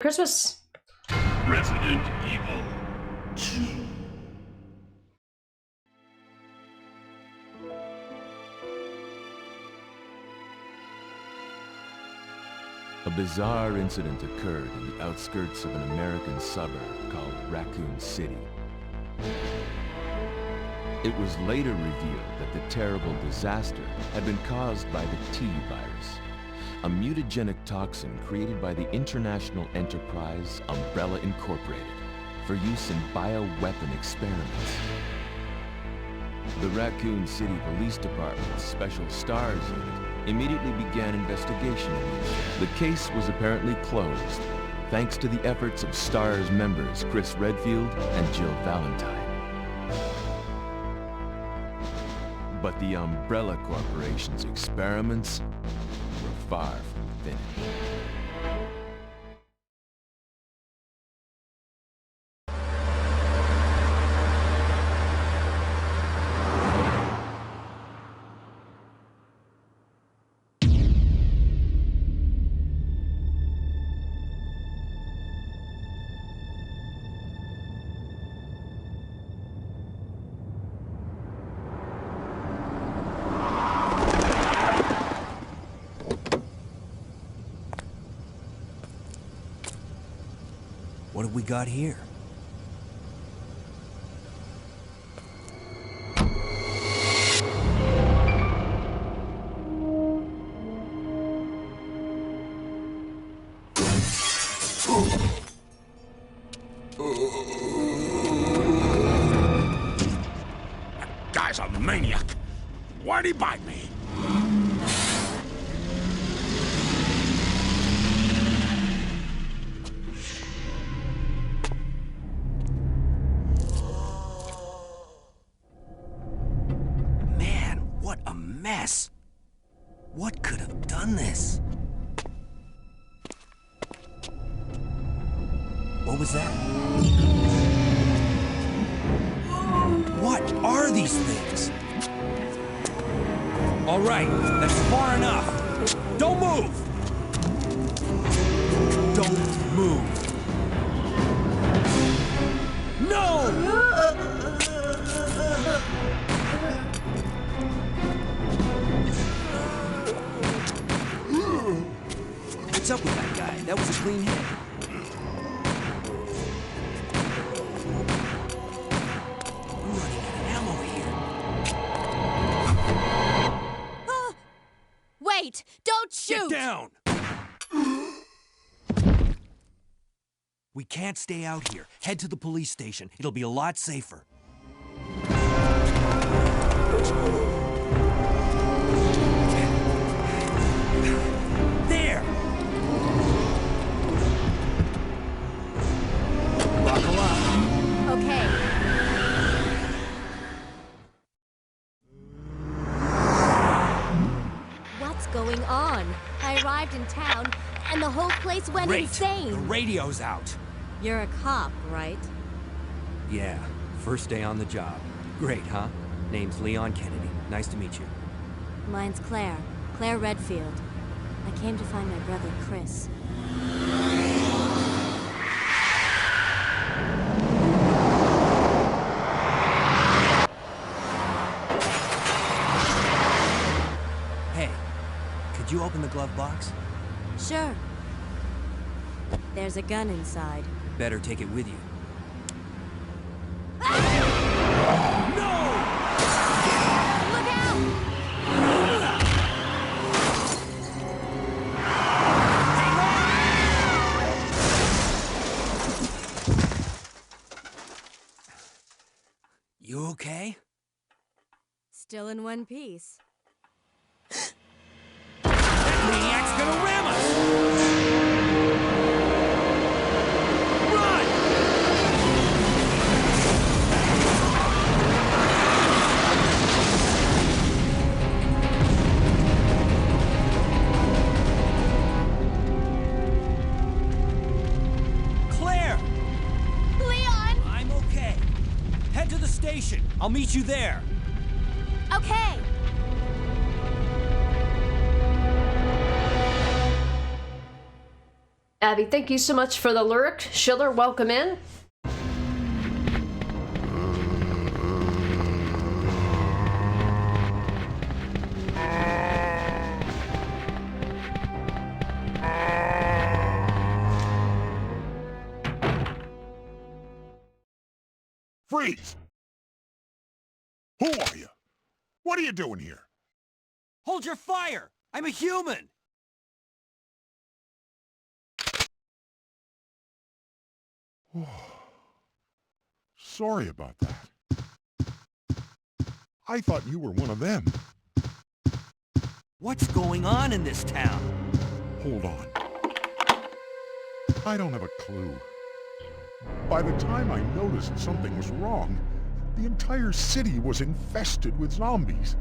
Christmas. Resident Evil 2. A bizarre incident occurred in the outskirts of an American suburb called Raccoon City. It was later revealed that the terrible disaster had been caused by the T virus, a mutagenic toxin created by the international enterprise Umbrella Incorporated for use in bioweapon experiments. The Raccoon City Police Department's Special STARS unit immediately began investigation of the issue. The case was apparently closed, thanks to the efforts of STARS members Chris Redfield and Jill Valentine. But the Umbrella Corporation's experiments were far from finished. What have we got here? That guy's a maniac. Why'd he bite me? What a mess! What could have done this? What was that? What are these things? All right, that's far enough. Don't move! Don't move! No! What's up with that guy? That was a clean hit. We're running out of ammo here. Wait! Don't shoot! Get down! We can't stay out here. Head to the police station. It'll be a lot safer. There! Buckle up. Okay. What's going on? I arrived in town, and the whole place went Great. insane. The radio's out. You're a cop, right? Yeah, first day on the job. Great, huh? Name's Leon Kennedy. Nice to meet you. Mine's Claire. Claire Redfield. I came to find my brother, Chris. Hey, could you open the glove box? Sure. There's a gun inside. Better take it with you. Look out! You okay? Still in one piece. That maniac's gonna ram us! I'll meet you there. Okay. Abby, thank you so much for the lyric. Schiller, welcome in. Freeze! Who are you? What are you doing here? Hold your fire! I'm a human! Sorry about that. I thought you were one of them. What's going on in this town? Hold on. I don't have a clue. By the time I noticed something was wrong, the entire city was infested with zombies.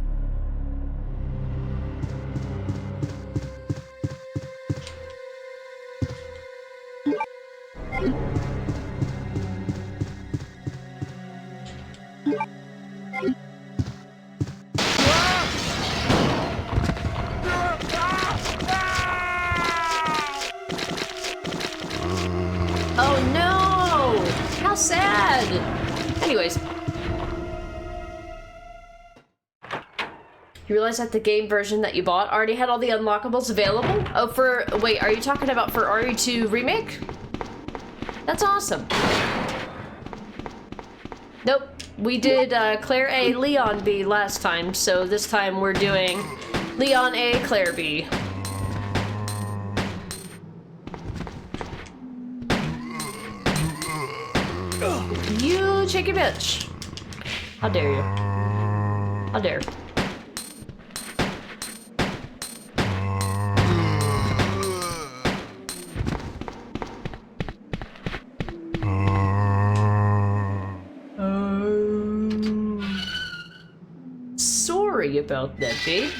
Oh no! How sad! Anyways. You realize that the game version that you bought already had all the unlockables available? Oh, wait, are you talking about for RE2 Remake? That's awesome. Nope, we did Claire A, Leon B last time, so this time we're doing Leon A, Claire B. You cheeky bitch. How dare you? How dare. Sorry about that, babe.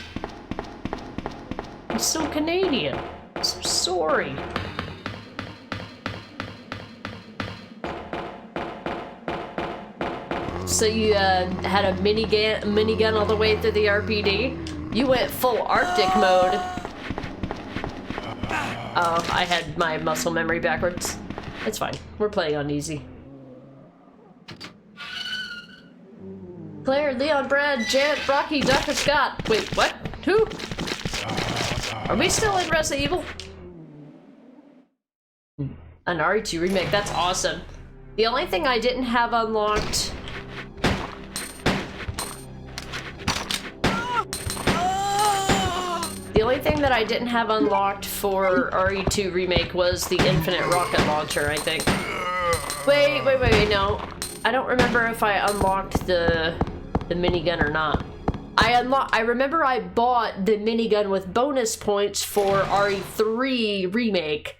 I'm so Canadian. So sorry. So you had a minigun all the way through the RPD? You went full Arctic mode. Oh, I had my muscle memory backwards. It's fine. We're playing on easy. Claire, Leon, Brad, Janet, Brocky, Dr. Scott. Wait, what? Who? Are we still in Resident Evil? An RE2 remake, that's awesome. The only thing I didn't have unlocked... The only thing that I didn't have unlocked for RE2 Remake was the infinite rocket launcher, I think. Wait, no. I don't remember if I unlocked the minigun or not. I remember I bought the minigun with bonus points for RE3 Remake.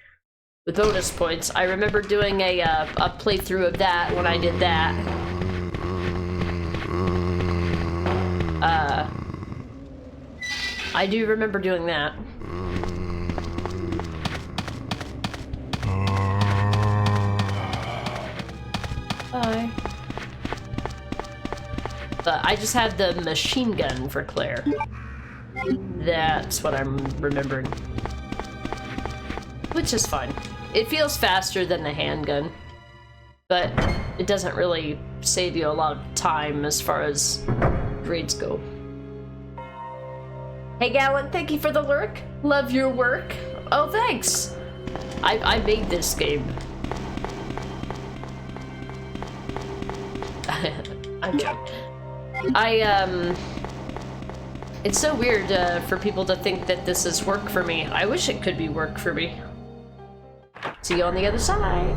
With bonus points. I remember doing a playthrough of that when I did that. I do remember doing that. Bye. But I just had the machine gun for Claire. That's what I'm remembering. Which is fine. It feels faster than the handgun. But it doesn't really save you a lot of time as far as grades go. Hey Gallant, thank you for the lurk. Love your work. Oh, thanks. I made this game. I'm joking. It's so weird for people to think that this is work for me. I wish it could be work for me. See you on the other side.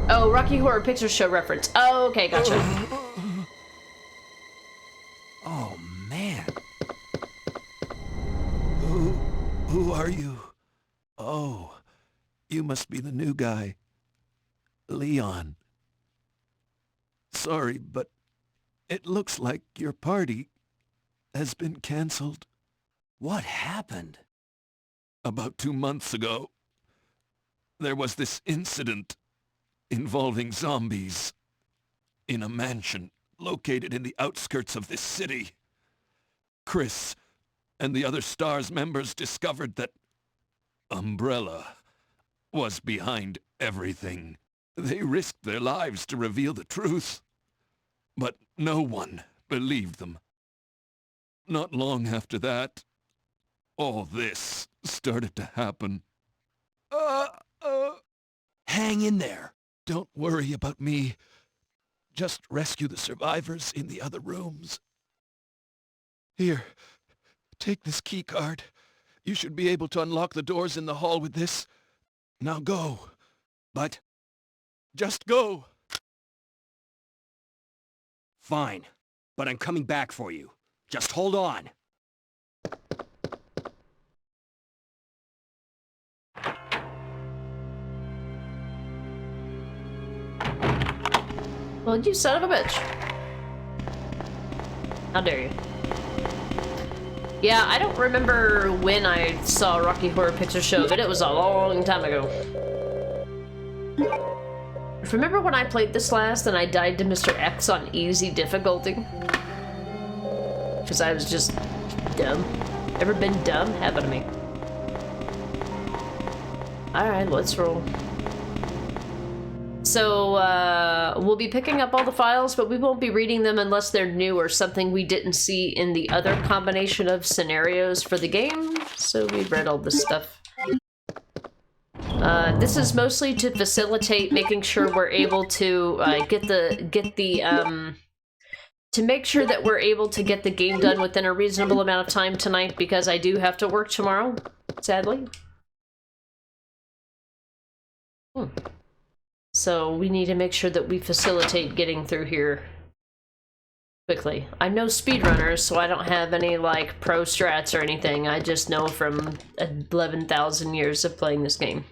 Oh, Rocky Horror Picture Show reference. Oh, okay, gotcha. Oh, man. Who are you? Oh, you must be the new guy. Leon. Sorry, but it looks like your party has been canceled. What happened? About 2 months ago, there was this incident involving zombies in a mansion located in the outskirts of this city. Chris and the other STARS members discovered that Umbrella was behind everything. They risked their lives to reveal the truth. But no one believed them. Not long after that, all this started to happen. Hang in there. Don't worry about me. Just rescue the survivors in the other rooms. Here, take this key card. You should be able to unlock the doors in the hall with this. Now go. But just go. Fine, but I'm coming back for you. Just hold on. Well, you son of a bitch. How dare you. Yeah, I don't remember when I saw Rocky Horror Picture Show, but it was a long time ago. Remember when I played this last and I died to Mr. X on easy difficulty? Because I was just dumb. Ever been dumb? Happened to me. Alright, let's roll. So, we'll be picking up all the files, but we won't be reading them unless they're new or something we didn't see in the other combination of scenarios for the game. So we've read all this stuff. This is mostly to facilitate making sure we're able to to make sure that we're able to get the game done within a reasonable amount of time tonight, because I do have to work tomorrow, sadly. So we need to make sure that we facilitate getting through here quickly. I'm no speedrunner, so I don't have any, like, pro strats or anything. I just know from 11,000 years of playing this game.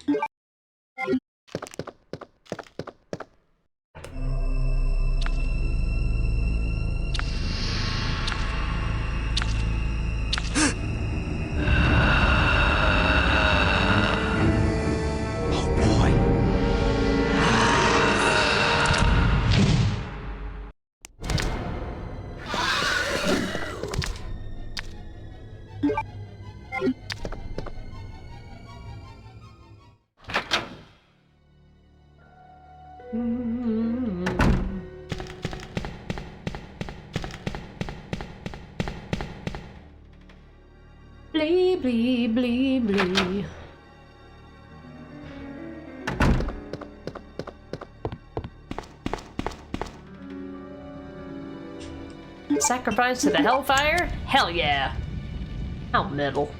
Blee, blee, blee, blee. Sacrifice to the Hellfire? Hell yeah. How metal.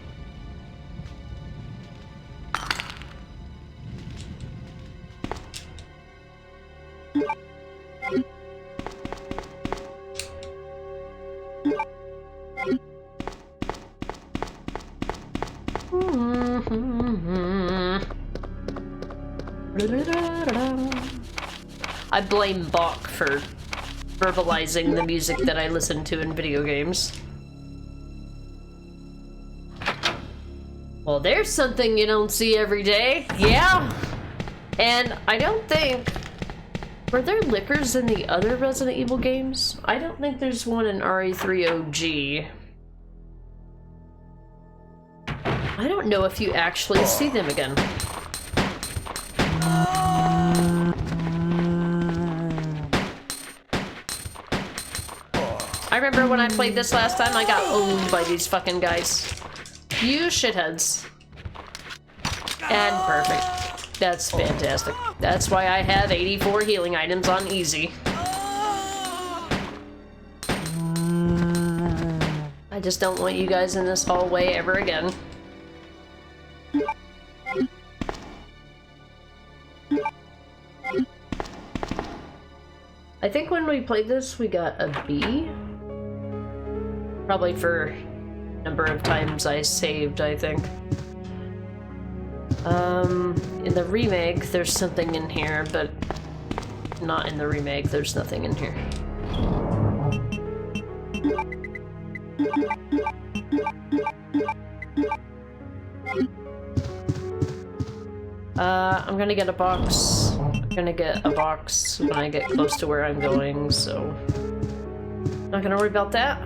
I blame Bach for verbalizing the music that I listen to in video games. Well, there's something you don't see every day. Yeah. And I don't think... Were there liquors in the other Resident Evil games? I don't think there's one in RE3 OG. I don't know if you actually see them again. I remember when I played this last time, I got owned by these fucking guys. You shitheads. And perfect. That's fantastic. That's why I have 84 healing items on easy. I just don't want you guys in this hallway ever again. I think when we played this, we got a B. Probably for number of times I saved, I think. In the remake, there's something in here, but not in the remake, there's nothing in here. I'm gonna get a box. I'm gonna get a box when I get close to where I'm going, so... Not gonna worry about that.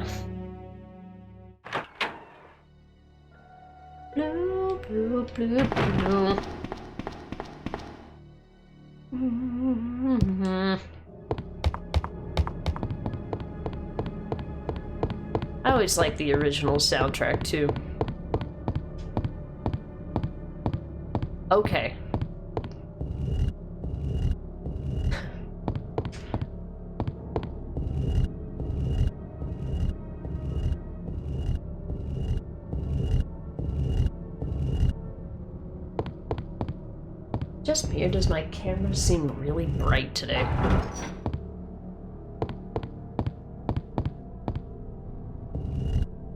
Blue, blue, blue, blue. I always like the original soundtrack too. Okay. Just me, or does my camera seem really bright today?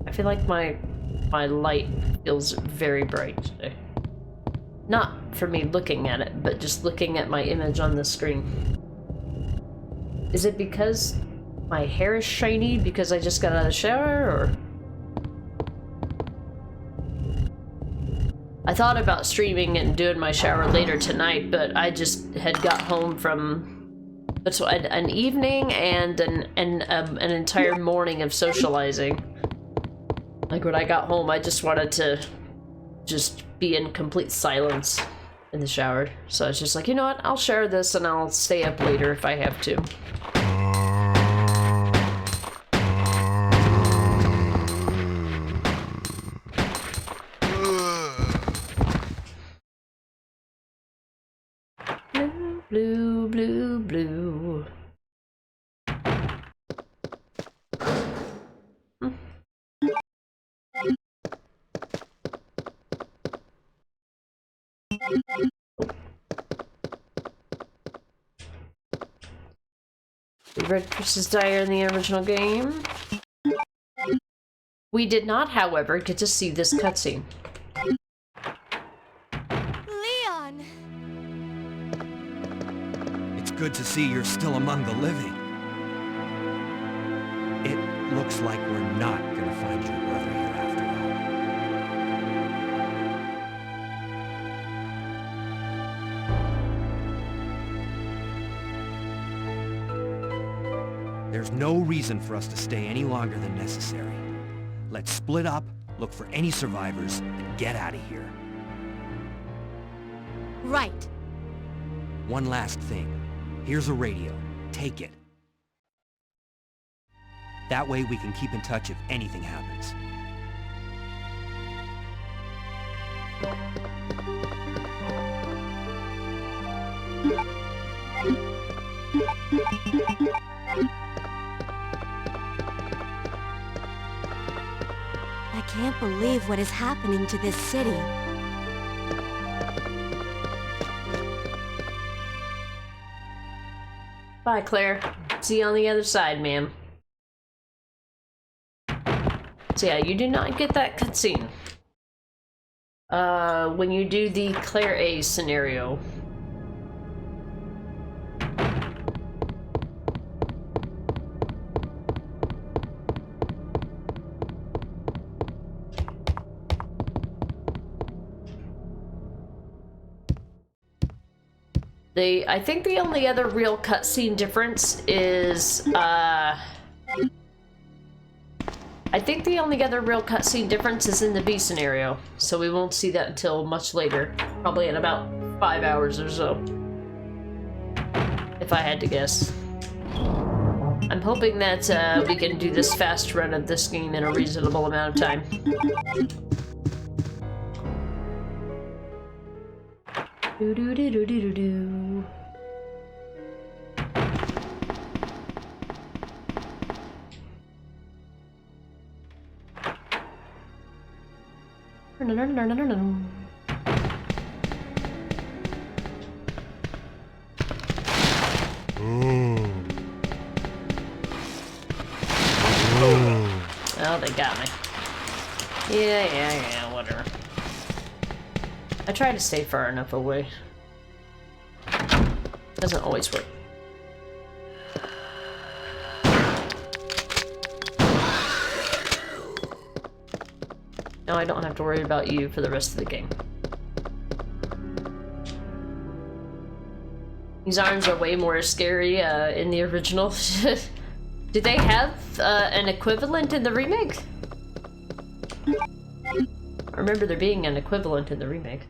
I feel like my light feels very bright today. Not for me looking at it, but just looking at my image on the screen. Is it because my hair is shiny because I just got out of the shower, or? I thought about streaming and doing my shower later tonight, but I just had got home from an evening and an entire morning of socializing. Like when I got home, I just wanted to just be in complete silence in the shower. So I was just like, you know what, I'll share this and I'll stay up later if I have to. Blue, blue, blue. We read Chris's diary in the original game. We did not, however, get to see this cutscene. Leon! It's good to see you're still among the living. It looks like we're not gonna find your brother here after all. There's no reason for us to stay any longer than necessary. Let's split up, look for any survivors, and get out of here. Right. One last thing. Here's a radio. Take it. That way we can keep in touch if anything happens. I can't believe what is happening to this city. Bye, Claire. See you on the other side, ma'am. So yeah, you do not get that cutscene. When you do the Claire A scenario. I think the only other real cutscene difference is, I think the only other real cutscene difference is in the B scenario, so we won't see that until much later, probably in about 5 hours or so, if I had to guess. I'm hoping that we can do this fast run of this game in a reasonable amount of time. Do do do do do do do. No, no, no, no, no, no. Oh, they got me. Yeah, whatever. I try to stay far enough away. Doesn't always work. Now I don't have to worry about you for the rest of the game. These arms are way more scary in the original. Do they have an equivalent in the remake? I remember there being an equivalent in the remake.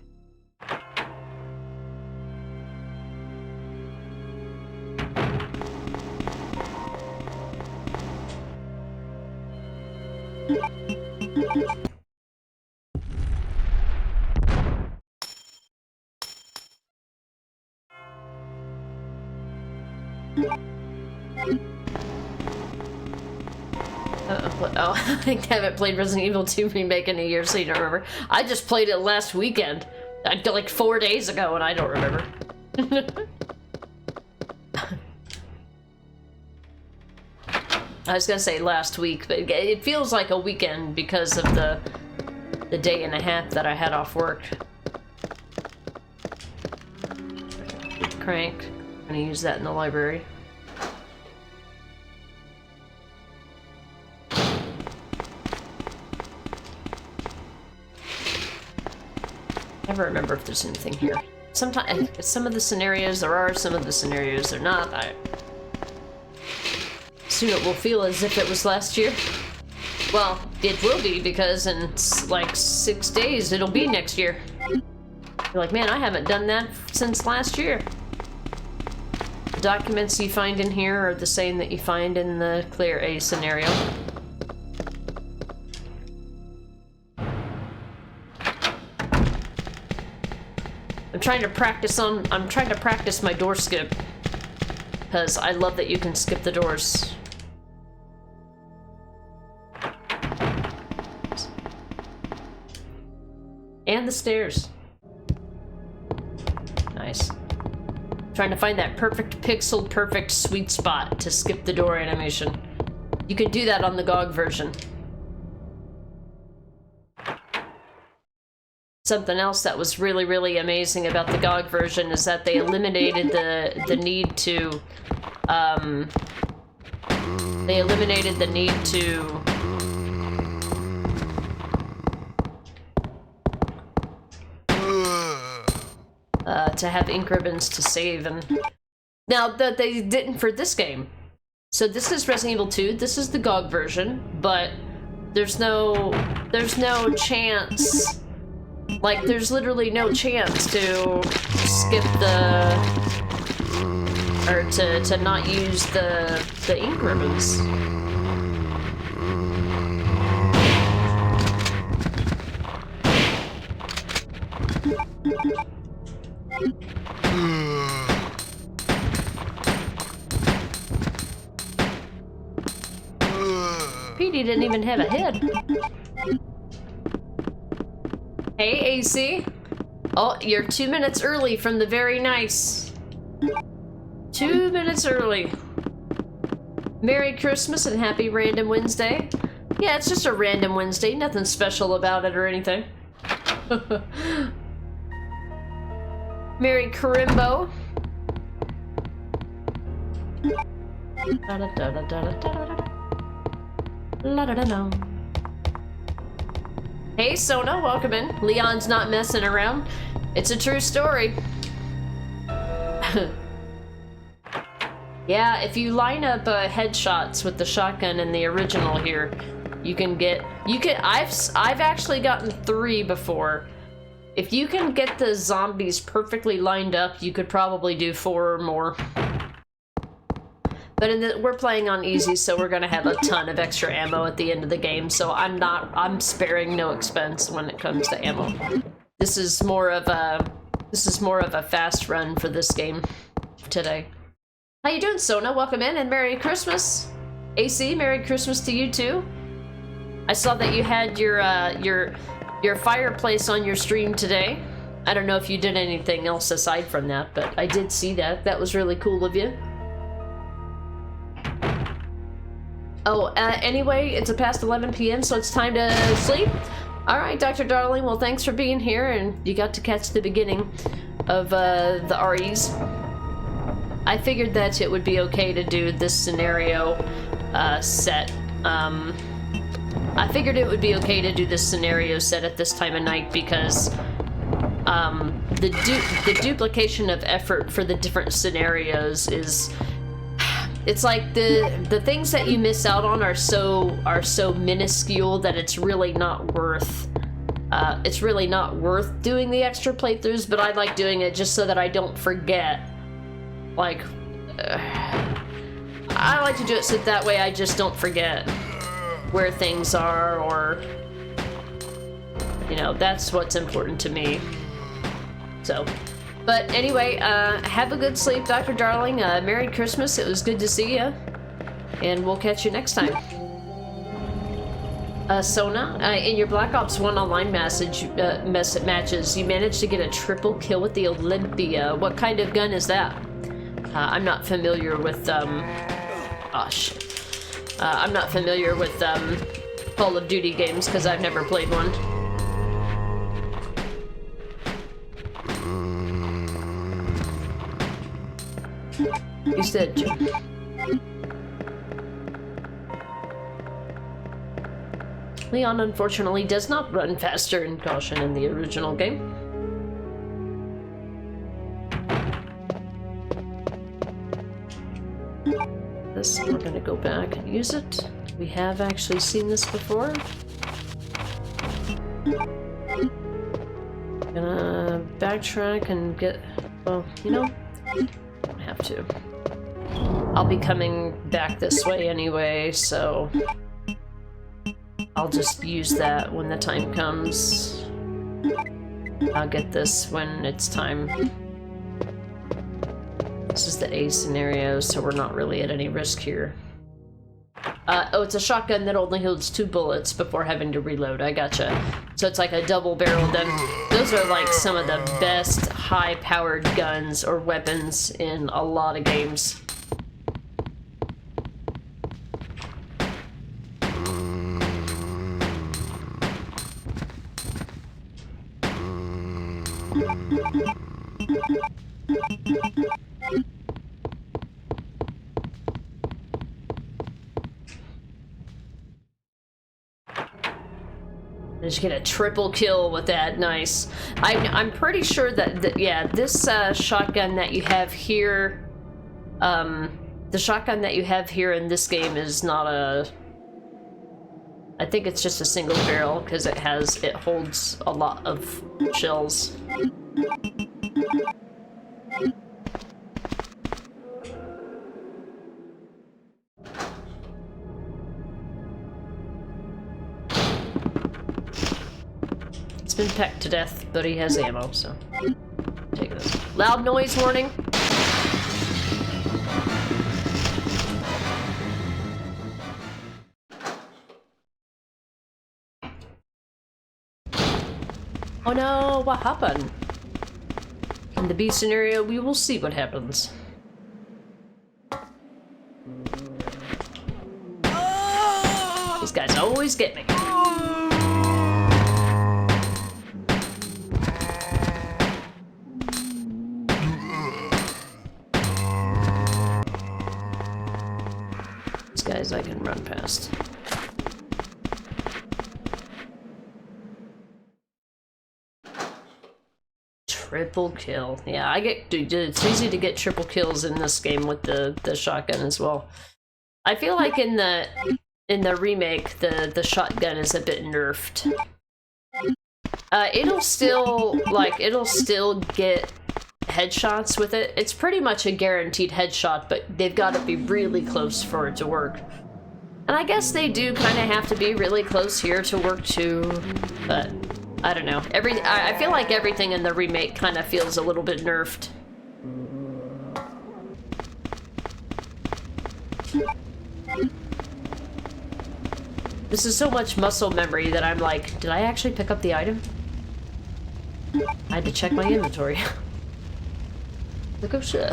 Oh, I haven't played Resident Evil 2 Remake in a year, so you don't remember. I just played it last weekend. Like 4 days ago, and I don't remember. I was gonna say last week, but it feels like a weekend because of the day and a half that I had off work. Crank. I'm gonna use that in the library. Never remember if there's anything here. Sometimes, some of the scenarios there are, some of the scenarios there not. Soon it will feel as if it was last year. Well, it will be, because in like 6 days it'll be next year. You're like, man, I haven't done that since last year. The documents you find in here are the same that you find in the Claire A scenario. I'm trying to practice my door skip, because I love that you can skip the doors. And the stairs. Nice. Trying to find that perfect pixel, perfect sweet spot to skip the door animation. You can do that on the GOG version. Something else that was really, really amazing about the GOG version is that they eliminated the need to, to have ink ribbons to save, and now that they didn't for this game. So this is Resident Evil 2, this is the GOG version, but there's no chance, like there's literally no chance to skip or to not use the ink ribbons. Petey didn't even have a head. Hey, AC. Oh, you're 2 minutes early from the very nice. 2 minutes early. Merry Christmas and happy Random Wednesday. Yeah, it's just a random Wednesday. Nothing special about it or anything. Merry Karimbo. Hey Sona, welcome in. Leon's not messing around. It's a true story. Yeah, if you line up headshots with the shotgun in the original here, I've actually gotten 3 before. If you can get the zombies perfectly lined up, you could probably do 4 or more. But we're playing on easy, so we're gonna have a ton of extra ammo at the end of the game, so I'm sparing no expense when it comes to ammo. This is more of a fast run for this game today. How you doing, Sona? Welcome in and Merry Christmas. AC, Merry Christmas to you too. I saw that you had your fireplace on your stream today. I don't know if you did anything else aside from that, but I did see that. That was really cool of you. Oh, anyway, it's past 11 p.m., so it's time to sleep. All right, Dr. Darling, well, thanks for being here, and you got to catch the beginning of the REs. I figured that it would be okay to do this scenario set. I figured it would be okay to do this scenario set at this time of night because the duplication of effort for the different scenarios is... It's like the things that you miss out on are so minuscule that it's really not worth doing the extra playthroughs, but I like doing it just so that I don't forget. Like, I like to do it so that way I just don't forget where things are, or You know, that's what's important to me. So, but anyway, have a good sleep, Dr. Darling. Merry Christmas. It was good to see you. And we'll catch you next time. Sona, in your Black Ops 1 online matches, you managed to get a triple kill with the Olympia. What kind of gun is that? I'm not familiar with, I'm not familiar with, Call of Duty games, because I've never played one. You said, Jim. Leon unfortunately does not run faster in Caution in the original game. This, we're gonna go back and use it. We have actually seen this before. Gonna backtrack and get, well, you know, don't have to. I'll be coming back this way anyway, so I'll just use that when the time comes. I'll get this when it's time. This is the A scenario, so we're not really at any risk here. Oh, it's a shotgun that only holds 2 bullets before having to reload. I gotcha. So it's like a double-barreled gun. Those are like some of the best high-powered guns or weapons in a lot of games. Just get a triple kill with that. Nice. I'm pretty sure that yeah, this shotgun that you have here, the shotgun that you have here in this game is not a. I think it's just a single barrel because it holds a lot of shells. Been pecked to death, but he has ammo, so take this. Loud noise warning. Oh no, what happened? In the B scenario, we will see what happens. These guys always get me. Guys I can run past. Triple kill. Yeah, it's easy to get triple kills in this game with the shotgun as well. I feel like in the remake the shotgun is a bit nerfed. It'll still get headshots with it. It's pretty much a guaranteed headshot, but they've got to be really close for it to work. And I guess they do kind of have to be really close here to work too, but I don't know. I feel like everything in the remake kind of feels a little bit nerfed. This is so much muscle memory that I'm like, did I actually pick up the item? I had to check my inventory. Look up shit.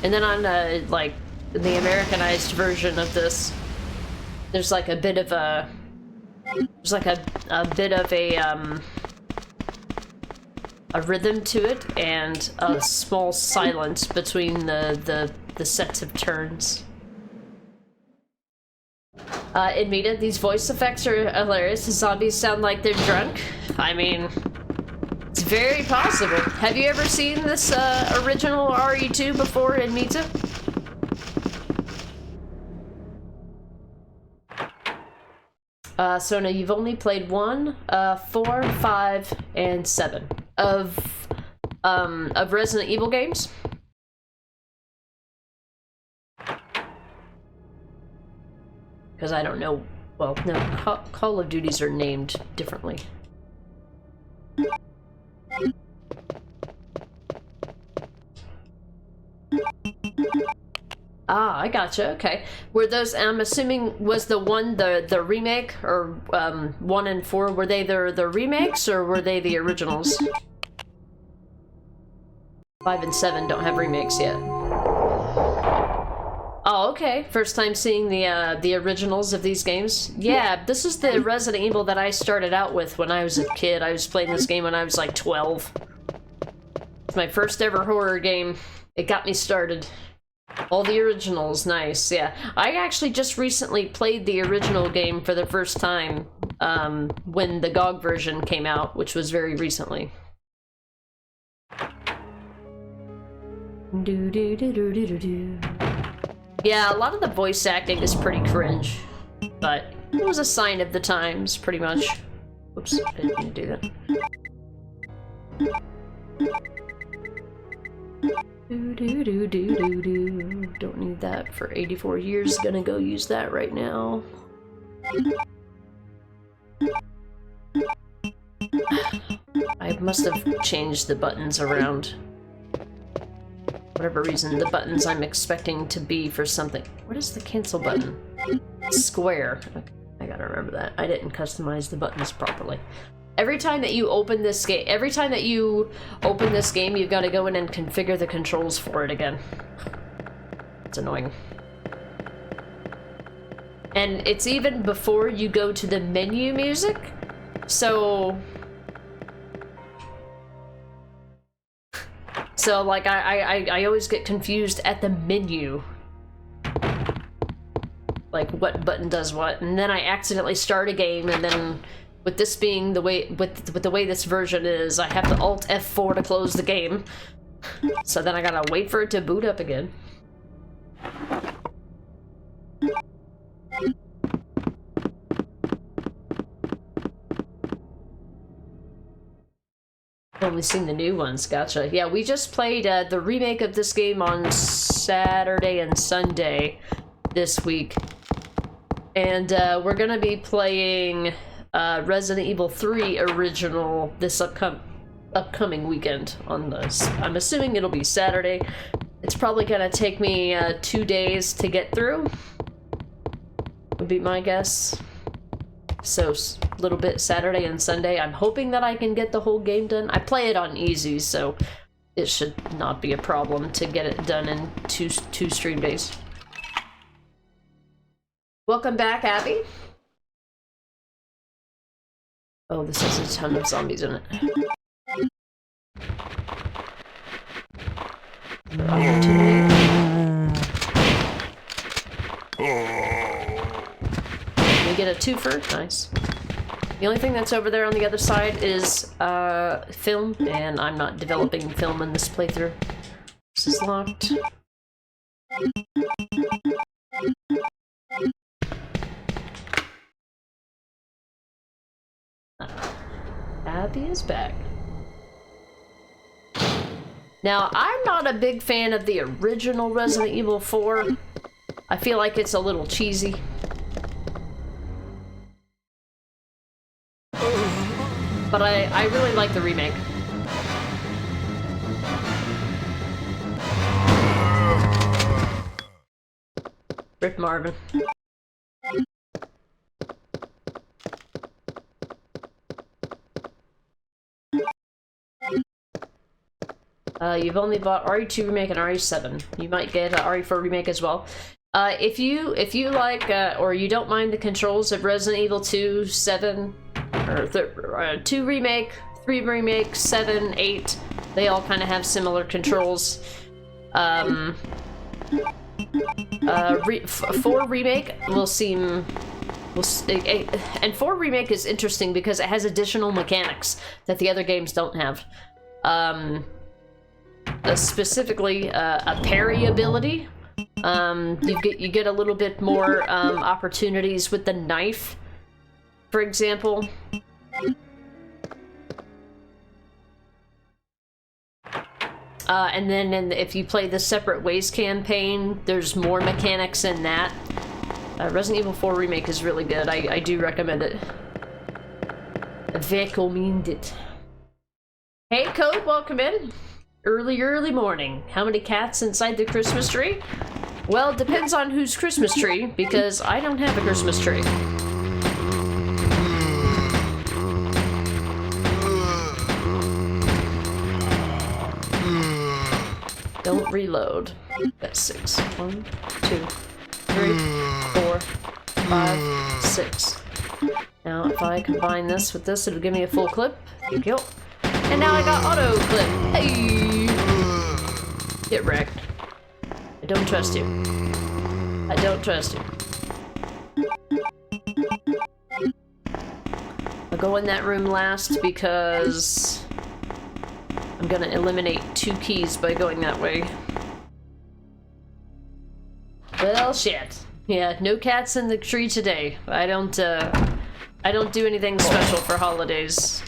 And then on like the Americanized version of this, there's like a bit of a a rhythm to it and a small silence between the sets of turns. Admita, these voice effects are hilarious. The zombies sound like they're drunk. I mean, it's very possible. Have you ever seen this original RE2 before, Admita? Sona, you've only played 1, 4, 5, and 7 of of Resident Evil games. Because I don't know, well, no, Call of Duties are named differently. Ah, I gotcha, okay. Were those, I'm assuming, was the one, the remake, or 1 and 4, were they the remakes, or were they the originals? 5 and 7 don't have remakes yet. Oh, okay. First time seeing the originals of these games. Yeah, this is the Resident Evil that I started out with when I was a kid. I was playing this game when I was like 12. It's my first ever horror game. It got me started. All the originals, nice, yeah. I actually just recently played the original game for the first time when the GOG version came out, which was very recently. Yeah, a lot of the voice acting is pretty cringe, but it was a sign of the times, pretty much. Whoops, I didn't mean to do that. Don't need that for 84 years. Gonna go use that right now. I must have changed the buttons around. Whatever reason, the buttons I'm expecting to be for something. What is the cancel button? Square. Okay, I gotta remember that. I didn't customize the buttons properly. Every time that you open this game, you've got to go in and configure the controls for it again. It's annoying. And it's even before you go to the menu music, so like I always get confused at the menu. Like what button does what, and then I accidentally start a game, and then with this being the way with the way this version is, I have to Alt F4 to close the game. So then I gotta wait for it to boot up again. Only seen the new ones, gotcha. Yeah, we just played the remake of this game on Saturday and Sunday this week. And we're gonna be playing Resident Evil 3 original this upcoming weekend on this. I'm assuming it'll be Saturday. It's probably gonna take me 2 days to get through, would be my guess. So a little bit Saturday and Sunday. I'm hoping that I can get the whole game done. I play it on easy, so it should not be a problem to get it done in two stream days. Welcome back, Abby. Oh, this has a ton of zombies in it. We get a twofer, nice. The only thing that's over there on the other side is film, and I'm not developing film in this playthrough. This is locked. Abby is back. Now, I'm not a big fan of the original Resident Evil 4. I feel like it's a little cheesy. But I really like the remake. Rip Marvin. You've only bought RE2 Remake and RE7. You might get RE4 Remake as well. If you like, or you don't mind the controls of Resident Evil 2, 7, or 2 Remake, 3 Remake, 7, 8, they all kind of have similar controls. 4 Remake will seem... and 4 Remake is interesting because it has additional mechanics that the other games don't have. Specifically, a parry ability. You get a little bit more opportunities with the knife, for example. and then if you play the Separate Ways campaign, there's more mechanics in that. Resident Evil 4 Remake is really good. I do recommend it. Recommend it. Hey, Code, welcome in. Early morning. How many cats inside the Christmas tree? Well, it depends on whose Christmas tree, because I don't have a Christmas tree. Don't reload. That's 6. 1, 2, 3, 4, 5, 6. Now, if I combine this with this, it'll give me a full clip. Thank you. And now I got auto clip. Hey! Get wrecked. I don't trust you. I don't trust you. I'll go in that room last because I'm gonna eliminate 2 keys by going that way. Well, shit. Yeah, no cats in the tree today. I don't do anything special for holidays.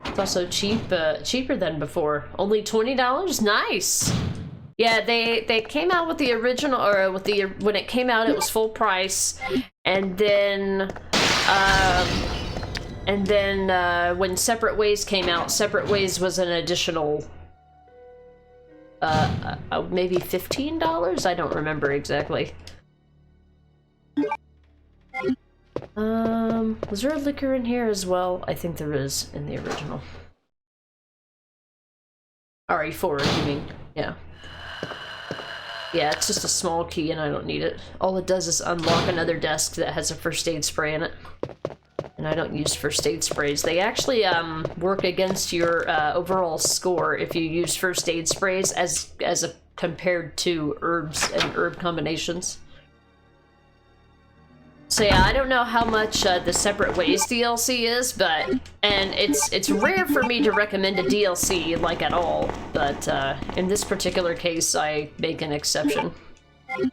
It's also cheaper than before. Only $20? Nice! Yeah, they came out with the original, or with the, when it came out it was full price, and then when Separate Ways came out, Separate Ways was an additional maybe $15? I don't remember exactly. Was there a liquor in here as well? I think there is in the original. RE4, you mean? Yeah. Yeah, it's just a small key and I don't need it. All it does is unlock another desk that has a first aid spray in it. And I don't use first aid sprays. They actually work against your overall score if you use first aid sprays compared to herbs and herb combinations. So yeah, I don't know how much the Separate Ways DLC is, but it's rare for me to recommend a DLC like at all. But in this particular case, I make an exception.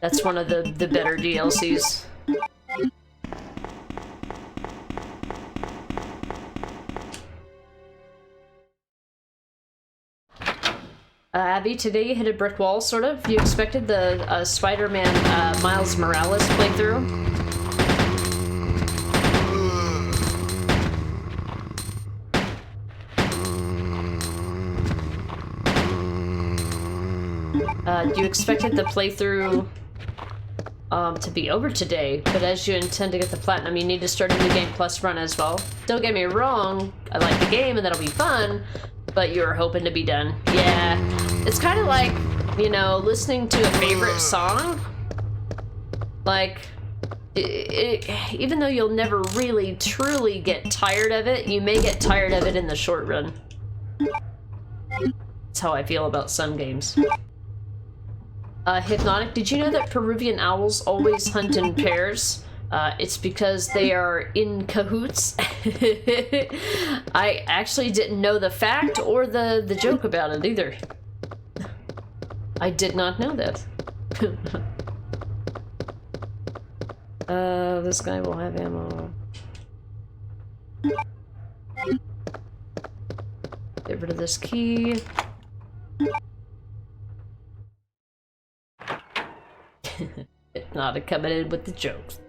That's one of the better DLCs. Abby, today you hit a brick wall, sort of. You expected the Spider-Man Miles Morales playthrough. You expected the playthrough to be over today, but as you intend to get the platinum, you need to start a New Game Plus run as well. Don't get me wrong, I like the game and that'll be fun, but you're hoping to be done. Yeah, it's kind of like, you know, listening to a favorite song. Like, even though you'll never really truly get tired of it, you may get tired of it in the short run. That's how I feel about some games. Hypnotic, did you know that Peruvian owls always hunt in pairs? It's because they are in cahoots. I actually didn't know the fact or the joke about it either. I did not know that. This guy will have ammo. Get rid of this key. Hypnotic coming in with the jokes.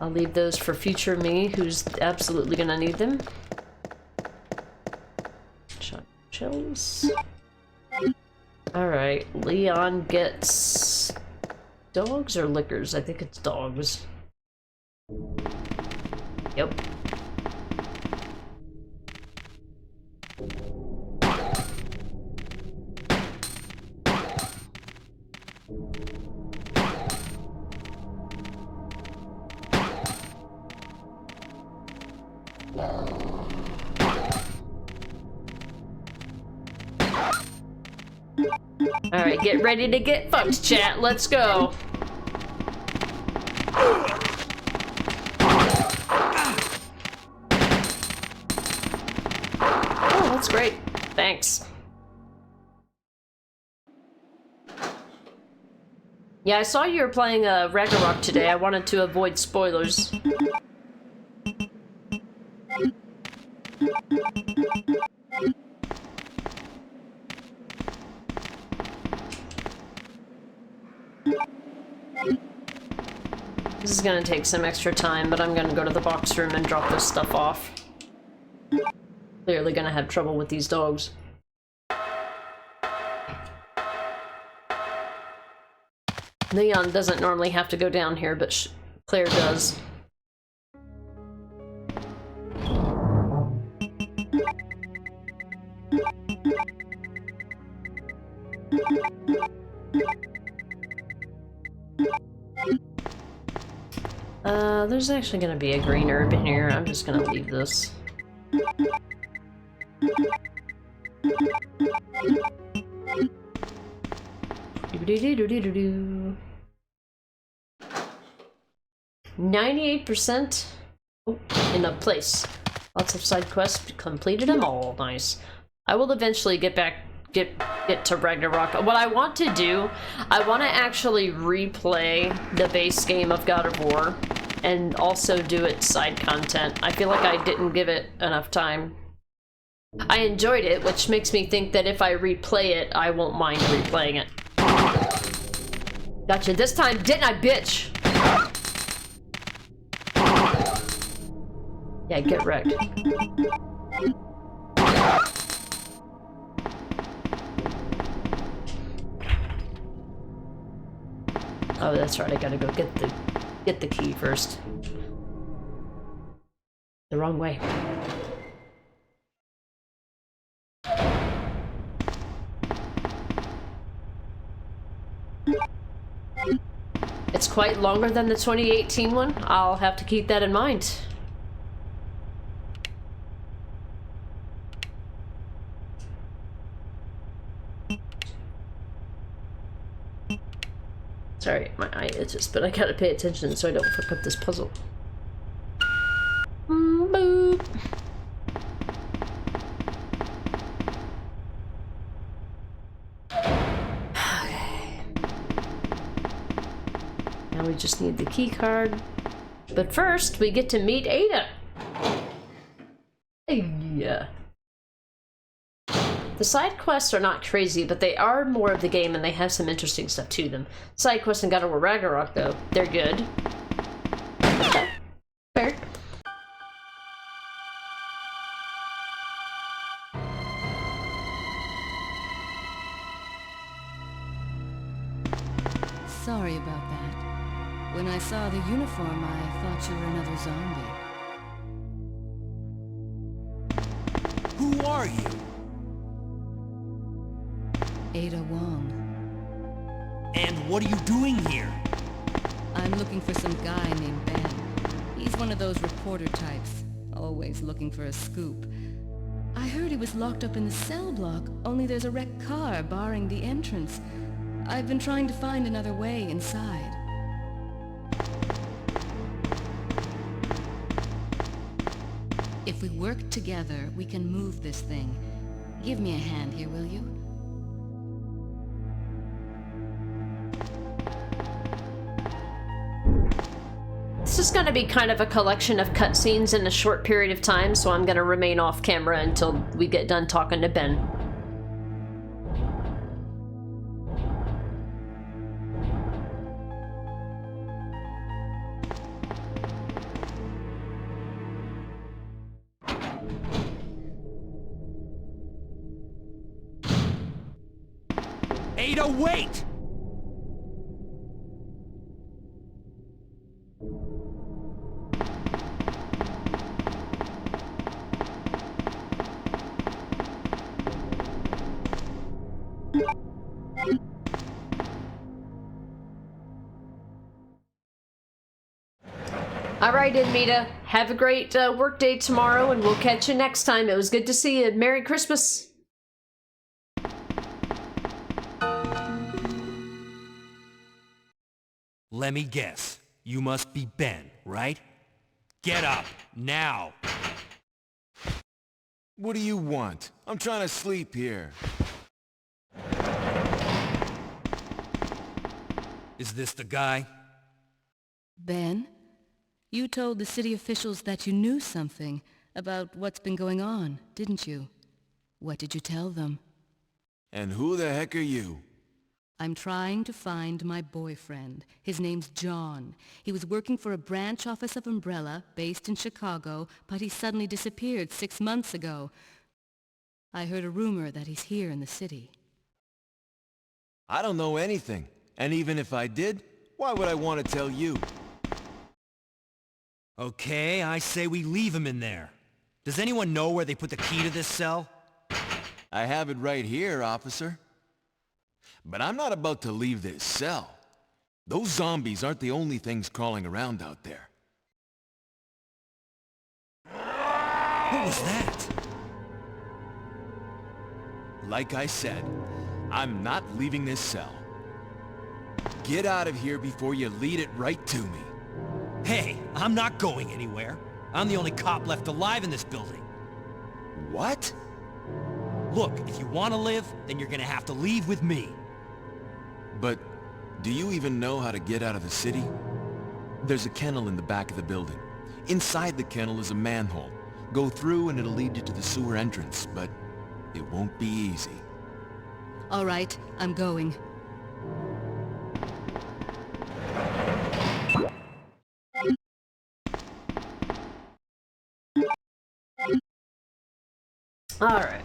I'll leave those for future me, who's absolutely gonna need them. Chills. Alright, Leon gets dogs or liquors? I think it's dogs. Yep. Alright, get ready to get fucked, chat. Let's go. Thanks. Yeah, I saw you were playing Ragnarok today. I wanted to avoid spoilers. This is gonna take some extra time, but I'm gonna go to the box room and drop this stuff off. Clearly gonna have trouble with these dogs. Leon doesn't normally have to go down here, but Claire does. There's actually gonna be a green herb in here. I'm just gonna leave this. Do-do-do-do-do-do. 98% in a place. Lots of side quests, completed them all. Nice. I will eventually get to Ragnarok. What I want to do, I want to actually replay the base game of God of War and also do its side content. I feel like I didn't give it enough time. I enjoyed it, which makes me think that if I replay it, I won't mind replaying it. Gotcha this time, didn't I, bitch? Yeah, get wrecked. Oh, that's right, I gotta go get the key first. The wrong way. It's quite longer than the 2018 one. I'll have to keep that in mind. Sorry, my eye itches, but I gotta pay attention so I don't fuck up this puzzle. Boop. Okay. Now we just need the key card. But first, we get to meet Ada. Yeah. The side quests are not crazy, but they are more of the game and they have some interesting stuff to them. Side quests in God of War Ragnarok, though, they're good. Okay. Fair. Sorry about that. When I saw the uniform, I thought you were another zombie. Who are you? Ada Wong. And what are you doing here? I'm looking for some guy named Ben. He's one of those reporter types, always looking for a scoop. I heard he was locked up in the cell block, only there's a wrecked car barring the entrance. I've been trying to find another way inside. If we work together, we can move this thing. Give me a hand here, will you? This is going to be kind of a collection of cutscenes in a short period of time, so I'm going to remain off camera until we get done talking to Ben. Ada, wait! Alright, Admita. Have a great work day tomorrow, and we'll catch you next time. It was good to see you. Merry Christmas! Let me guess. You must be Ben, right? Get up, now! What do you want? I'm trying to sleep here. Is this the guy? Ben, you told the city officials that you knew something about what's been going on, didn't you? What did you tell them? And who the heck are you? I'm trying to find my boyfriend. His name's John. He was working for a branch office of Umbrella, based in Chicago, but he suddenly disappeared 6 months ago. I heard a rumor that he's here in the city. I don't know anything. And even if I did, why would I want to tell you? Okay, I say we leave him in there. Does anyone know where they put the key to this cell? I have it right here, officer. But I'm not about to leave this cell. Those zombies aren't the only things crawling around out there. What was that? Like I said, I'm not leaving this cell. Get out of here before you lead it right to me. Hey, I'm not going anywhere. I'm the only cop left alive in this building. What? Look, if you want to live, then you're gonna have to leave with me. But do you even know how to get out of the city? There's a kennel in the back of the building. Inside the kennel is a manhole. Go through and it'll lead you to the sewer entrance, but it won't be easy. All right, I'm going. Alright.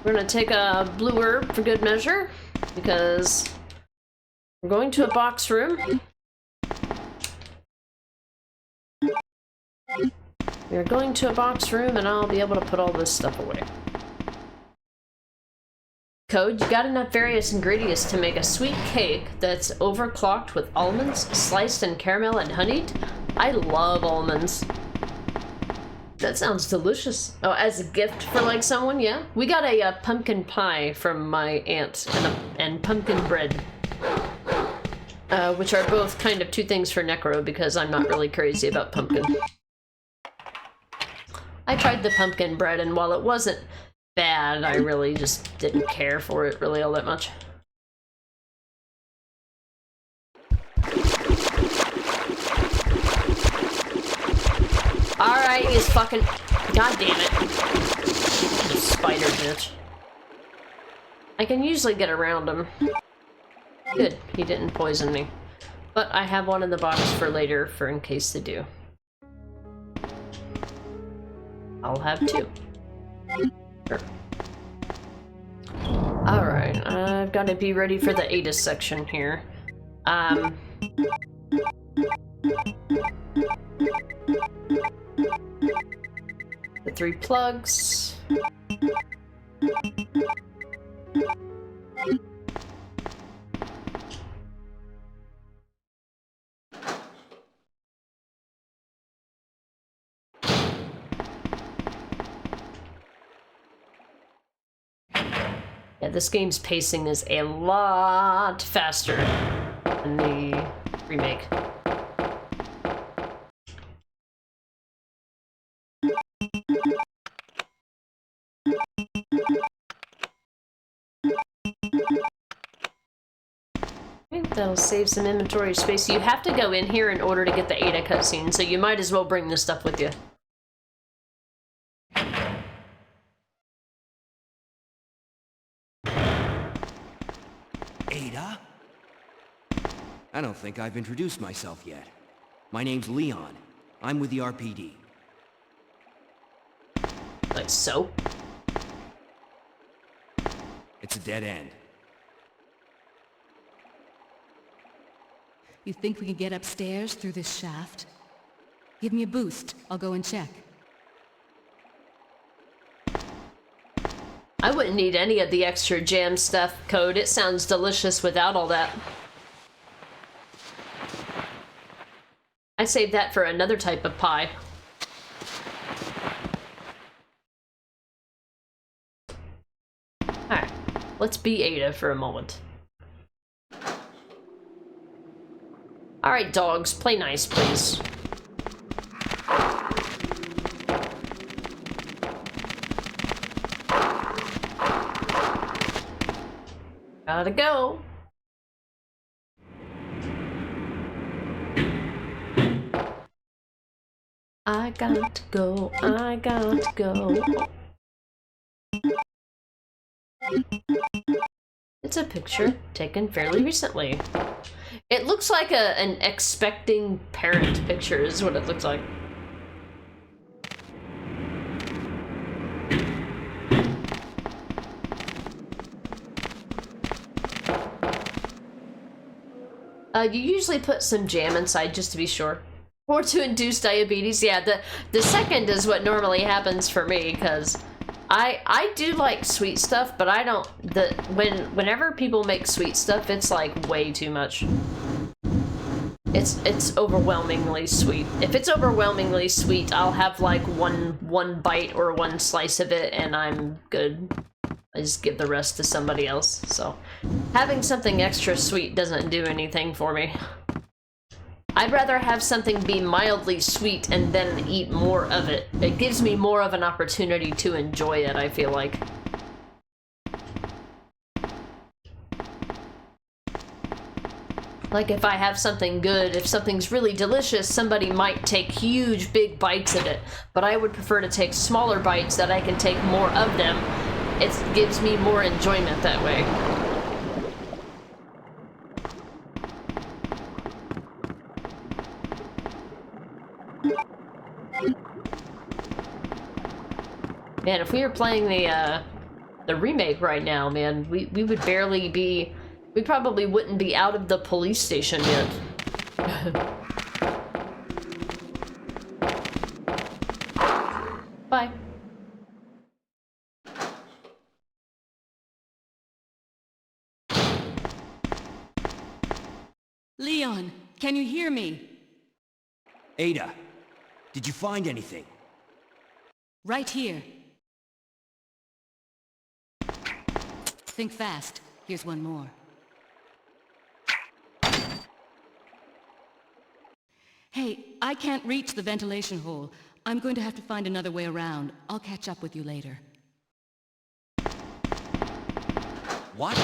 We're gonna take a blue herb for good measure, because we're going to a box room. We're going to a box room and I'll be able to put all this stuff away. Code, you got enough various ingredients to make a sweet cake that's overclocked with almonds, sliced in caramel and honeyed? I love almonds. That sounds delicious. Oh, as a gift for like someone, yeah. We got a pumpkin pie from my aunt and pumpkin bread, which are both kind of two things for Necro because I'm not really crazy about pumpkin. I tried the pumpkin bread, and while it wasn't bad, I really just didn't care for it really all that much. Alright, he's fucking... God damn it. You spider bitch. I can usually get around him. Good, he didn't poison me. But I have one in the box for later, for in case they do. I'll have two. Sure. Alright, I've got to be ready for the ADA section here. The 3 plugs. Yeah, this game's pacing is a lot faster than the remake. That'll save some inventory space. You have to go in here in order to get the ADA cutscene, so you might as well bring this stuff with you. Ada? I don't think I've introduced myself yet. My name's Leon. I'm with the RPD. Like so? It's a dead end. You think we can get upstairs through this shaft? Give me a boost. I'll go and check. I wouldn't need any of the extra jam stuff, Code. It sounds delicious without all that. I saved that for another type of pie. Alright, let's be Ada for a moment. Alright, dogs, play nice, please. Gotta go. I got to go, I got to go. It's a picture taken fairly recently. It looks like an expecting parent picture is what it looks like. You usually put some jam inside just to be sure. Or to induce diabetes. Yeah, the second is what normally happens for me, because I do like sweet stuff, but I don't, whenever people make sweet stuff, it's like way too much. It's overwhelmingly sweet. If it's overwhelmingly sweet, I'll have like one bite or one slice of it and I'm good. I just give the rest to somebody else. So having something extra sweet doesn't do anything for me. I'd rather have something be mildly sweet and then eat more of it. It gives me more of an opportunity to enjoy it, I feel like. Like if I have something good, if something's really delicious, somebody might take huge big bites of it, but I would prefer to take smaller bites that I can take more of them. It gives me more enjoyment that way. Man, if we were playing the remake right now, man, we would barely be... We probably wouldn't be out of the police station yet. Bye. Leon, can you hear me? Ada, did you find anything? Right here. Think fast. Here's one more. Hey, I can't reach the ventilation hole. I'm going to have to find another way around. I'll catch up with you later. What?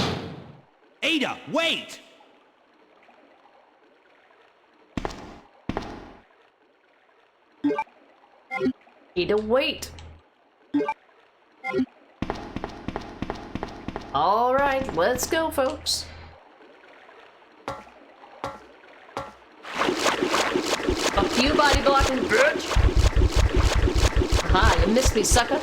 Ada, wait! Ada, wait. All right, let's go, folks. Fuck you, body blocking bitch. Aha, you missed me, sucker.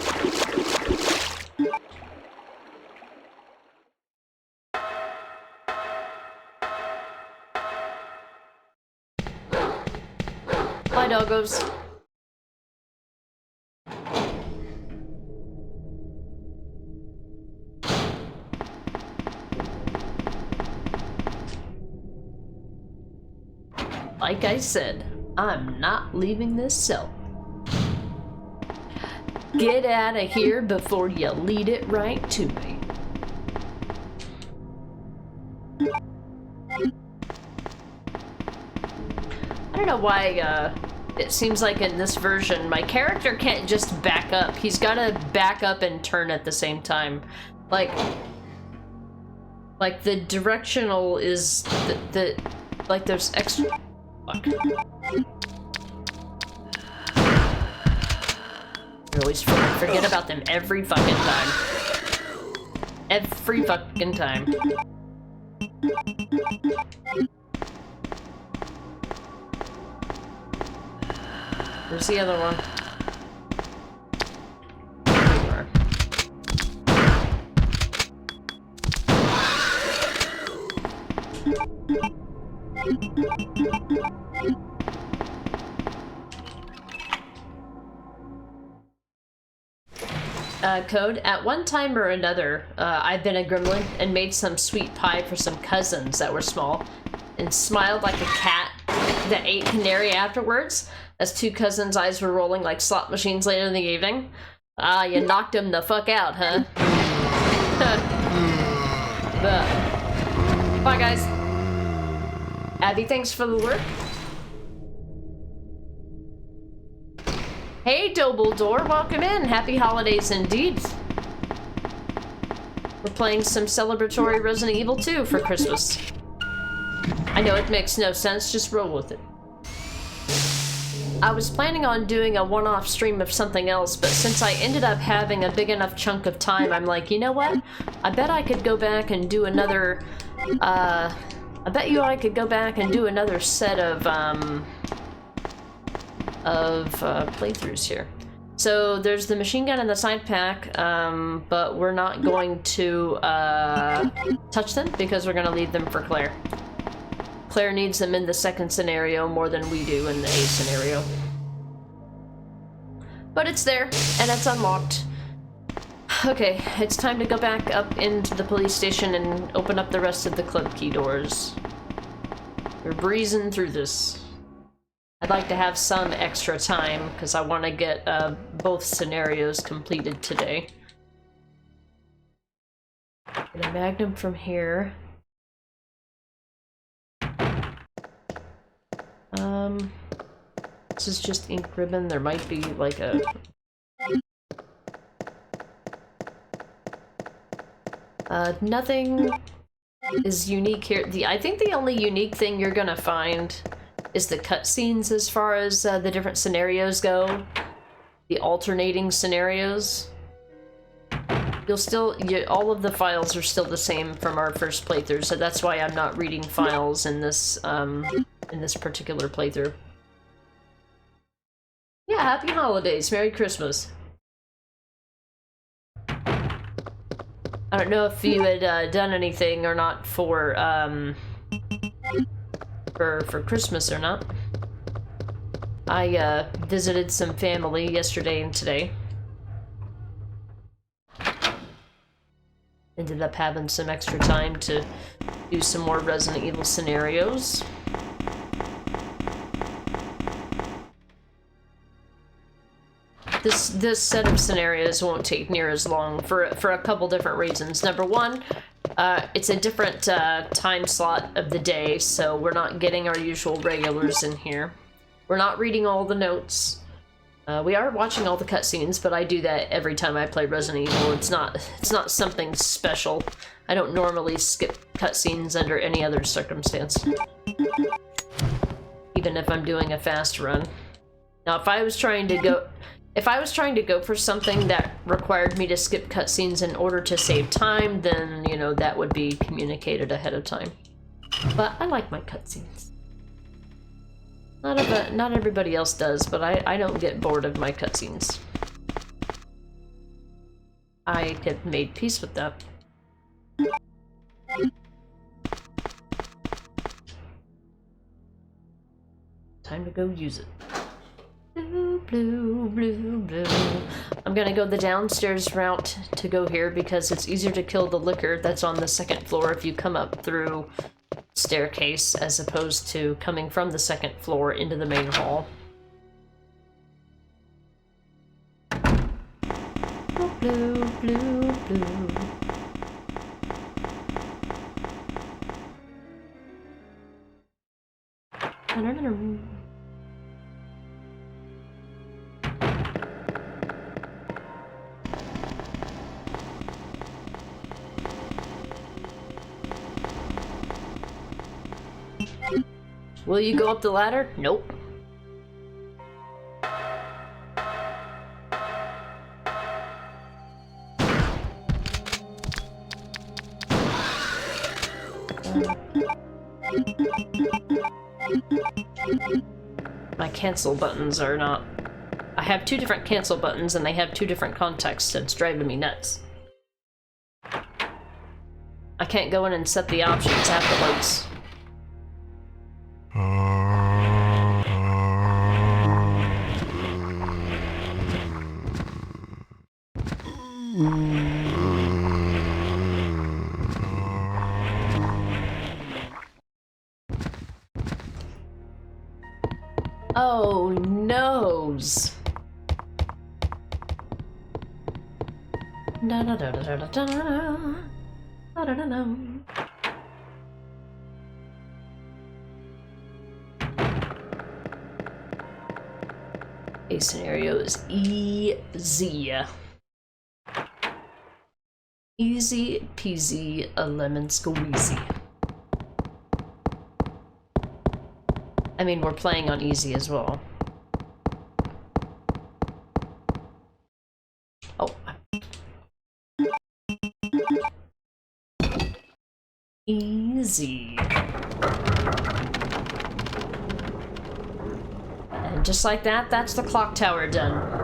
Bye, doggos. Like I said, I'm not leaving this cell. Get out of here before you lead it right to me. I don't know why, it seems like in this version, my character can't just back up. He's gotta back up and turn at the same time. Like the directional is like there's extra... Fuck. I always forget about them every fucking time. Every fucking time. Where's the other one? Code. At one time or another, I've been a gremlin and made some sweet pie for some cousins that were small and smiled like a cat that ate canary afterwards as two cousins' eyes were rolling like slot machines later in the evening. Ah, you knocked them the fuck out, huh? Bye, guys. Abby, thanks for the work. Hey, Dobledore, welcome in. Happy holidays indeed. We're playing some celebratory Resident Evil 2 for Christmas. I know it makes no sense, just roll with it. I was planning on doing a one-off stream of something else, but since I ended up having a big enough chunk of time, I'm like, you know what? I bet I could go back and do another, I bet you I could go back and do another set of playthroughs here. So there's the machine gun and the side pack, but we're not going to touch them because we're going to leave them for Claire. Claire needs them in the second scenario more than we do in the A scenario. But it's there, and it's unlocked. Okay, it's time to go back up into the police station and open up the rest of the club key doors. We're breezing through this. I'd like to have some extra time, because I want to get both scenarios completed today. Get a magnum from here. This is just ink ribbon. There might be like a... nothing is unique here. I think the only unique thing you're gonna find is the cutscenes as far as the different scenarios go. The alternating scenarios. You'll still... all of the files are still the same from our first playthrough, so that's why I'm not reading files in this particular playthrough. Yeah, happy holidays, Merry Christmas. I don't know if you had done anything or not for Christmas or not. I visited some family yesterday and today. Ended up having some extra time to do some more Resident Evil scenarios. This set of scenarios won't take near as long for a couple different reasons. Number one, it's a different time slot of the day, so we're not getting our usual regulars in here. We're not reading all the notes. We are watching all the cutscenes, but I do that every time I play Resident Evil. It's not something special. I don't normally skip cutscenes under any other circumstance, even if I'm doing a fast run. Now, if I was trying to go for something that required me to skip cutscenes in order to save time, then, you know, that would be communicated ahead of time. But I like my cutscenes. Not everybody else does, but I don't get bored of my cutscenes. I have made peace with that. Time to go use it. Blue, blue, blue, blue. I'm gonna go the downstairs route to go here because it's easier to kill the liquor that's on the second floor if you come up through staircase as opposed to coming from the second floor into the main hall. Blue, blue, blue. Will you go up the ladder? Nope. My cancel buttons are not... I have two different cancel buttons and they have two different contexts, so it's driving me nuts. I can't go in and set the options afterwards. Oh, noes. Da da da da da da da da da da. A scenario is easy. Easy peasy, a lemon squeezy. I mean, we're playing on easy as well. Oh. Easy. And just like that, that's the clock tower done.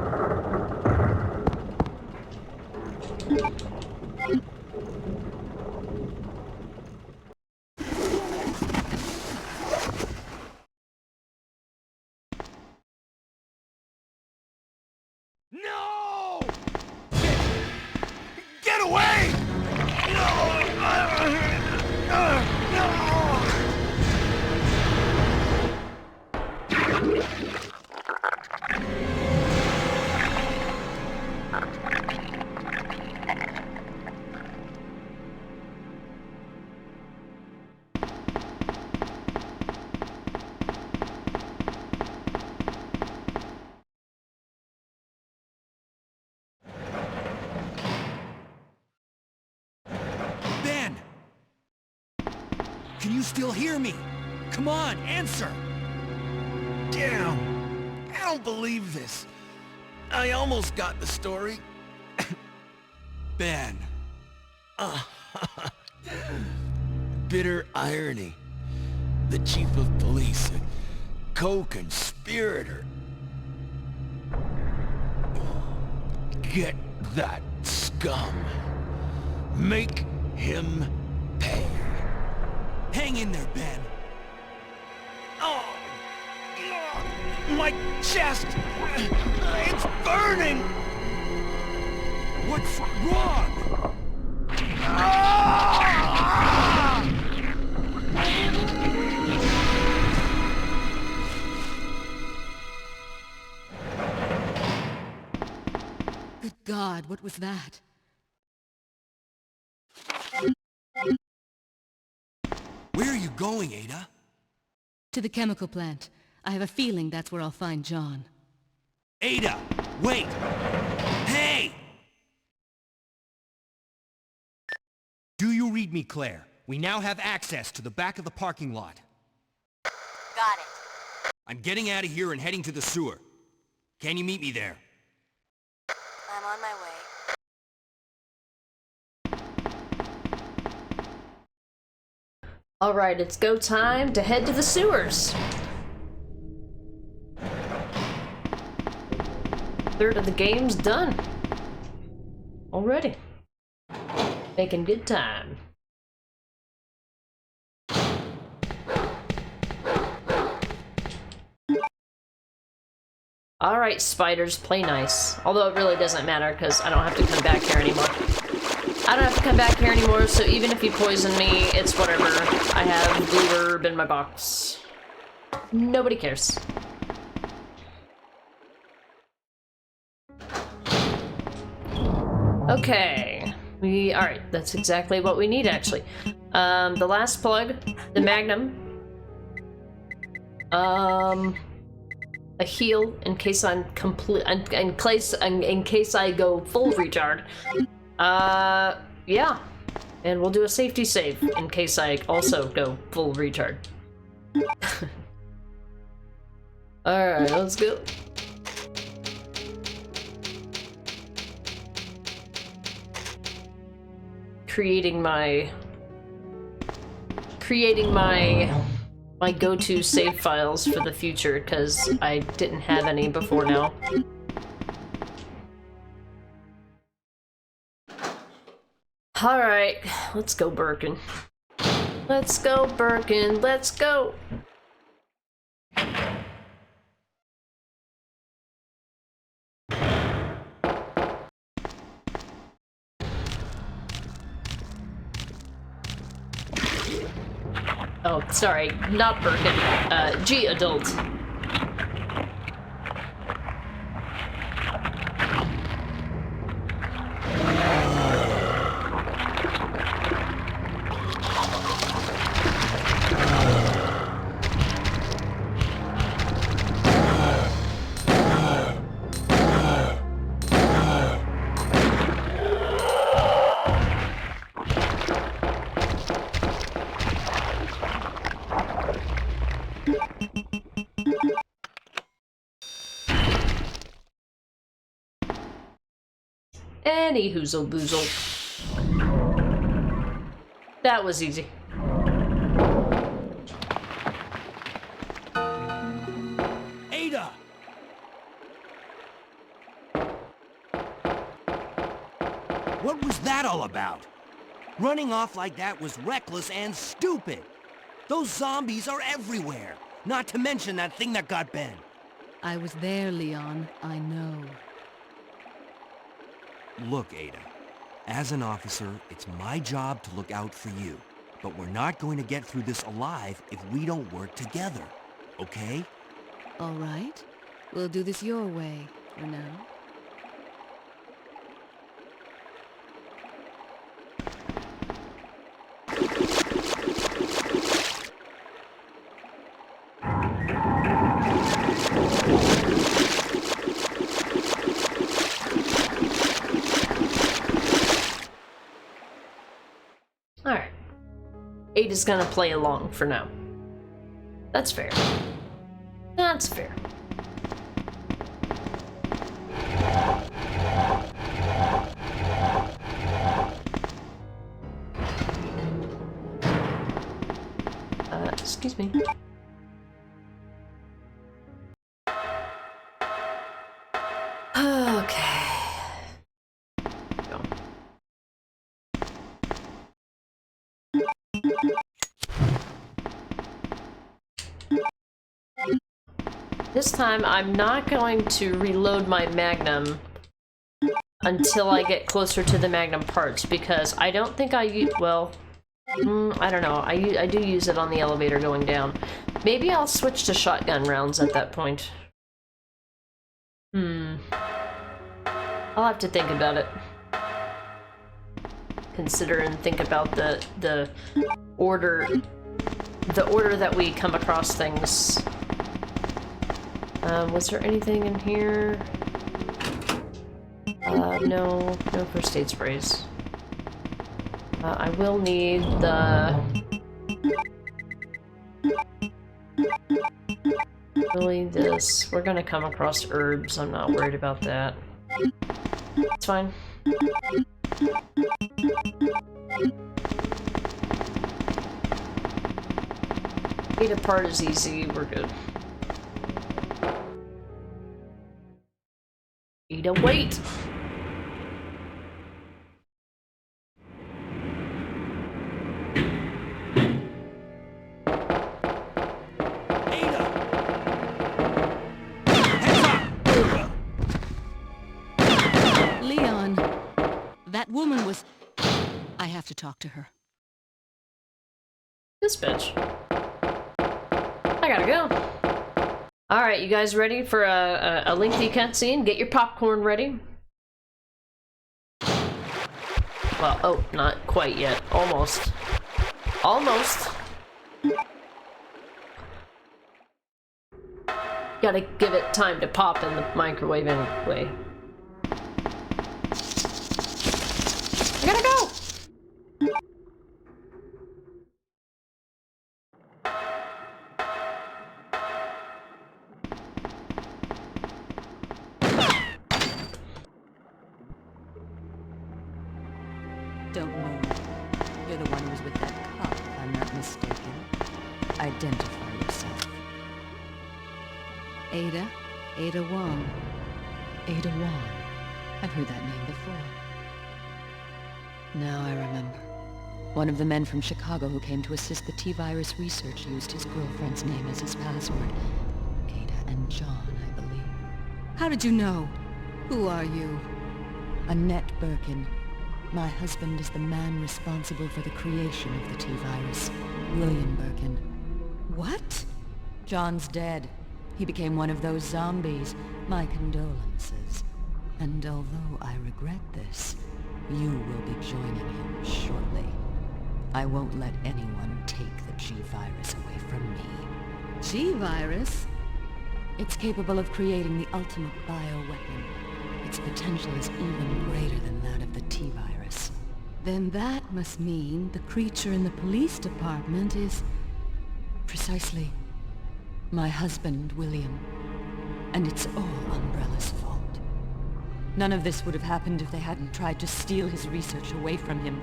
No! Get away! No! Ben! Can you still hear me? Come on, answer! Damn! I don't believe this. I almost got the story. Ben. Bitter irony. The chief of police, a co-conspirator. Get that scum. Make him pay. Hang in there, Ben. Oh, my chest! It's burning! What's wrong? Ah! Good God, what was that? Where are you going, Ada? To the chemical plant. I have a feeling that's where I'll find John. Ada! Wait! Hey! Do you read me, Claire? We now have access to the back of the parking lot. Got it. I'm getting out of here and heading to the sewer. Can you meet me there? I'm on my way. Alright, it's go time to head to the sewers. Third of the game's done. Already. Making good time. Alright, spiders, play nice. Although it really doesn't matter because I don't have to come back here anymore. I don't have to come back here anymore, so even if you poison me, it's whatever. I have blue herb in my box. Nobody cares. Okay. Alright, that's exactly what we need, actually. The last plug, the Magnum. A heal in case I'm in case I go full retard. Yeah. And we'll do a safety save in case I also go full retard. Alright, let's go. Creating my go-to save files for the future, because I didn't have any before now. Alright, let's go Birkin. Let's go Birkin, let's go! Oh, sorry, not Birkin. G adult. Any hoozle boozle. That was easy. Ada! What was that all about? Running off like that was reckless and stupid. Those zombies are everywhere. Not to mention that thing that got Ben. I was there, Leon. I know. Look, Ada. As an officer, it's my job to look out for you. But we're not going to get through this alive if we don't work together. Okay? All right. We'll do this your way for now. Alright. Ada's gonna play along for now. That's fair. That's fair. Excuse me. Okay. Go. This time, I'm not going to reload my Magnum until I get closer to the Magnum parts, because I don't think I use, well, I don't know, I do use it on the elevator going down. Maybe I'll switch to shotgun rounds at that point. I'll have to think about it. Consider and think about the order that we come across things. Was there anything in here? No first aid sprays. I will need the... Really, this. We're gonna come across herbs, I'm not worried about that. It's fine. Ada part is easy, we're good. Ada, wait! Leon, that woman was... I have to talk to her. This bitch. I gotta go. Alright, you guys ready for a lengthy cutscene? Get your popcorn ready. Well, oh, not quite yet. Almost. Almost. Gotta give it time to pop in the microwave anyway. I gotta go! Don't move. You're the one who was with that cop, if I'm not mistaken. Identify yourself. Ada? Ada Wong. Ada Wong. I've heard that name before. Now I remember. One of the men from Chicago who came to assist the T-Virus research used his girlfriend's name as his password. Ada and John, I believe. How did you know? Who are you? Annette Birkin. My husband is the man responsible for the creation of the T-Virus. William Birkin. What? John's dead. He became one of those zombies. My condolences. And although I regret this, you will be joining him shortly. I won't let anyone take the G-Virus away from me. G-Virus? It's capable of creating the ultimate bioweapon. Its potential is even greater than that of the T-Virus. Then that must mean the creature in the police department is... precisely my husband, William. And it's all Umbrella's fault. None of this would have happened if they hadn't tried to steal his research away from him.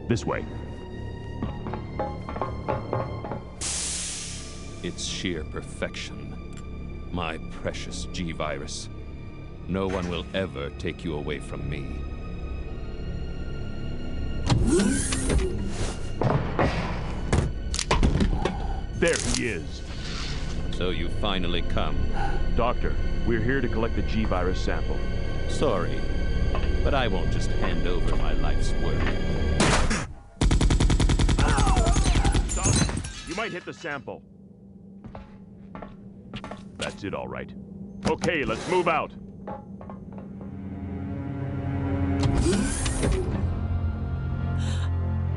This way. It's sheer perfection. My precious G-Virus. No one will ever take you away from me. There he is. So you finally come. Doctor, we're here to collect the G-Virus sample. Sorry, but I won't just hand over my life's work. Stop! You might hit the sample. That's it, all right. Okay, let's move out.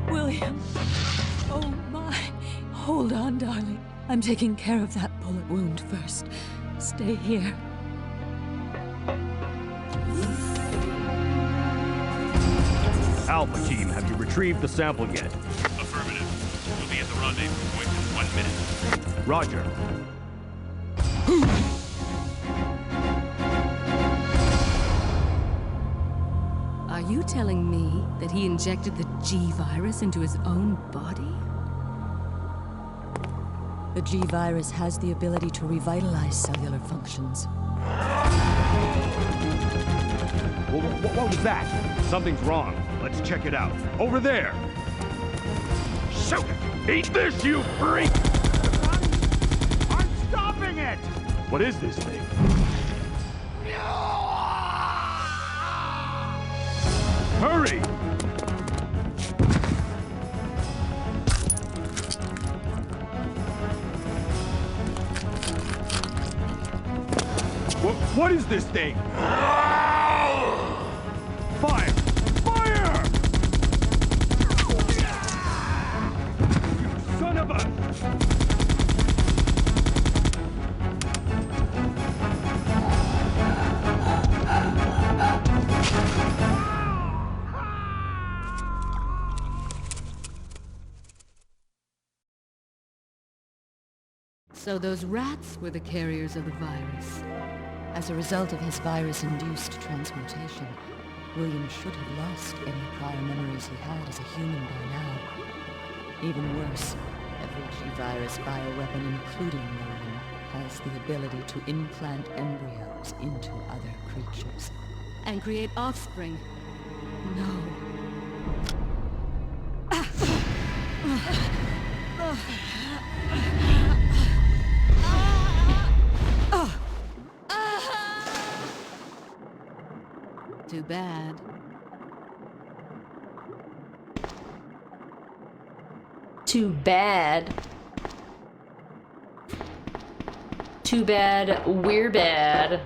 William. Oh my. Hold on, darling. I'm taking care of that bullet wound first. Stay here. Alpha team, have you retrieved the sample yet? Affirmative. We'll be at the rendezvous point in 1 minute. Roger. Are you telling me that he injected the G-Virus into his own body? The G-Virus has the ability to revitalize cellular functions. What was that? Something's wrong. Let's check it out. Over there! Shoot it! Eat this, you freak! I'm stopping it! What is this thing? Hurry! What is this thing? Fire! Fire! You son of a... So those rats were the carriers of the virus. As a result of his virus-induced transmutation, William should have lost any prior memories he had as a human by now. Even worse, every G-Virus bioweapon, including William, has the ability to implant embryos into other creatures. And create offspring. No. Too bad. Too bad. Too bad we're bad.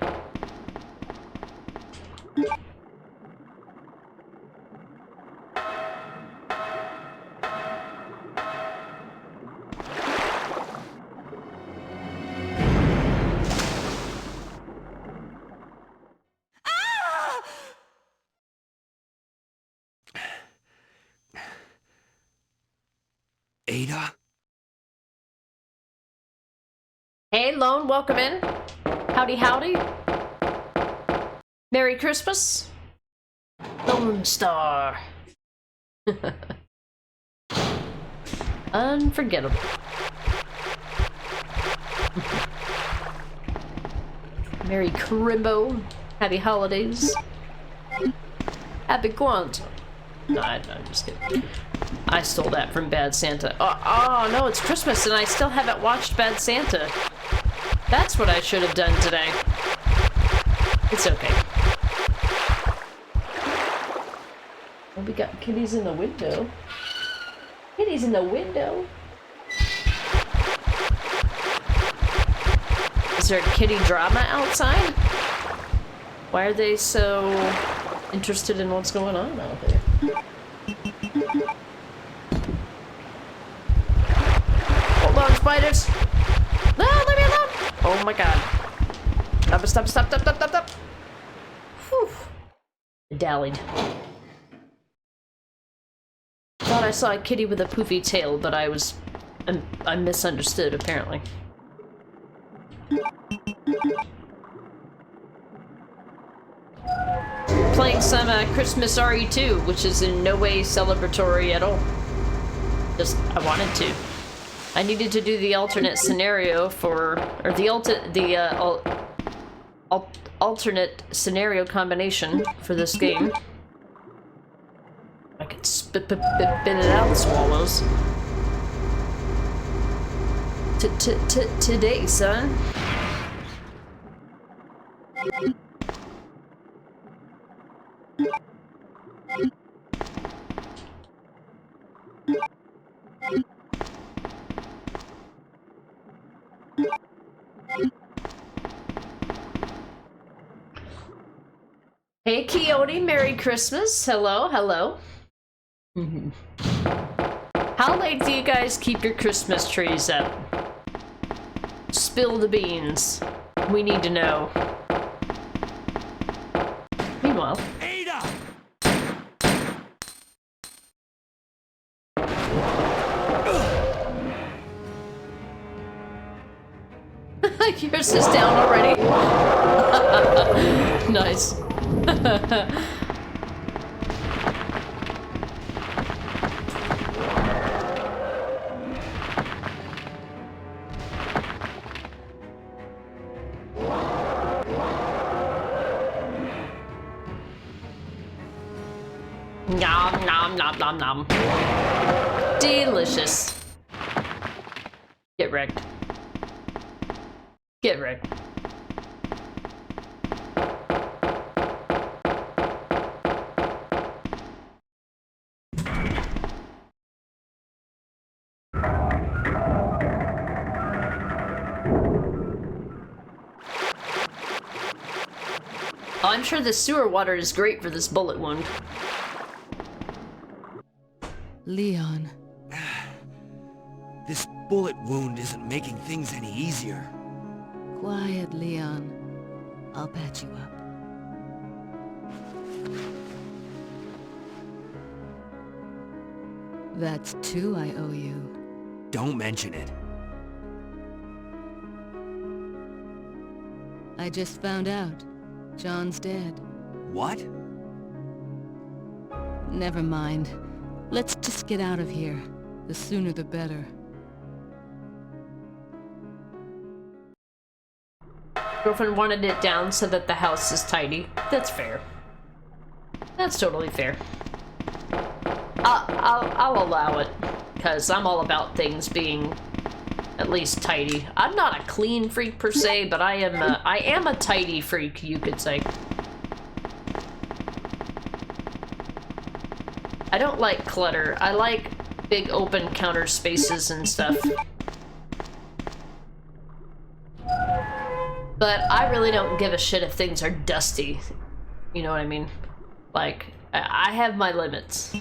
Ada? Hey, Lone, welcome in. Howdy, howdy. Merry Christmas. Lone Star. Unforgettable. Merry Crimbo. Happy holidays. Happy Kwanzaa. No, I'm just kidding. I stole that from Bad Santa. Oh, no, it's Christmas and I still haven't watched Bad Santa. That's what I should have done today. It's okay. Well, we got kitties in the window. Kitties in the window? Is there kitty drama outside? Why are they so interested in what's going on out there? Hold on, spiders! No, leave me alone! Oh my god. Stop. Whew. Dallied. I saw a kitty with a poofy tail, but I misunderstood, apparently. Playing some Christmas RE2, which is in no way celebratory at all. Just, I wanted to. I needed to do the alternate scenario for, or the alternate scenario combination for this game. I could spit it out, swallows. Today, son. Hey, Coyote, Merry Christmas. Hello, hello. How late do you guys keep your Christmas trees up? Spill the beans. We need to know. Meanwhile... Ada! Yours is down already. Nice. Nom nom nom nom nom. Delicious. Get wrecked. Get wrecked. I'm sure the sewer water is great for this bullet wound. Leon. This bullet wound isn't making things any easier. Quiet, Leon. I'll patch you up. That's 2 I owe you. Don't mention it. I just found out. John's dead. What? Never mind. Let's just get out of here. The sooner the better. Girlfriend wanted it down so that the house is tidy. That's fair. That's totally fair. I'll allow it, because I'm all about things being at least tidy. I'm not a clean freak per se, but I am a tidy freak, you could say. I don't like clutter. I like big open counter spaces and stuff. But I really don't give a shit if things are dusty. You know what I mean? Like, I have my limits.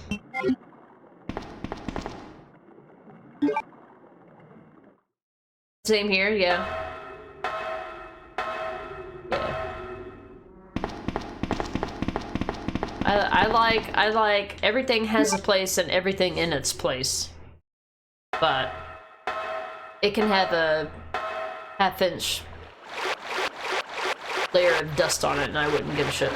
Same here, yeah. Yeah. I like everything has a place and everything in its place. But it can have a half-inch layer of dust on it and I wouldn't give a shit.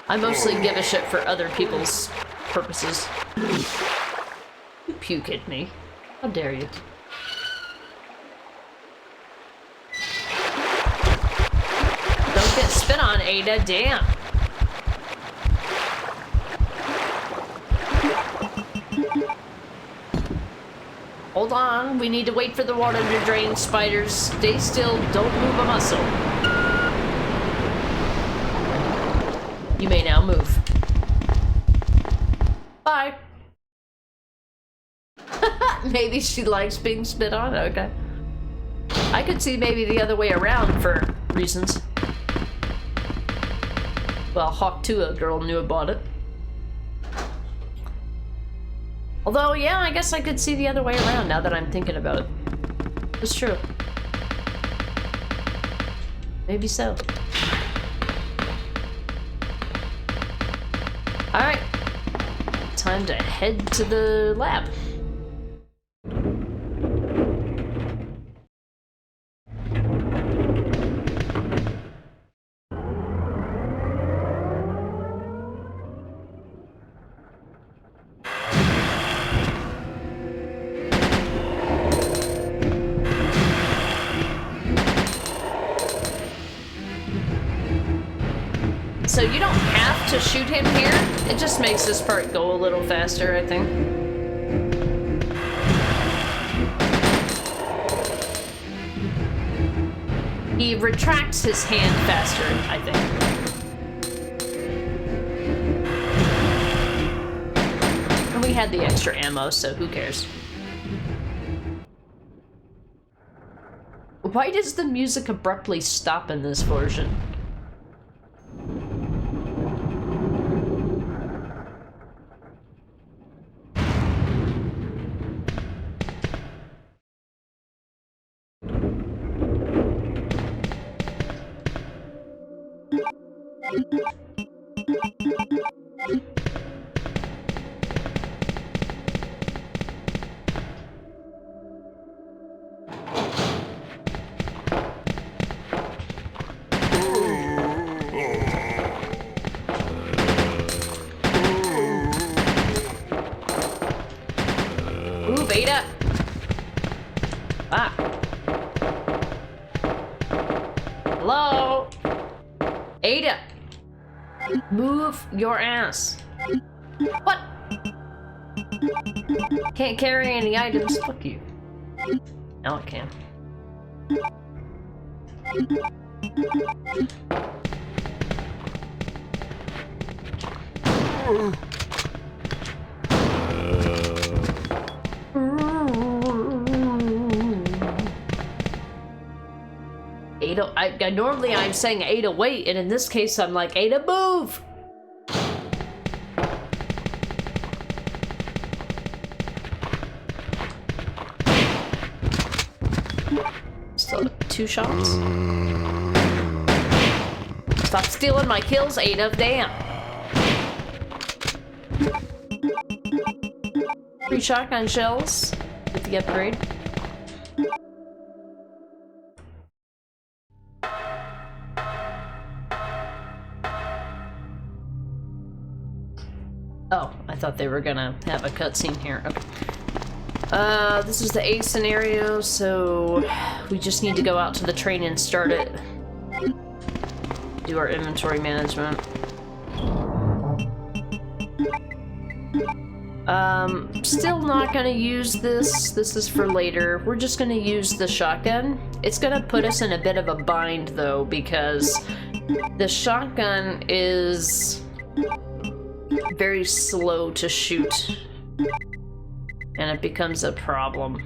I mostly give a shit for other people's purposes. You puke at me. How dare you? Don't get spit on, Ada. Damn. Hold on. We need to wait for the water to drain. Spiders, stay still. Don't move a muscle. You may now move. Bye. Maybe she likes being spit on? Okay. I could see maybe the other way around for reasons. Well, Hawk 2 girl knew about it. Although, yeah, I guess I could see the other way around now that I'm thinking about it. It's true. Maybe so. time to head to the lab. So you don't have to shoot him here. It just makes this part go a little faster, I think. He retracts his hand faster, I think. And we had the extra ammo, so who cares? Why does the music abruptly stop in this version? Move, Ada! Ah. Hello? Ada! Move your ass. What? Can't carry any items. Fuck you. Now I can. Ada, I normally I'm saying Ada wait, and in this case I'm like, Ada move! Still 2 shots. Stop stealing my kills, Ada, damn. 3 shotgun shells with the upgrade. Oh, I thought they were gonna have a cutscene here. Okay. This is the A scenario, so we just need to go out to the train and start it. Do our inventory management. Still not gonna use this. This is for later. We're just gonna use the shotgun. It's gonna put us in a bit of a bind, though, because the shotgun is very slow to shoot, and it becomes a problem.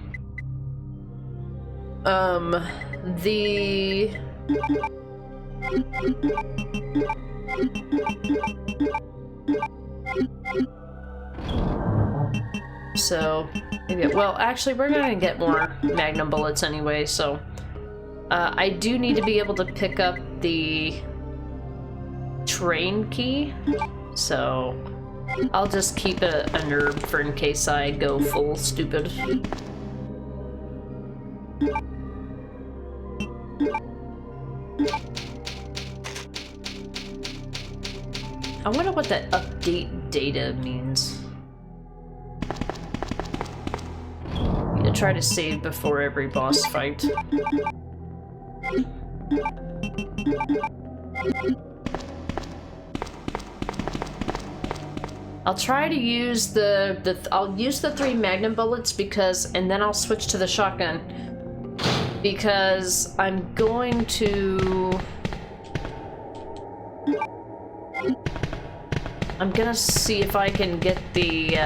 So, maybe, well, actually, we're gonna get more Magnum bullets anyway, so I do need to be able to pick up the train key, so I'll just keep a nerve for in case I go full stupid. I wonder what that update data means. Need to try to save before every boss fight. I'll try to use I'll use the 3 Magnum bullets because, and then I'll switch to the shotgun because I'm going to. I'm gonna see if I can get the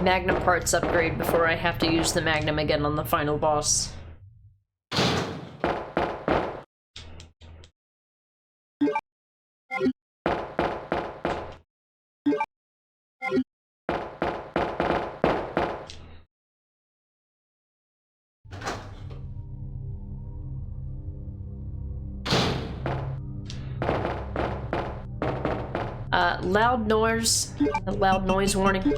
Magnum parts upgrade before I have to use the Magnum again on the final boss. Loud noise. A loud noise warning.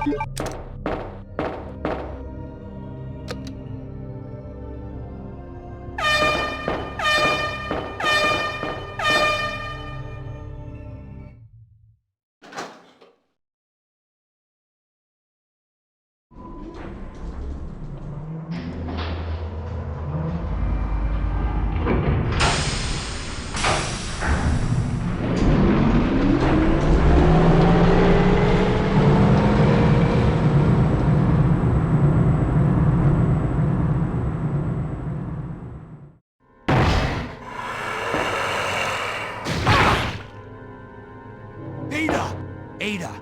Ada!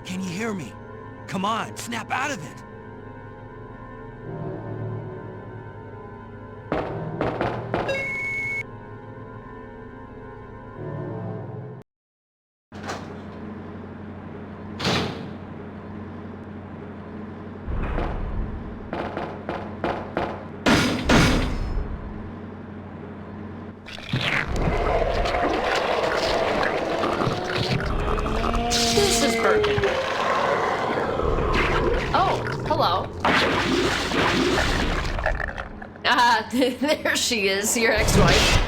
Can you hear me? Come on, snap out of it! There she is, your ex-wife.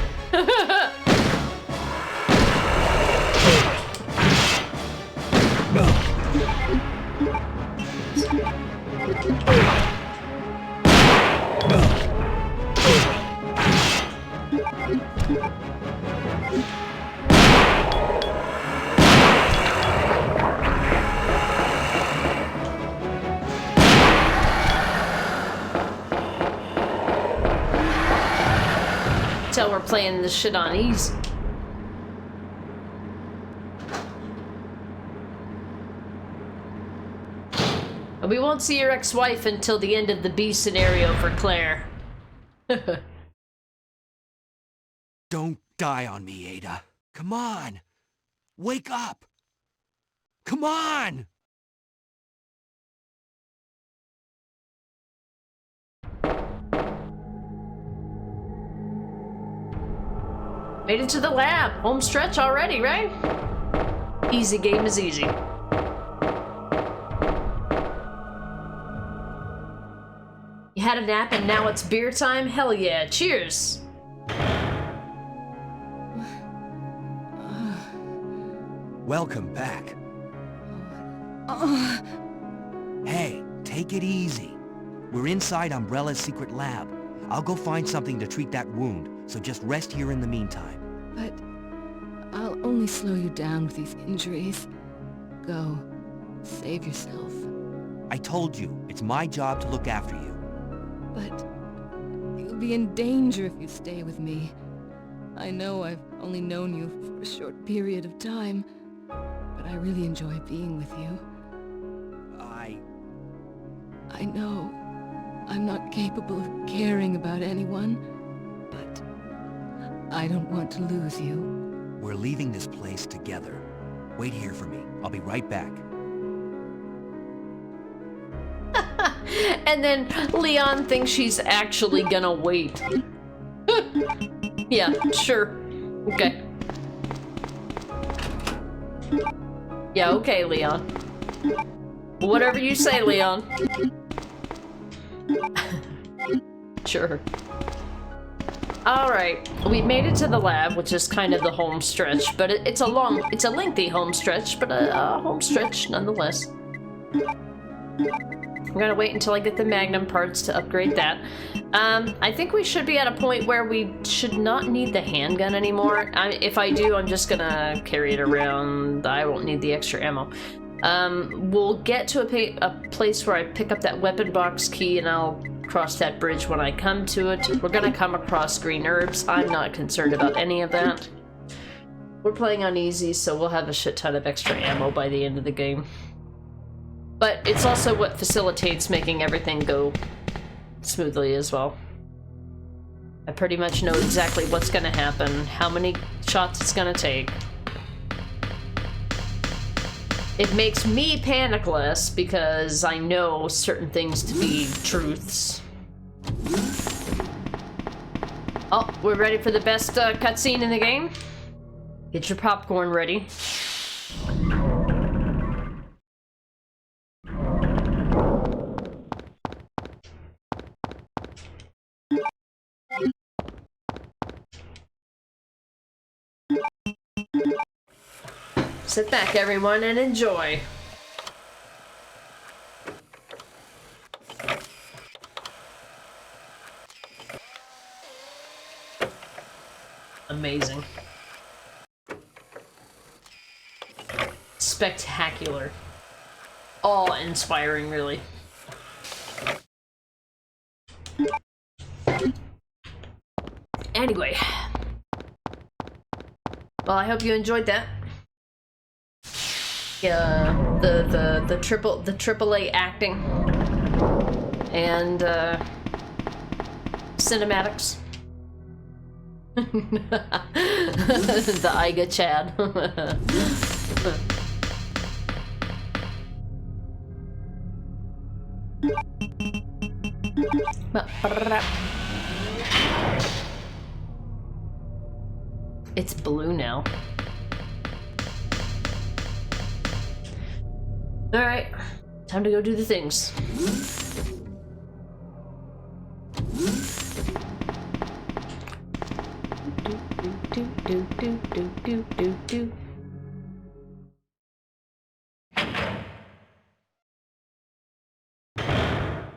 Tell we're playing this shit on easy. And we won't see your ex-wife until the end of the B scenario for Claire. Don't die on me, Ada. Come on! Wake up! Come on! Made it to the lab. Home stretch already, right? Easy game is easy. You had a nap and now it's beer time? Hell yeah. Cheers. Welcome back. Hey, take it easy. We're inside Umbrella's secret lab. I'll go find something to treat that wound, so just rest here in the meantime. But I'll only slow you down with these injuries. Go. Save yourself. I told you, it's my job to look after you. But you'll be in danger if you stay with me. I know I've only known you for a short period of time, but I really enjoy being with you. I know I'm not capable of caring about anyone, but I don't want to lose you. We're leaving this place together. Wait here for me. I'll be right back. And then Leon thinks she's actually gonna wait. Yeah, sure. Okay. Yeah, okay, Leon. Whatever you say, Leon. Sure. Alright, we made it to the lab, which is kind of the home stretch, but it's a lengthy home stretch, but a home stretch nonetheless. I'm gonna wait until I get the Magnum parts to upgrade that. I think we should be at a point where we should not need the handgun anymore. If I do, I'm just gonna carry it around. I won't need the extra ammo. We'll get to a place where I pick up that weapon box key and I'll cross that bridge when I come to it. We're gonna come across green herbs. I'm not concerned about any of that. We're playing on easy, so we'll have a shit ton of extra ammo by the end of the game. But it's also what facilitates making everything go smoothly as well. I pretty much know exactly what's gonna happen, how many shots it's gonna take. It makes me panic less because I know certain things to be truths. Oh, we're ready for the best cutscene in the game? Get your popcorn ready. Sit back, everyone, and enjoy. Amazing. Spectacular. Awe-inspiring, really. Anyway. Well, I hope you enjoyed that. Yeah, the AAA acting and cinematics. The Iga Chad. It's blue now. Alright, time to go do the things. Do.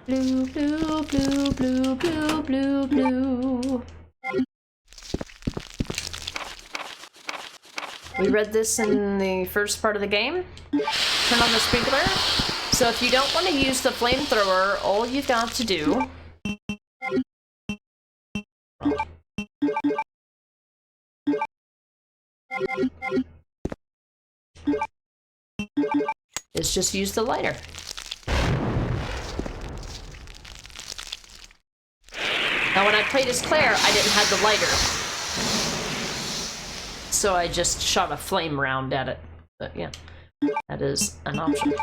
Blue, blue, blue, blue, blue, blue, blue. We read this in the first part of the game. Turn on the sprinkler. So if you don't want to use the flamethrower, all you've got to do is just use the lighter. Now when I played as Claire, I didn't have the lighter. So I just shot a flame round at it. But yeah, that is an option.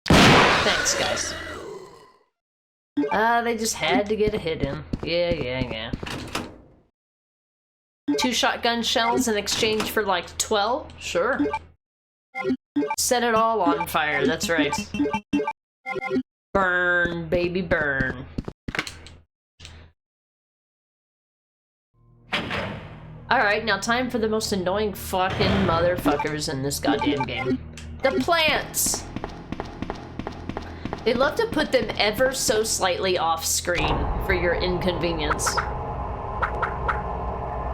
Thanks, guys. They just had to get a hit in. Yeah. 2 shotgun shells in exchange for like 12? Sure. Set it all on fire, that's right. Burn, baby, burn. Alright, now time for the most annoying fucking motherfuckers in this goddamn game. The plants! They love to put them ever so slightly off screen for your inconvenience.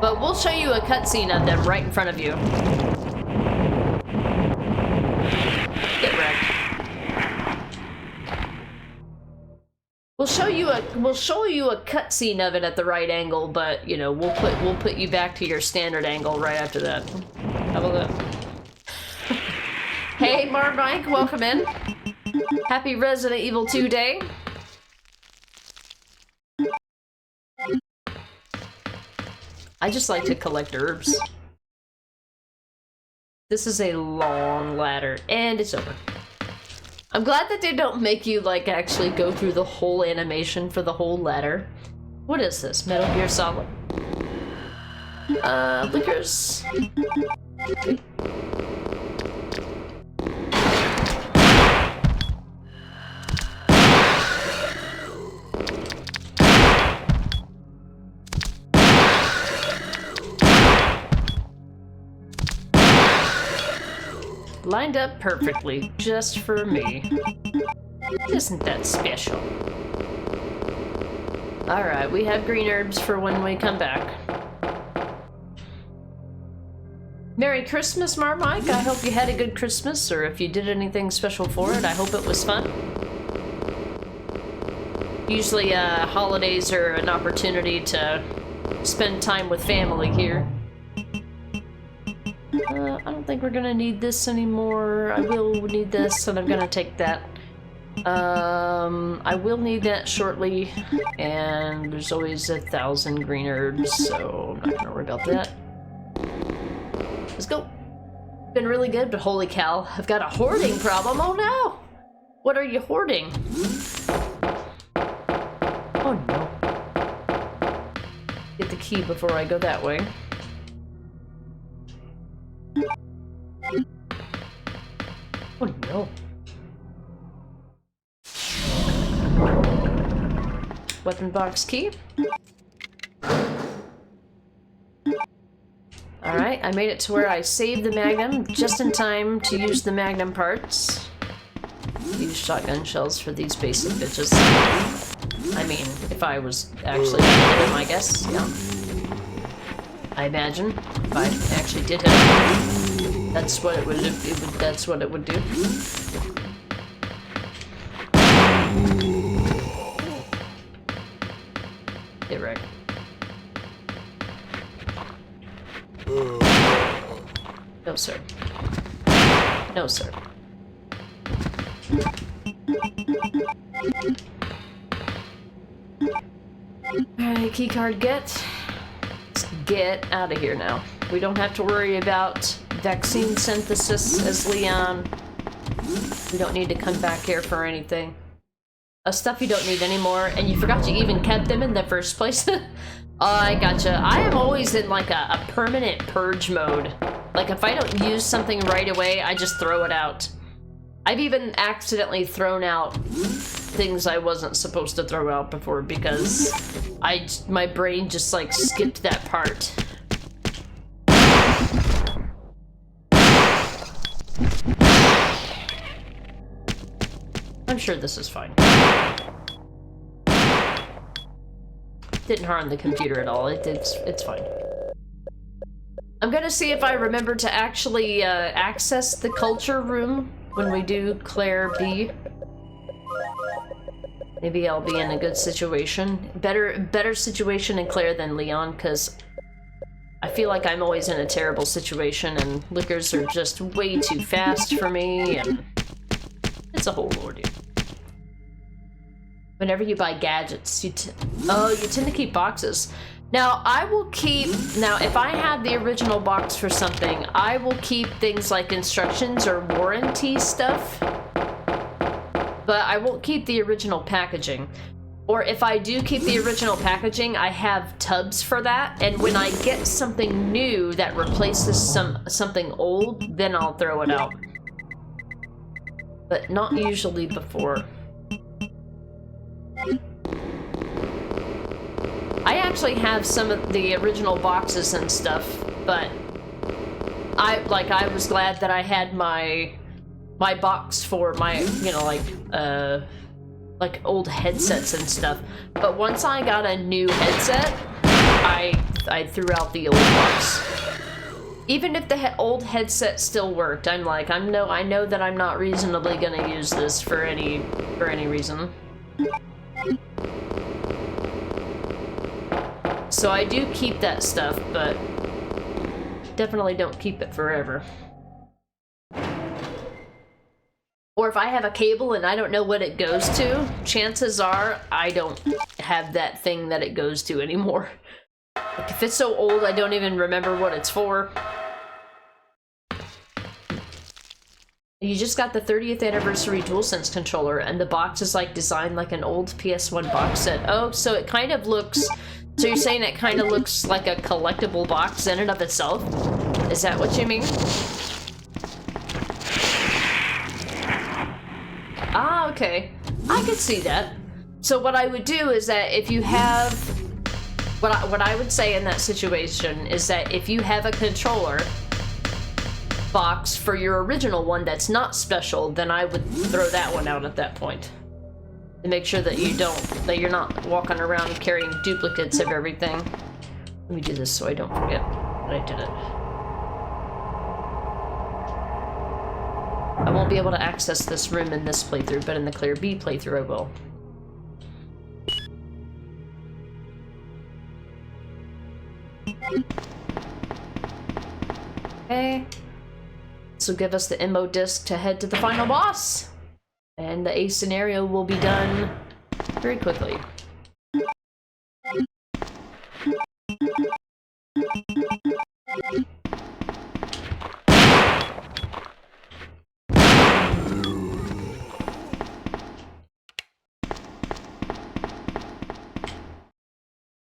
But we'll show you a cutscene of them right in front of you. Get wrecked. We'll show you a cutscene of it at the right angle, but you know, we'll put you back to your standard angle right after that. How about that? Hey Marmike, welcome in. Happy Resident Evil 2 Day. I just like to collect herbs. This is a long ladder, and it's over. I'm glad that they don't make you, like, actually go through the whole animation for the whole ladder. What is this? Metal Gear Solid? Liquors? Lined up perfectly, just for me. Isn't that special? Alright, we have green herbs for when we come back. Merry Christmas, Marmike. I hope you had a good Christmas, or if you did anything special for it, I hope it was fun. Usually, holidays are an opportunity to spend time with family here. I don't think we're gonna need this anymore. I will need this, and I'm gonna take that. I will need that shortly, and there's always 1,000 green herbs, so I'm not gonna worry about that. Let's go. Been really good, but holy cow, I've got a hoarding problem. Oh no! What are you hoarding? Oh no. Get the key before I go that way. Oh no. Weapon box key. Alright, I made it to where I saved the Magnum just in time to use the Magnum parts. Use shotgun shells for these basic bitches. I mean, if I was actually hit him, I guess, yeah. I imagine if I actually did hit him, that's what it would that's what it would do. Get right. No, sir. No, sir. Alright, keycard get. Let's get out of here now. We don't have to worry about vaccine synthesis as Leon. We don't need to come back here for anything. Stuff you don't need anymore, and you forgot you even kept them in the first place. I gotcha. I am always in like a permanent purge mode. Like if I don't use something right away, I just throw it out. I've even accidentally thrown out things I wasn't supposed to throw out before because my brain just like skipped that part. I'm sure this is fine. Didn't harm the computer at all. It's fine. I'm gonna see if I remember to actually access the culture room when we do Claire B. Maybe I'll be in a good situation. Better situation in Claire than Leon, because I feel like I'm always in a terrible situation and liquors are just way too fast for me, and it's a whole ordeal. Whenever you buy gadgets, you tend to keep boxes. Now, I will keep... Now, if I have the original box for something, I will keep things like instructions or warranty stuff. But I won't keep the original packaging. Or if I do keep the original packaging, I have tubs for that. And when I get something new that replaces something old, then I'll throw it out. But not usually before. I actually have some of the original boxes and stuff, but I was glad that I had my box for my, you know, like old headsets and stuff. But once I got a new headset, I threw out the old box. Even if the old headset still worked, I'm like, I know that I'm not reasonably gonna use this for any reason. So I do keep that stuff, but definitely don't keep it forever. Or if I have a cable and I don't know what it goes to, chances are I don't have that thing that it goes to anymore. Like if it's so old I don't even remember what it's for. You just got the 30th anniversary DualSense controller and the box is like designed like an old PS1 box set. Oh, so it kind of looks... So you're saying it kind of looks like a collectible box in and of itself? Is that what you mean? Ah, okay. I could see that. So what I would do is that if you have... What I would say in that situation is that if you have a controller box for your original one that's not special, then I would throw that one out at that point. To make sure that you're not walking around carrying duplicates of everything. Let me do this so I don't forget that I did it. I won't be able to access this room in this playthrough, but in the Claire B playthrough I will. Okay. This will give us the ammo disc to head to the final boss. And the A scenario will be done very quickly.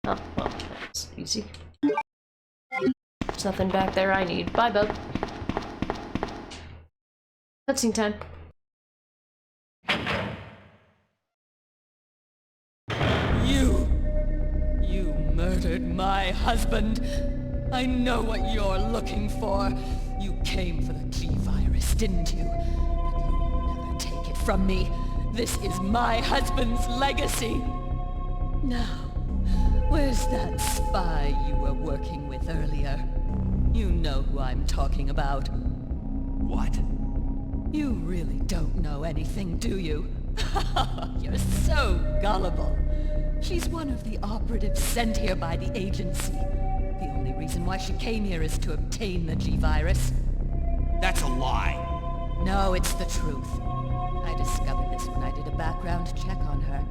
Oh, well, that's easy. There's nothing back there I need. Bye, bub. Cutscene time. You murdered my husband. I know what you're looking for. You came for the G-Virus, didn't you? But you'll never take it from me. This is my husband's legacy. Now, where's that spy you were working with earlier? You know who I'm talking about. What? You really don't know anything, do you? You're so gullible. She's one of the operatives sent here by the agency. The only reason why she came here is to obtain the G-Virus. That's a lie. No, it's the truth. I discovered this when I did a background check on her.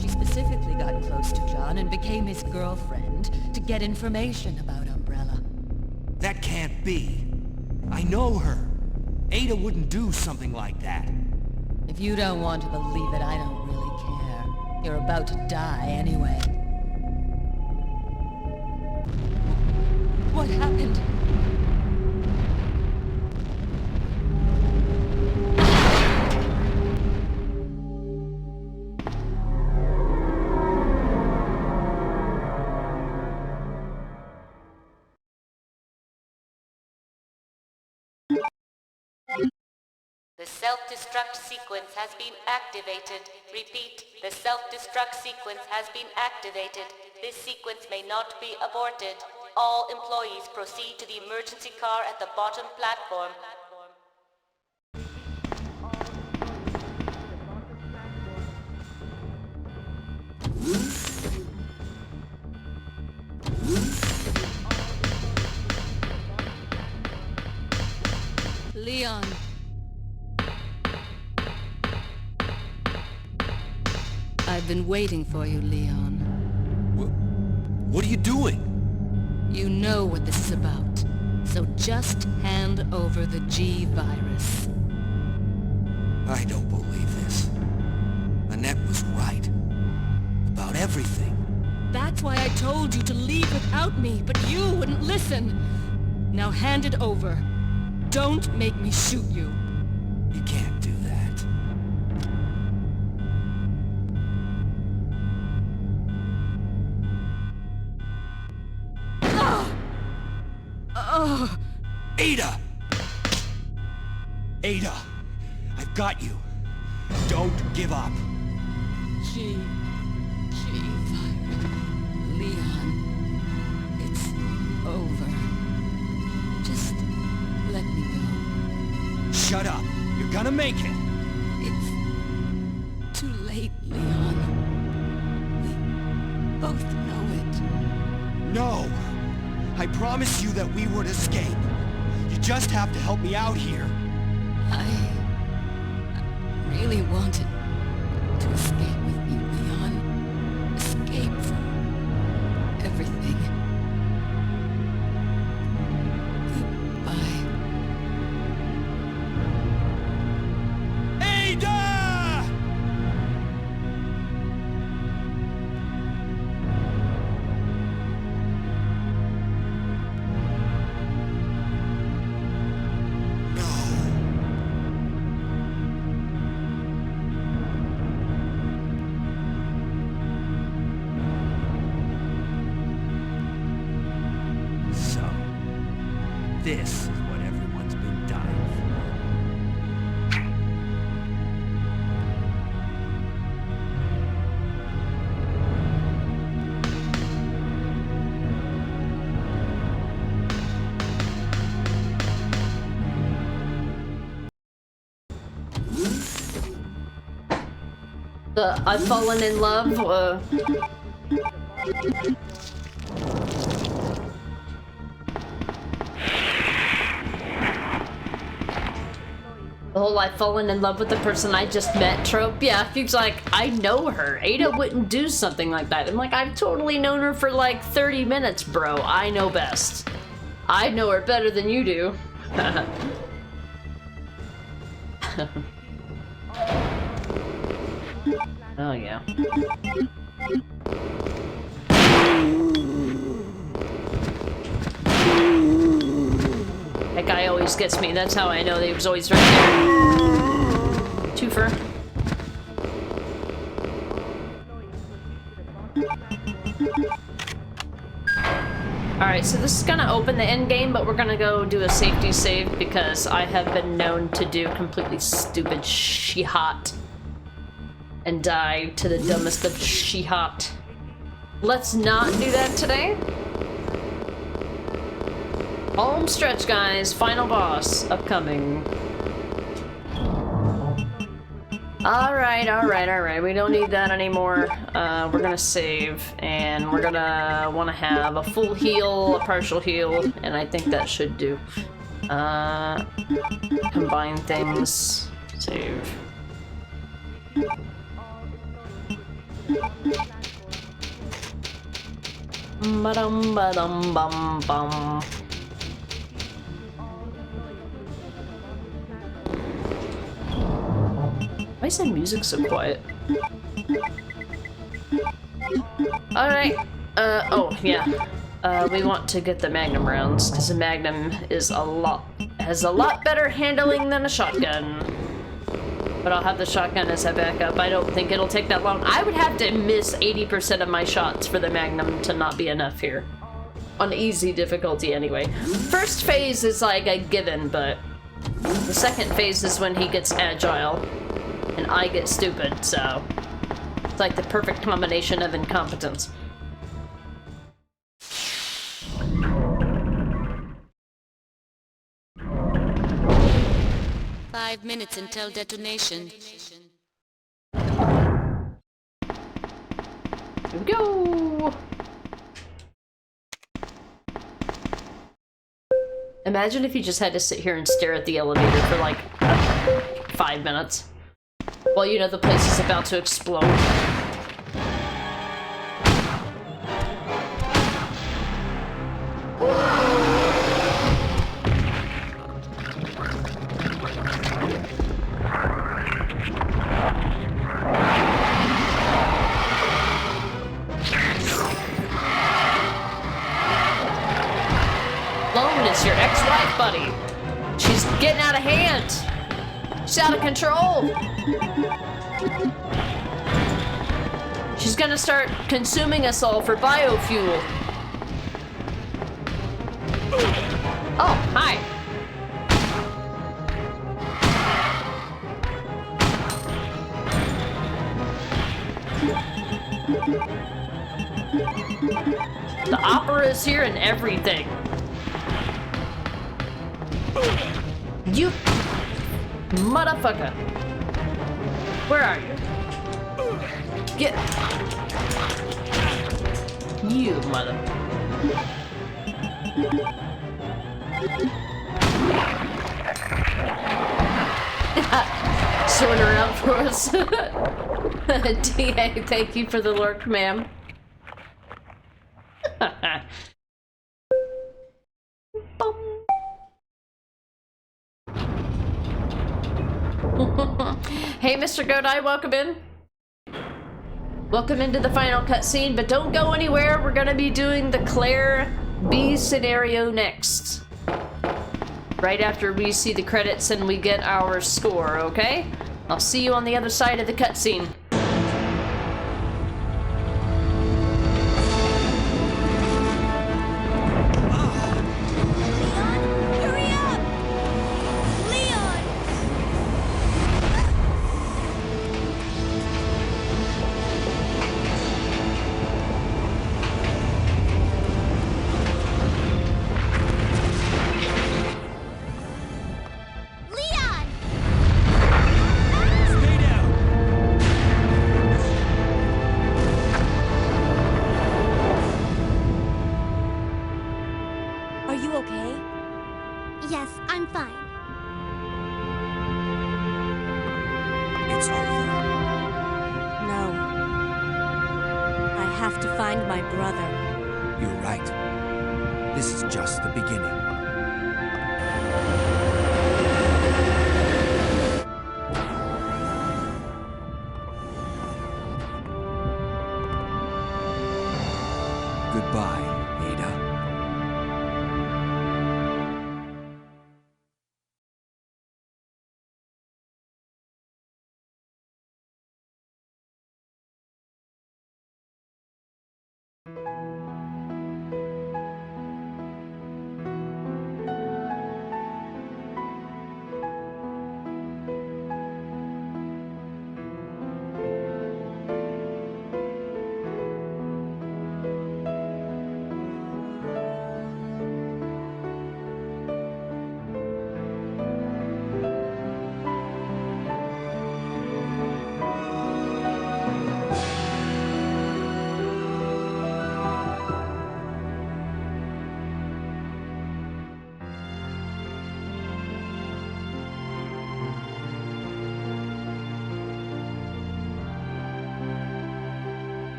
She specifically got close to John and became his girlfriend to get information about Umbrella. That can't be. I know her. Ada wouldn't do something like that. If you don't want to believe it, I don't really care. You're about to die anyway. What happened? The self-destruct sequence has been activated. Repeat, the self-destruct sequence has been activated. This sequence may not be aborted. All employees proceed to the emergency car at the bottom platform. Leon. I've been waiting for you, Leon. What are you doing? You know what this is about, so just hand over the G-Virus. I don't believe this. Annette was right. About everything. That's why I told you to leave without me, but you wouldn't listen. Now hand it over. Don't make me shoot you. You can't do that. Ada! Ada! I've got you. Don't give up. G-Virus. Leon. It's over. Just let me go. Shut up. You're gonna make it. It's too late, Leon. We both know it. No! I promised you that we would escape. You just have to help me out here. I really wanted to escape with you, Leon. Escape from everything. Goodbye. Ada! This is what everyone's been dying I've fallen in love. The whole I've fallen in love with the person I just met trope. Yeah, he's like, I know her. Ada wouldn't do something like that. I'm like, I've totally known her for like 30 minutes, bro. I know best. I know her better than you do. Oh, yeah. That guy always gets me. That's how I know that he was always right there. Twofer. Alright, so this is gonna open the end game, but we're gonna go do a safety save because I have been known to do completely stupid shit and die to the dumbest of shit. Let's not do that today. Home stretch, guys. Final boss upcoming. Alright. We don't need that anymore. We're gonna save, and we're gonna want to have a full heal, a partial heal, and I think that should do. Combine things. Save. Ba-dum ba-dum bum bum. Why is the music so quiet? Alright. Oh, yeah. We want to get the Magnum rounds, because the Magnum is has a lot better handling than a shotgun. But I'll have the shotgun as a backup. I don't think it'll take that long. I would have to miss 80% of my shots for the Magnum to not be enough here. On easy difficulty, anyway. First phase is like a given, but the second phase is when he gets agile. And I get stupid, so it's like the perfect combination of incompetence. Five minutes until detonation. Here we go! Imagine if you just had to sit here and stare at the elevator for like 5 minutes. Well, you know the place is about to explode. Lone, it's your ex-wife, buddy. She's getting out of hand. She's out of control. She's gonna start consuming us all for biofuel. Oh, hi. The opera is here and everything. You motherfucker. Where are you? Get you, mother. Showing her out for us. DA, thank you for the lurk, ma'am. Hey, Mr. Godai, welcome in. Welcome into the final cutscene, but don't go anywhere. We're gonna be doing the Claire B scenario next. Right after we see the credits and we get our score, okay? I'll see you on the other side of the cutscene.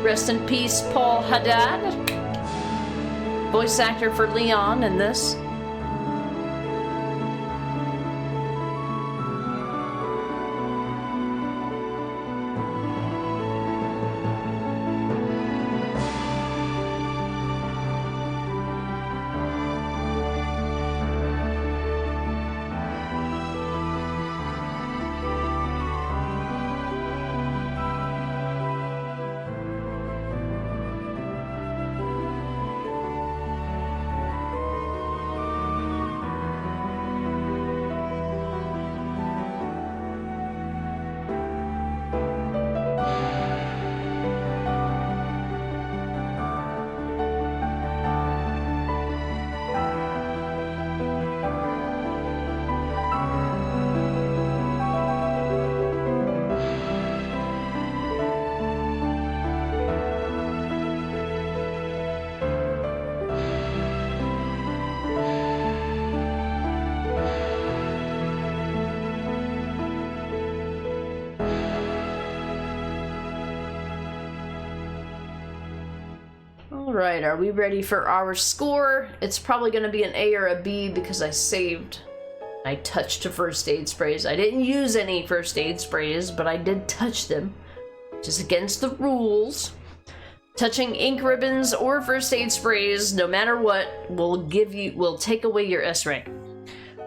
Rest in peace, Paul Haddad. Voice actor for Leon in this. Alright, are we ready for our score? It's probably going to be an A or a B because I saved. I touched first aid sprays. I didn't use any first aid sprays, but I did touch them, which is against the rules. Touching ink ribbons or first aid sprays, no matter what, will take away your S rank.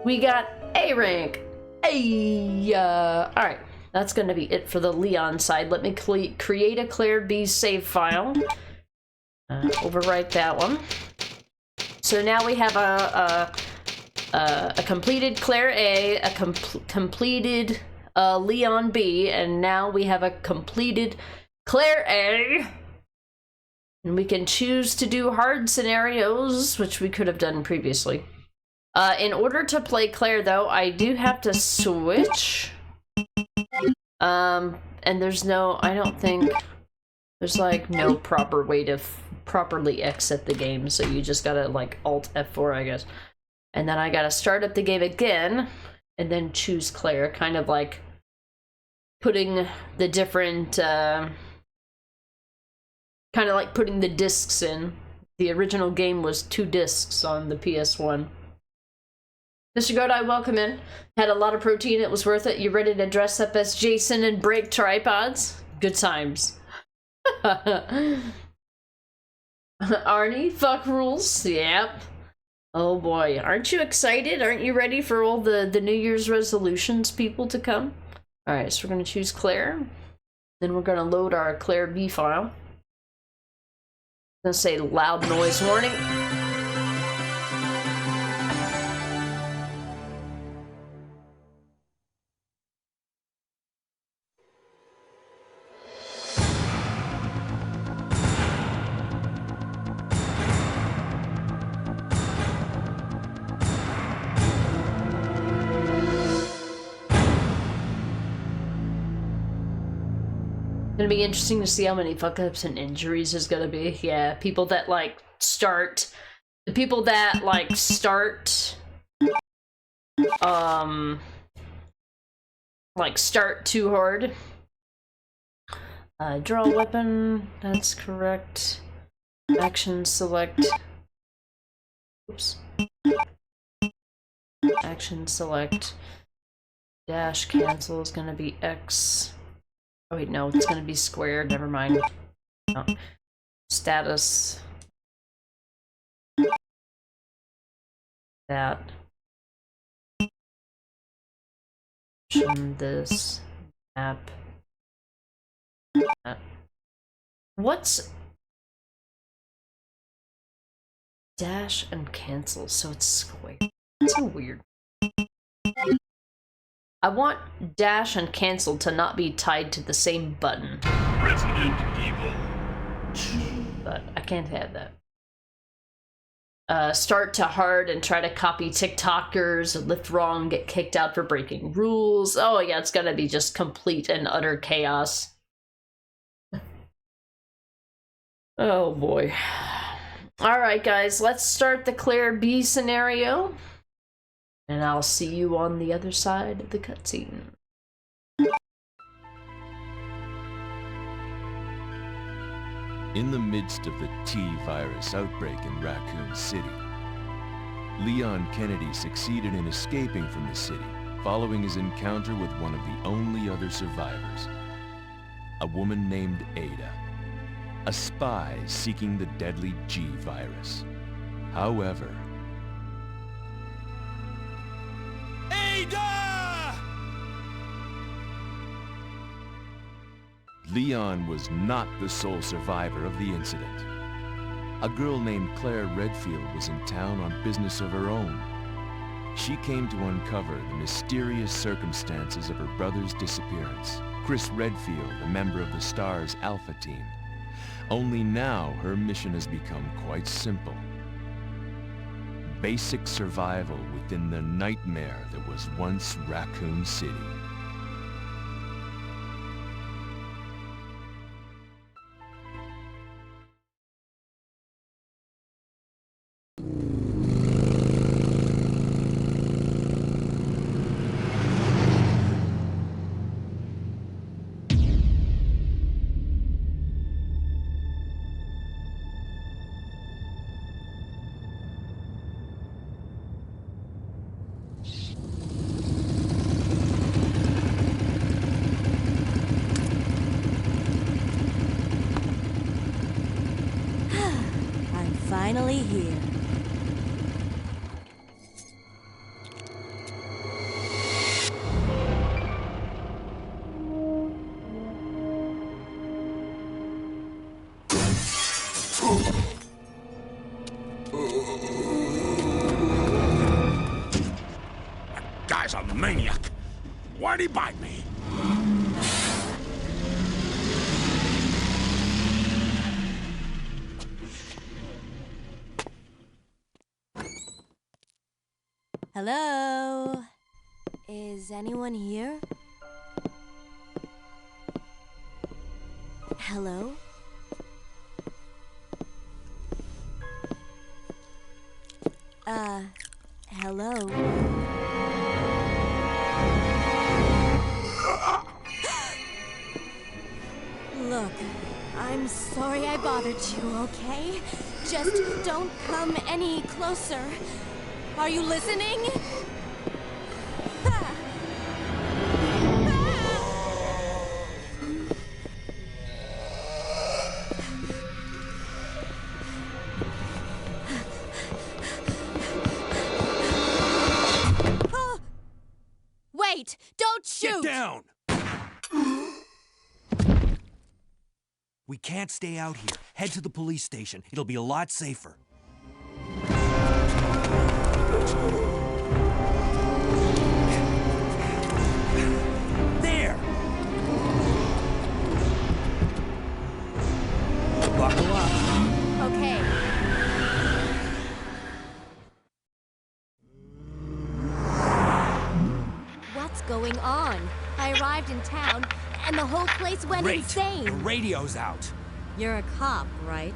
We got A rank. Alright, that's going to be it for the Leon side. Let me create a Claire B save file. Overwrite that one. So now we have a completed Claire A, a completed Leon B, and now we have a completed Claire A. And we can choose to do hard scenarios, which we could have done previously. In order to play Claire, though, I do have to switch. And there's no, I don't think, there's like no proper way to properly exit the game, so you just gotta like Alt F4, I guess. And then I gotta start up the game again, and then choose Claire, kind of like putting the different, kind of like putting the discs in. The original game was 2 discs on the PS1. Mr. Godai, welcome in. Had a lot of protein, it was worth it. You ready to dress up as Jason and break tripods? Good times. Arnie, fuck rules. Yep. Oh boy, aren't you excited? Aren't you ready for all the New Year's resolutions people to come? Alright, so we're gonna choose Claire. Then we're gonna load our Claire B file. I'm gonna say loud noise warning. Gonna be interesting to see how many fuck-ups and injuries there's gonna be. Yeah, people that like start start too hard. Draw a weapon, that's correct. Action select. Oops. Action select. Dash cancel is gonna be X. Oh wait, no, it's gonna be square, never mind. No. Status. That. This. Map. That. What's... Dash and cancel, so it's square. It's so weird. I want dash and cancel to not be tied to the same button. Resident Evil 2. But I can't have that. Start to hard and try to copy TikTokers, lift wrong, get kicked out for breaking rules. Oh yeah, it's gonna be just complete and utter chaos. Oh boy. Alright guys, let's start the Claire B scenario. And I'll see you on the other side of the cutscene. In the midst of the T-virus outbreak in Raccoon City, Leon Kennedy succeeded in escaping from the city following his encounter with one of the only other survivors, a woman named Ada, a spy seeking the deadly G-virus. However, Ada! Leon was not the sole survivor of the incident. A girl named Claire Redfield was in town on business of her own. She came to uncover the mysterious circumstances of her brother's disappearance. Chris Redfield, a member of the STARS Alpha team. Only now her mission has become quite simple. Basic survival within the nightmare that was once Raccoon City. I'm finally here. That guy's a maniac. Why'd he bite me? Hello? Is anyone here? Hello? Hello? Look, I'm sorry I bothered you, okay? Just don't come any closer. Are you listening? Ah. Ah. Wait! Don't shoot! Get down! We can't stay out here. Head to the police station. It'll be a lot safer. There! Buckle up. Okay. What's going on? I arrived in town, and the whole place went insane. The radio's out. You're a cop, right?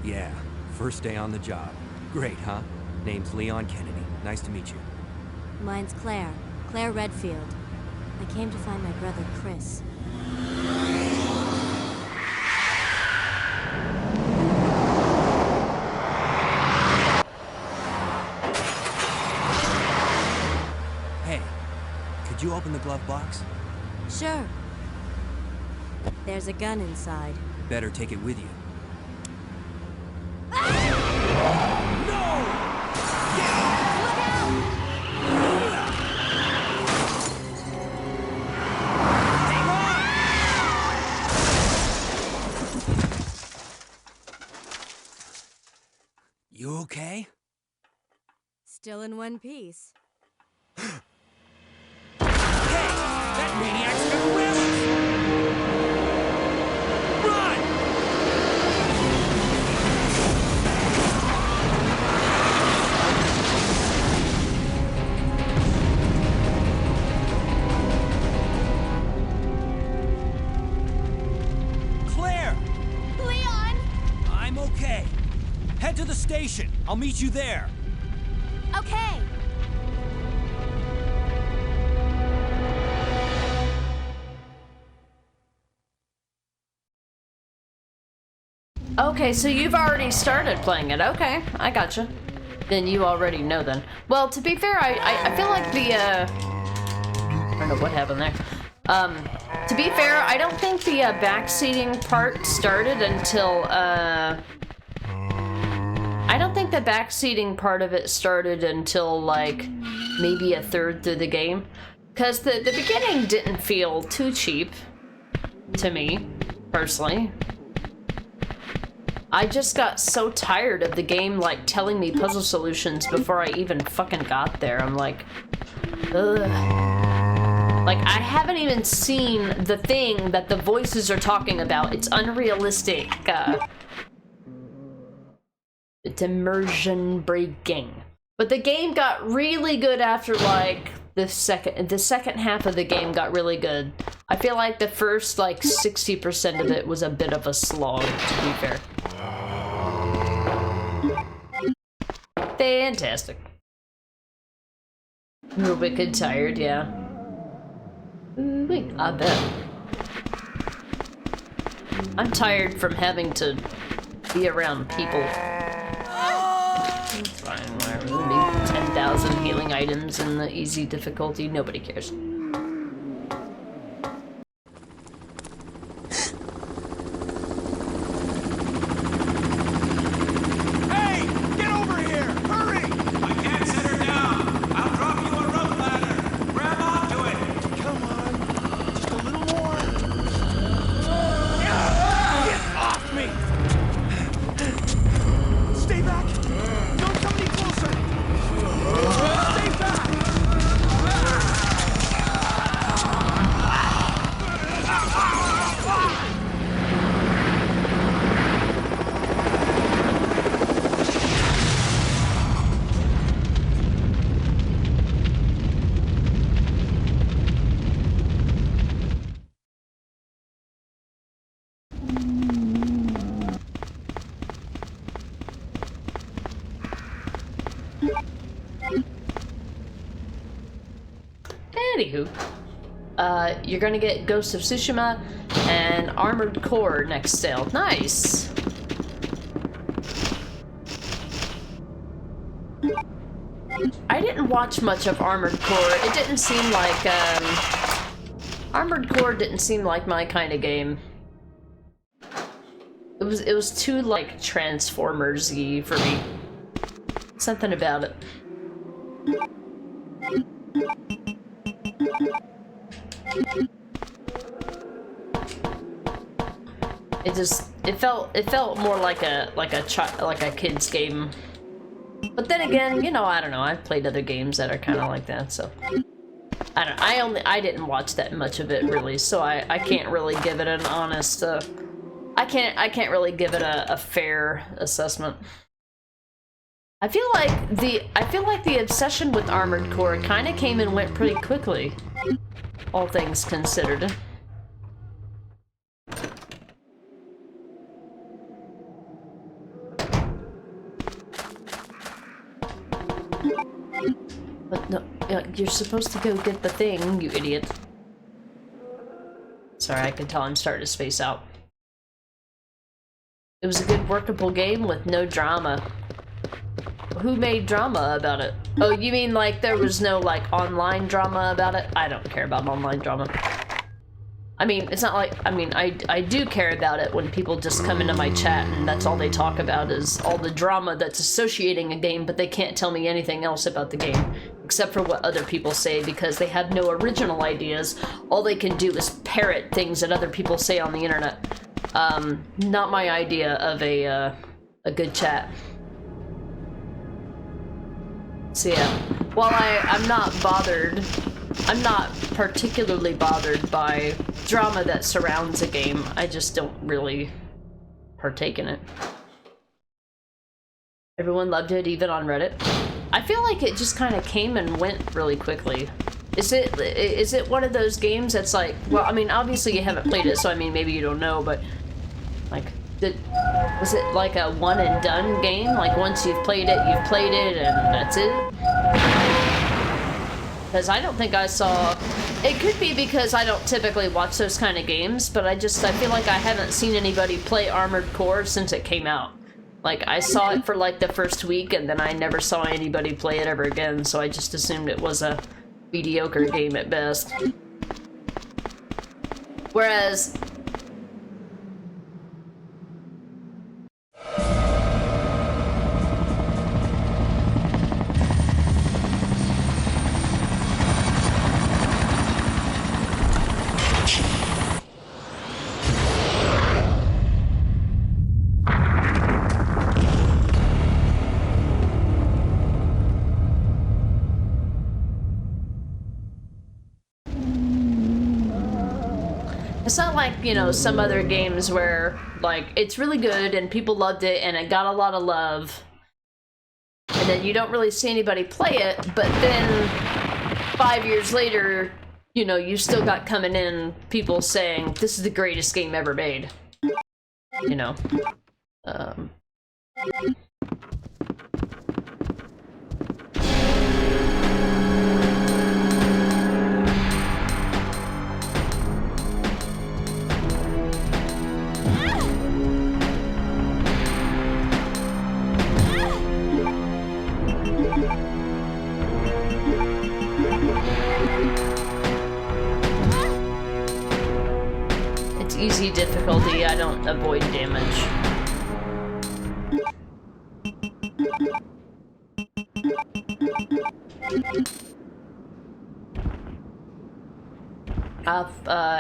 Yeah, first day on the job. Great, huh? Name's Leon Kennedy. Nice to meet you. Mine's Claire. Claire Redfield. I came to find my brother, Chris. Hey, could you open the glove box? Sure. There's a gun inside. Better take it with you. You okay? Still in one piece. That maniac's gonna whip us! Run! Claire! Leon! I'm okay. Head to the station. I'll meet you there. Okay. Okay, so you've already started playing it. Okay, I gotcha. Then you already know then. Well, to be fair, I feel like the, I don't know what happened there. To be fair, I don't think the backseating part started until, I don't think the backseating part of it started until, like, maybe a third through the game. Because the beginning didn't feel too cheap to me, personally. I just got so tired of the game, like, telling me puzzle solutions before I even fucking got there. I'm like, ugh. Like, I haven't even seen the thing that the voices are talking about. It's unrealistic. It's immersion breaking. But the game got really good after, like, the second half of the game got really good. I feel like the first, like, 60% of it was a bit of a slog, to be fair. Fantastic. You're wicked tired, yeah. Ooh, I bet. I'm tired from having to be around people. It's fine, whatever. Maybe 10,000 healing items in the easy difficulty. Nobody cares. Anywho, you're gonna get Ghost of Tsushima and Armored Core next sale. Nice! I didn't watch much of Armored Core. It didn't seem like, Armored Core didn't seem like my kind of game. It was too, like, Transformers-y for me. Something about it. It felt more like a kid's game. But then again, you know, I don't know. I've played other games that are kind of like that, so I didn't watch that much of it really, so I can't really give it an honest. I can't really give it a fair assessment. I feel like the obsession with Armored Core kind of came and went pretty quickly, all things considered. But no, you're supposed to go get the thing, you idiot. Sorry, I can tell I'm starting to space out. It was a good workable game with no drama. Who made drama about it? Oh, you mean like there was no like online drama about it? I don't care about online drama. I mean, it's not like, I mean, I do care about it when people just come into my chat and that's all they talk about is all the drama that's associating a game, but they can't tell me anything else about the game, except for what other people say because they have no original ideas. All they can do is parrot things that other people say on the internet. Not my idea of a good chat. So yeah, while I'm not particularly bothered by drama that surrounds a game, I just don't really partake in it. Everyone loved it, even on Reddit. I feel like it just kind of came and went really quickly. Is it one of those games that's like, well, I mean, obviously you haven't played it, so I mean, maybe you don't know, but like, was it like a one and done game? Like once you've played it, and that's it? Because I don't think I saw It could be because I don't typically watch those kind of games, but I feel like I haven't seen anybody play Armored Core since it came out. Like, I saw it for like the first week, and then I never saw anybody play it ever again, so I just assumed it was a mediocre game at best. Whereas... It's not like, you know, some other games where, like, it's really good and people loved it and it got a lot of love. And then you don't really see anybody play it, but then 5 years later, you know, you still got coming in people saying, this is the greatest game ever made. You know? It's easy difficulty, I don't avoid damage.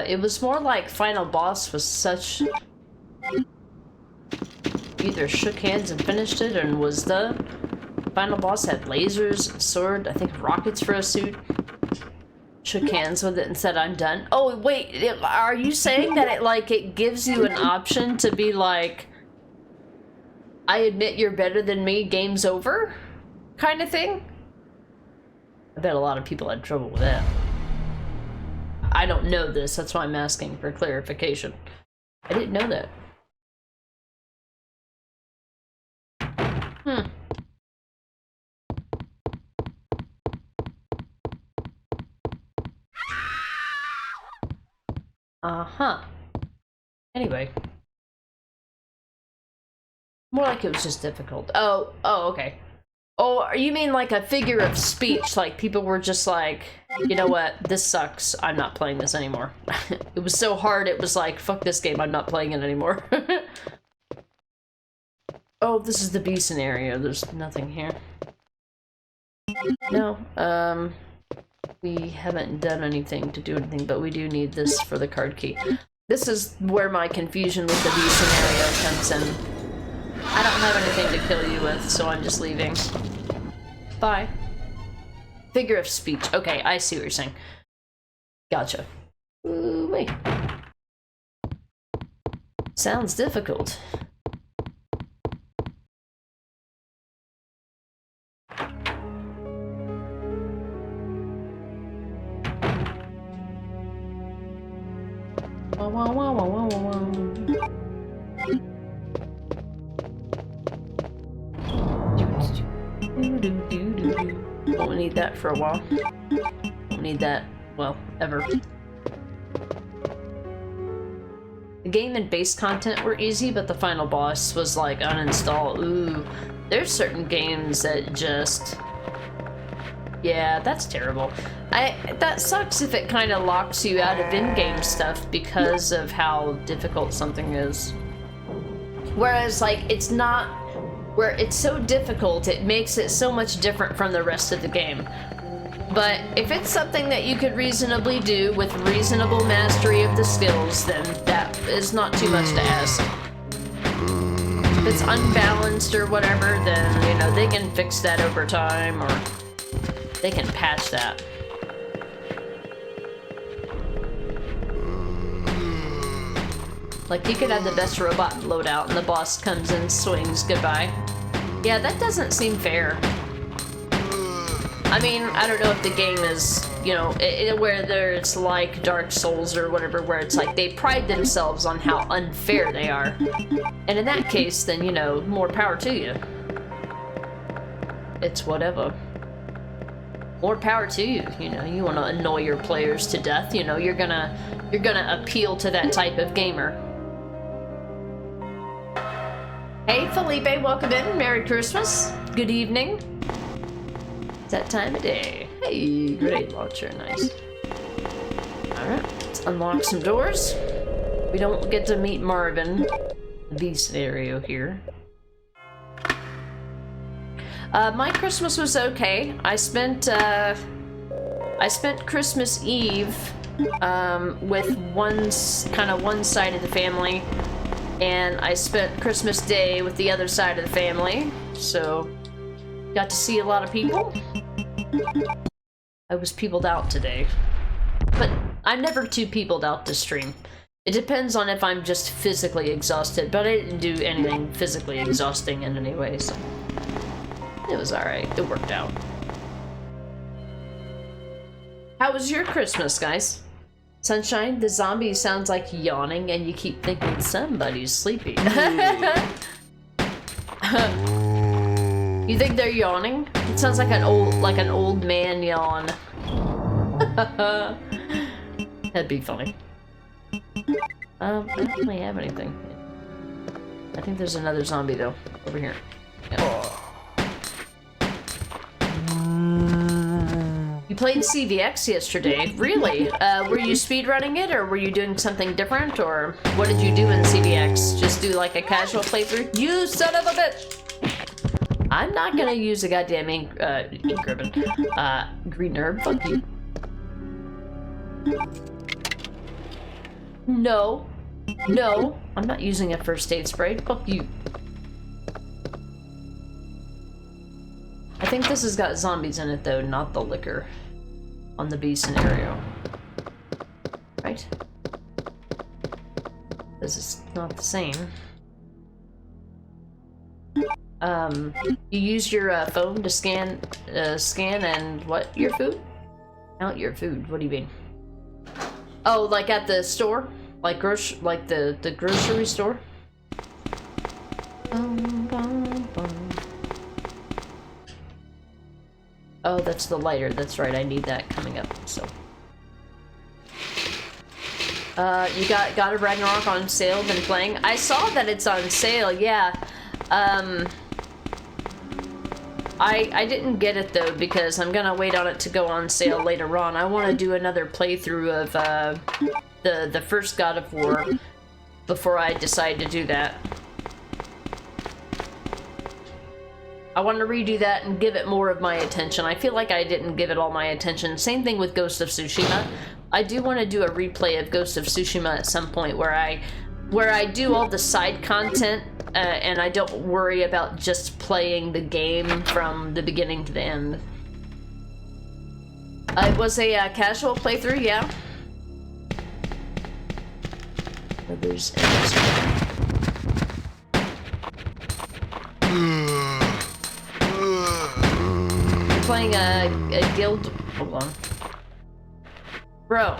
It was more like final boss was such... Either shook hands and finished it, and was the final boss had lasers, a sword, I think rockets for a suit. Shook hands with it and said, I'm done. Oh, wait, are you saying that it gives you an option to be like, I admit you're better than me, game's over? Kind of thing? I bet a lot of people had trouble with that. I don't know this, that's why I'm asking for clarification. I didn't know that. Uh-huh. Anyway. More like it was just difficult. Oh, okay. Oh, you mean like a figure of speech, like people were just like, you know what, this sucks, I'm not playing this anymore. It was so hard, it was like, fuck this game, I'm not playing it anymore. Oh, this is the B scenario, there's nothing here. No, we haven't done anything to do anything, but we do need this for the card key. This is where my confusion with the B scenario comes in. I don't have anything to kill you with, so I'm just leaving. Bye. Figure of speech. Okay, I see what you're saying. Gotcha. Ooh, wait. Sounds difficult. Wah, wah, wah, wah, wah, wah, wah. Won't need that for a while. Won't need that, well, ever. The game and base content were easy, but the final boss was like uninstall. Ooh, there's certain games that just... Yeah, that's terrible. That sucks if it kind of locks you out of in-game stuff because of how difficult something is. Whereas, like, it's not... Where it's so difficult, it makes it so much different from the rest of the game. But if it's something that you could reasonably do with reasonable mastery of the skills, then that is not too much to ask. If it's unbalanced or whatever, then, you know, they can fix that over time, or they can patch that. Like, you could have the best robot loadout and the boss comes in, swings, goodbye. Yeah, that doesn't seem fair. I mean, I don't know if the game is, you know, whether it's like Dark Souls or whatever, where it's like they pride themselves on how unfair they are. And in that case, then, you know, more power to you. It's whatever. more power to you. You know, you want to annoy your players to death. You know, you're gonna appeal to that type of gamer. Hey Felipe, welcome in. Merry Christmas. Good evening. It's that time of day. Hey, grenade launcher, nice. Alright, let's unlock some doors. We don't get to meet Marvin, the scenario here. My Christmas was okay. I spent Christmas Eve with one side of the family, and I spent Christmas Day with the other side of the family, so got to see a lot of people. I was peopled out today, but I'm never too peopled out to stream. It depends on if I'm just physically exhausted, but I didn't do anything physically exhausting in any way, so it was alright. It worked out. How was your Christmas, guys? Sunshine, the zombie sounds like yawning and you keep thinking somebody's sleepy. You think they're yawning? It sounds like an old man yawn. That'd be funny. I don't really have anything. I think there's another zombie though, over here. Yeah. You played CVX yesterday, really? Were you speedrunning it, or were you doing something different, or what did you do in CVX? Just do like a casual playthrough? You son of a bitch! I'm not gonna use a goddamn ink ribbon. Green herb, fuck you. No. No, I'm not using a first aid spray, fuck you. I think this has got zombies in it though, not the liquor on the B scenario. Right? This is not the same. You use your phone to scan and what? Your food? Count your food, what do you mean? Oh, like at the store? Like the grocery store? Oh, that's the lighter. That's right. I need that coming up. So, you got God of Ragnarok on sale. Been playing. I saw that it's on sale. Yeah. I didn't get it though because I'm gonna wait on it to go on sale later on. I want to do another playthrough of the first God of War before I decide to do that. I want to redo that and give it more of my attention. I feel like I didn't give it all my attention. Same thing with Ghost of Tsushima. I do want to do a replay of Ghost of Tsushima at some point where I do all the side content and I don't worry about just playing the game from the beginning to the end. It was a casual playthrough, yeah. There's playing a guild. Hold on, bro.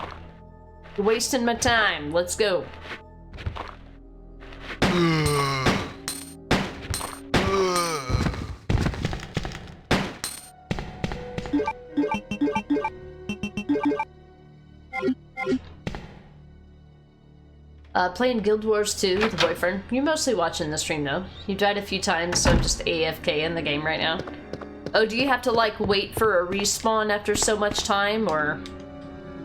You're wasting my time. Let's go. Playing Guild Wars 2 with a boyfriend. You're mostly watching the stream though. You died a few times, so I'm just AFK in the game right now. Oh, do you have to like wait for a respawn after so much time, or?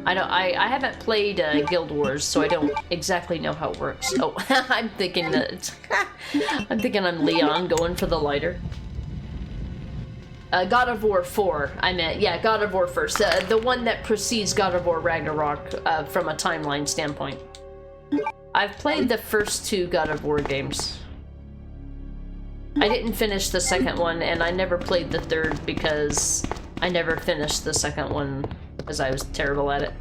I haven't played Guild Wars, so I don't exactly know how it works. Oh, I'm thinking that I'm Leon going for the lighter. God of War 4, I meant. Yeah, God of War first. The one that precedes God of War Ragnarok from a timeline standpoint. I've played the first 2 God of War games. I didn't finish the second one, and I never played the third because I never finished the second one because I was terrible at it.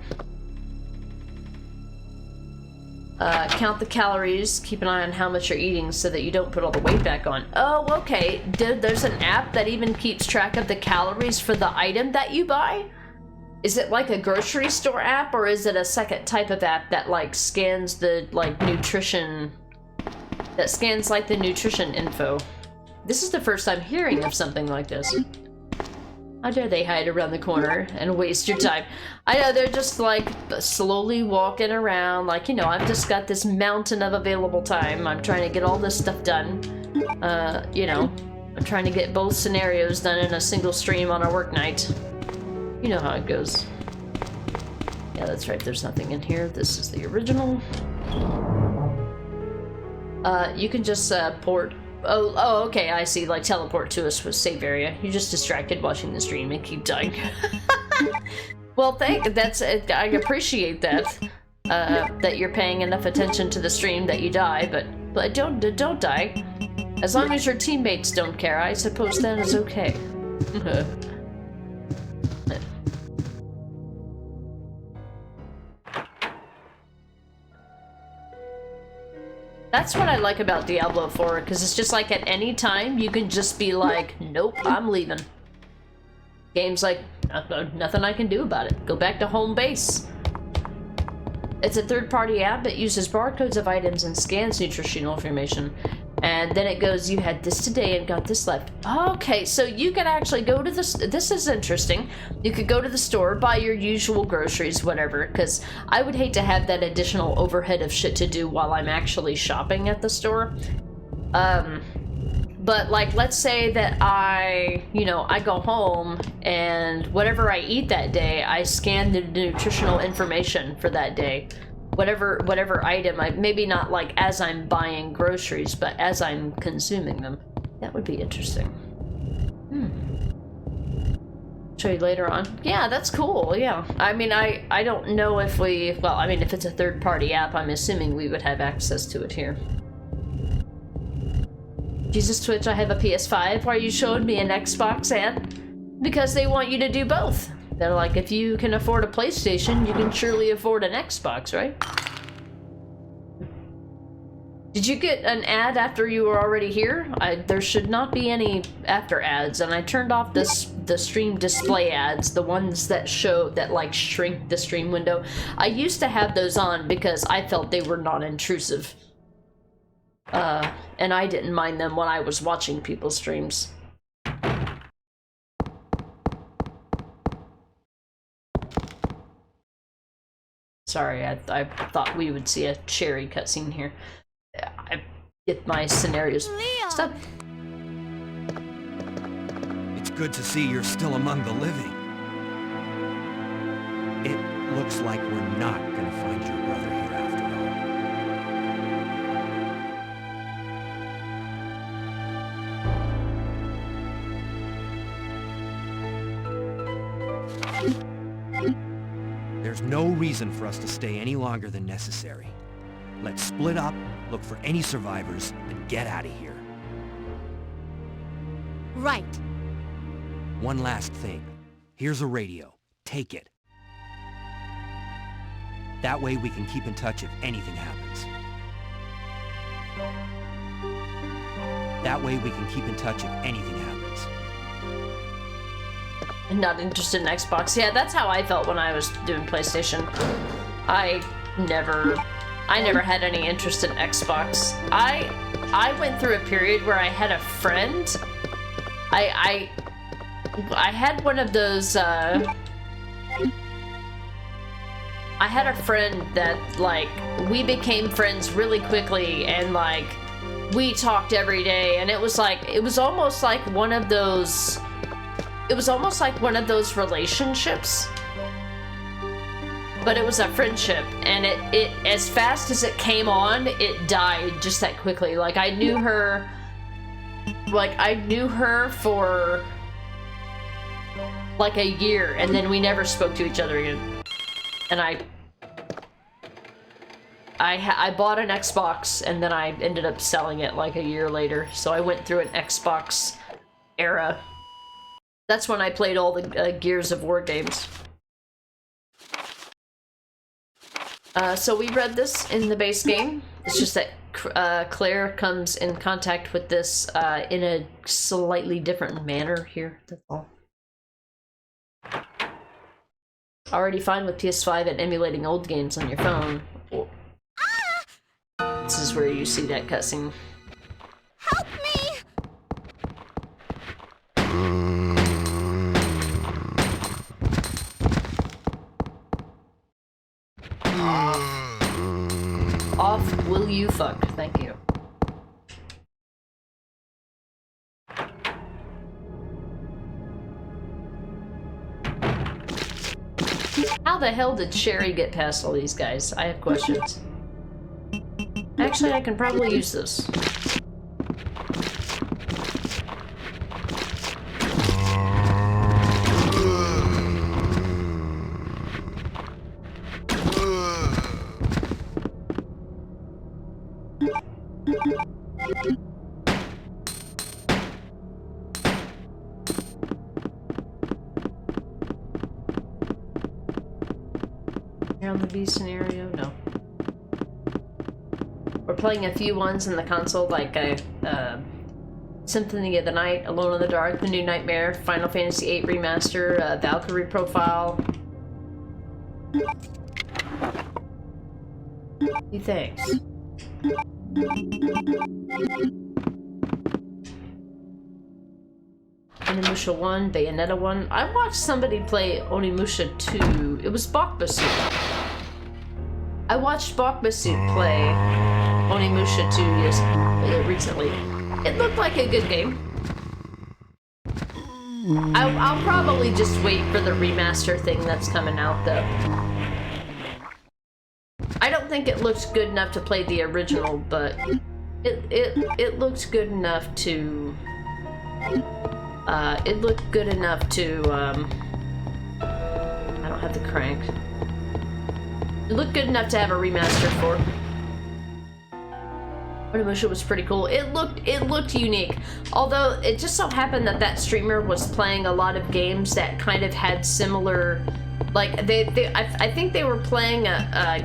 Count the calories, keep an eye on how much you're eating so that you don't put all the weight back on. Oh, okay. There's an app that even keeps track of the calories for the item that you buy? Is it like a grocery store app, or is it a second type of app that like scans the nutrition, that scans like the nutrition info? This is the first I'm hearing of something like this. How dare they hide around the corner and waste your time? I know, they're just like slowly walking around like, you know, I've just got this mountain of available time. I'm trying to get all this stuff done. You know, I'm trying to get both scenarios done in a single stream on a work night. You know how it goes. Yeah, that's right, there's nothing in here. This is the original. You can just port. Oh, okay, I see. Like, teleport to a save area. You're just distracted watching the stream and keep dying. Well, I appreciate that. That you're paying enough attention to the stream that you die, but don't die. As long as your teammates don't care, I suppose that is okay. That's what I like about Diablo 4, because it's just like at any time you can just be like, nope, I'm leaving. Game's like, nothing I can do about it. Go back to home base. It's a third-party app that uses barcodes of items and scans nutritional information. And then it goes, you had this today and got this left. Okay, so you can actually go to this is interesting. You could go to the store, buy your usual groceries, whatever, because I would hate to have that additional overhead of shit to do while I'm actually shopping at the store. But like, let's say that I go home and whatever I eat that day, I scan the nutritional information for that day. Whatever item, maybe not like as I'm buying groceries, but as I'm consuming them. That would be interesting. Show you later on. Yeah, that's cool, yeah. I mean, I don't know if if it's a third-party app, I'm assuming we would have access to it here. Jesus Twitch, I have a PS5. Why are you showing me an Xbox ad? Because they want you to do both. They're like, if you can afford a PlayStation, you can surely afford an Xbox, right? Did you get an ad after you were already here? There should not be any after ads, and I turned off the stream display ads, the ones that like shrink the stream window. I used to have those on because I felt they were non-intrusive. And I didn't mind them when I was watching people's streams. Sorry, I thought we would see a cherry cutscene here. I get my scenarios. Stop. It's good to see you're still among the living. It looks like we're not gonna find your brother here after all. There's no reason for us to stay any longer than necessary. Let's split up, look for any survivors, and get out of here. Right. One last thing. Here's a radio. Take it. That way we can keep in touch if anything happens. Not interested in Xbox. Yeah, that's how I felt when I was doing PlayStation. I never had any interest in Xbox. I went through a period where I had a friend. I had one of those, I had a friend that, like, we became friends really quickly, and, like, we talked every day, and it was almost like one of those relationships. But it was a friendship, and it as fast as it came on, it died just that quickly. Like, I knew her for like a year, and then we never spoke to each other again. And I bought an Xbox, and then I ended up selling it like a year later. So I went through an Xbox era. That's when I played all the Gears of War games. So we read this in the base game. It's just that Claire comes in contact with this in a slightly different manner here. That's all. Already fine with PS5 and emulating old games on your phone. This is where you see that cutscene. Help me! you fuck. Thank you. How the hell did Sherry get past all these guys? I have questions. Actually, I can probably use this. On the B scenario? No. We're playing a few ones in the console, like Symphony of the Night, Alone in the Dark, The New Nightmare, Final Fantasy VIII Remaster, Valkyrie Profile. Few things. Onimusha 1, Bayonetta 1. I watched somebody play Onimusha 2. It was Bokbasu. I watched Bokbasu play Onimusha 2 recently. It looked like a good game. I'll probably just wait for the remaster thing that's coming out, though. I don't think it looks good enough to play the original, but it looks good enough to... it looked good enough to, I don't have the crank. It looked good enough to have a remaster for. Onimusha was pretty cool. It looked unique. Although, it just so happened that that streamer was playing a lot of games that kind of had similar... Like, I think they were playing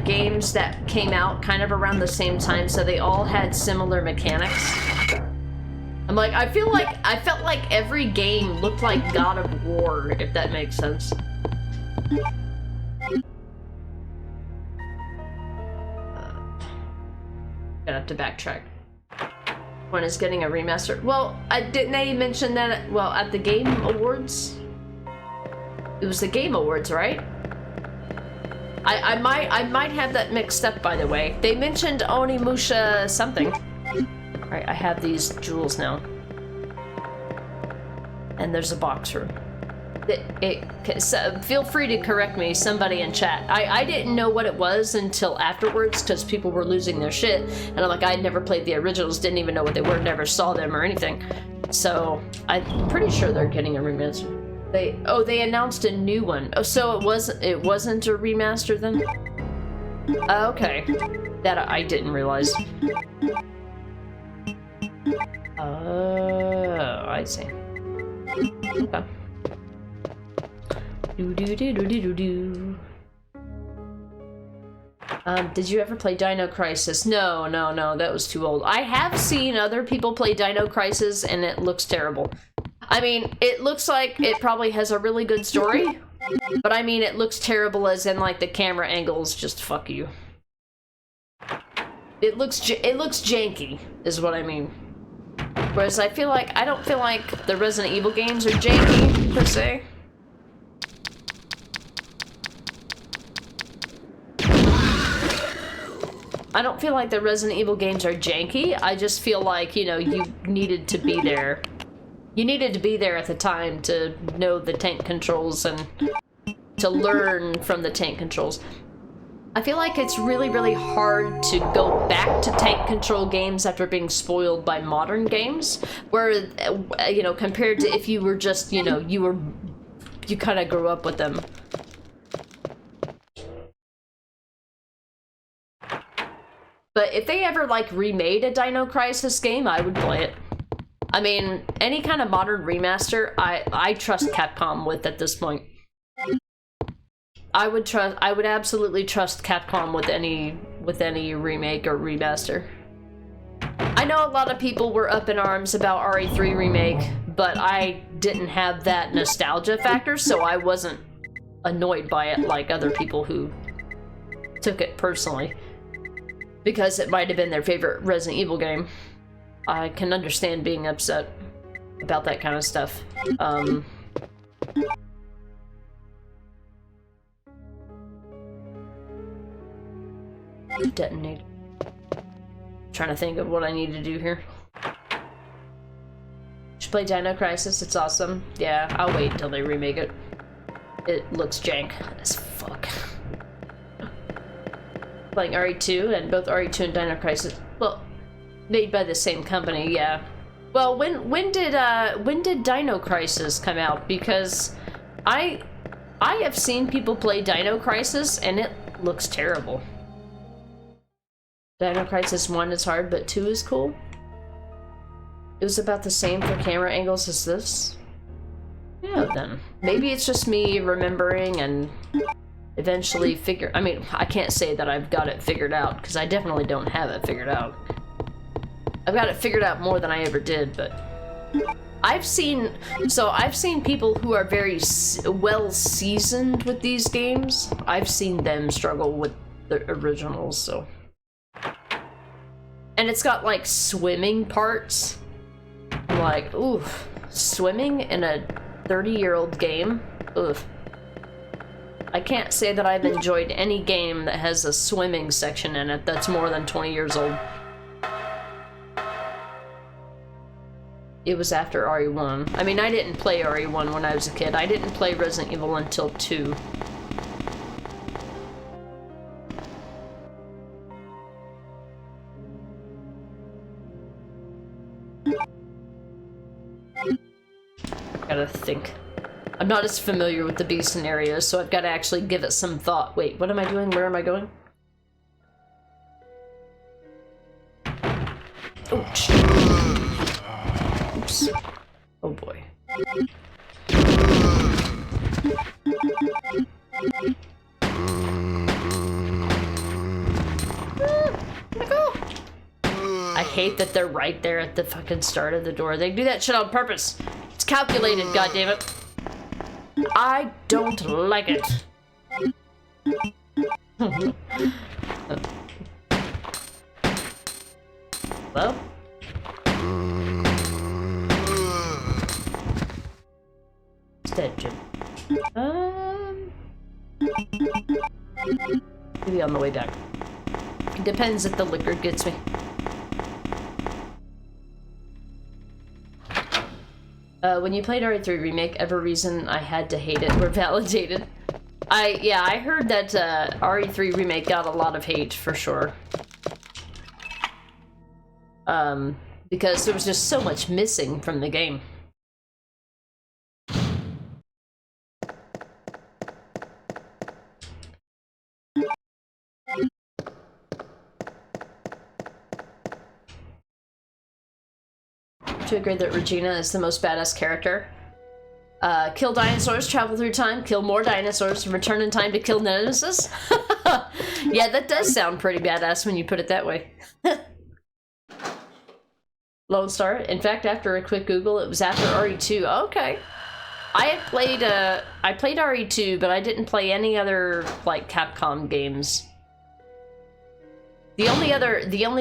games that came out kind of around the same time, so they all had similar mechanics. I'm like, I felt like every game looked like God of War, if that makes sense. Gonna have to backtrack. One is getting a remaster. Well, didn't they mention that, well, at the Game Awards? It was the Game Awards, right? I might have that mixed up, by the way. They mentioned Onimusha something. Alright, I have these jewels now. And there's a box room. So feel free to correct me, somebody in chat. I didn't know what it was until afterwards, because people were losing their shit. And I'm like, I'd never played the originals, didn't even know what they were, never saw them or anything. So, I'm pretty sure they're getting a remaster. They announced a new one. Oh, so it wasn't a remaster then? Okay. That I didn't realize. Oh, I see. Okay. Did you ever play Dino Crisis? No, that was too old. I have seen other people play Dino Crisis and it looks terrible. I mean, it looks like it probably has a really good story, but I mean, it looks terrible as in like the camera angles just fuck you. It looks janky, is what I mean. Whereas I don't feel like the Resident Evil games are janky, per se. I don't feel like the Resident Evil games are janky, I just feel like, you know, you needed to be there. You needed to be there at the time to know the tank controls and to learn from the tank controls. I feel like it's really, really hard to go back to tank control games after being spoiled by modern games, where, you know, compared to if you were just, you know, you kind of grew up with them. But if they ever, like, remade a Dino Crisis game, I would play it. I mean, any kind of modern remaster, I trust Capcom with at this point. I would absolutely trust Capcom with any remake or remaster. I know a lot of people were up in arms about RE3 remake, but I didn't have that nostalgia factor, so I wasn't annoyed by it like other people who took it personally. Because it might have been their favorite Resident Evil game. I can understand being upset about that kind of stuff. Detonator. trying to think of what I need to do here. Should play Dino Crisis, it's awesome. Yeah, I'll wait until they remake it. It looks jank as fuck. Playing RE2, and both RE2 and Dino Crisis, well, made by the same company, yeah. Well, when did Dino Crisis come out? Because I have seen people play Dino Crisis and it looks terrible. Dino Crisis 1 is hard, but 2 is cool. It was about the same for camera angles as this. Yeah, then. Maybe it's just me remembering and eventually I mean, I can't say that I've got it figured out, because I definitely don't have it figured out. I've got it figured out more than I ever did, but I've seen people who are very well seasoned with these games. I've seen them struggle with the originals, so. And it's got like swimming parts. I'm like, ooh, swimming in a 30-year-old game? Ugh. I can't say that I've enjoyed any game that has a swimming section in it that's more than 20 years old. It was after RE1. I mean, I didn't play RE1 when I was a kid. I didn't play Resident Evil until 2. Gotta think. I'm not as familiar with the B scenarios, so I've got to actually give it some thought. Wait, what am I doing? Where am I going? Oh, shit. Oops. Oh boy. I hate that they're right there at the fucking start of the door. They do that shit on purpose. It's calculated, goddammit. I don't like it. Hello? It's dead, Jim. Maybe on the way back. It depends if the liquor gets me. When you played RE3 Remake, every reason I had to hate it were validated. I heard that RE3 Remake got a lot of hate, for sure. Because there was just so much missing from the game. To agree that Regina is the most badass character. Kill dinosaurs, travel through time, kill more dinosaurs, return in time to kill Nemesis. Yeah, that does sound pretty badass when you put it that way. Lone Star. In fact, after a quick Google, it was after RE2. Okay. I played RE2, but I didn't play any other, like, Capcom games. The only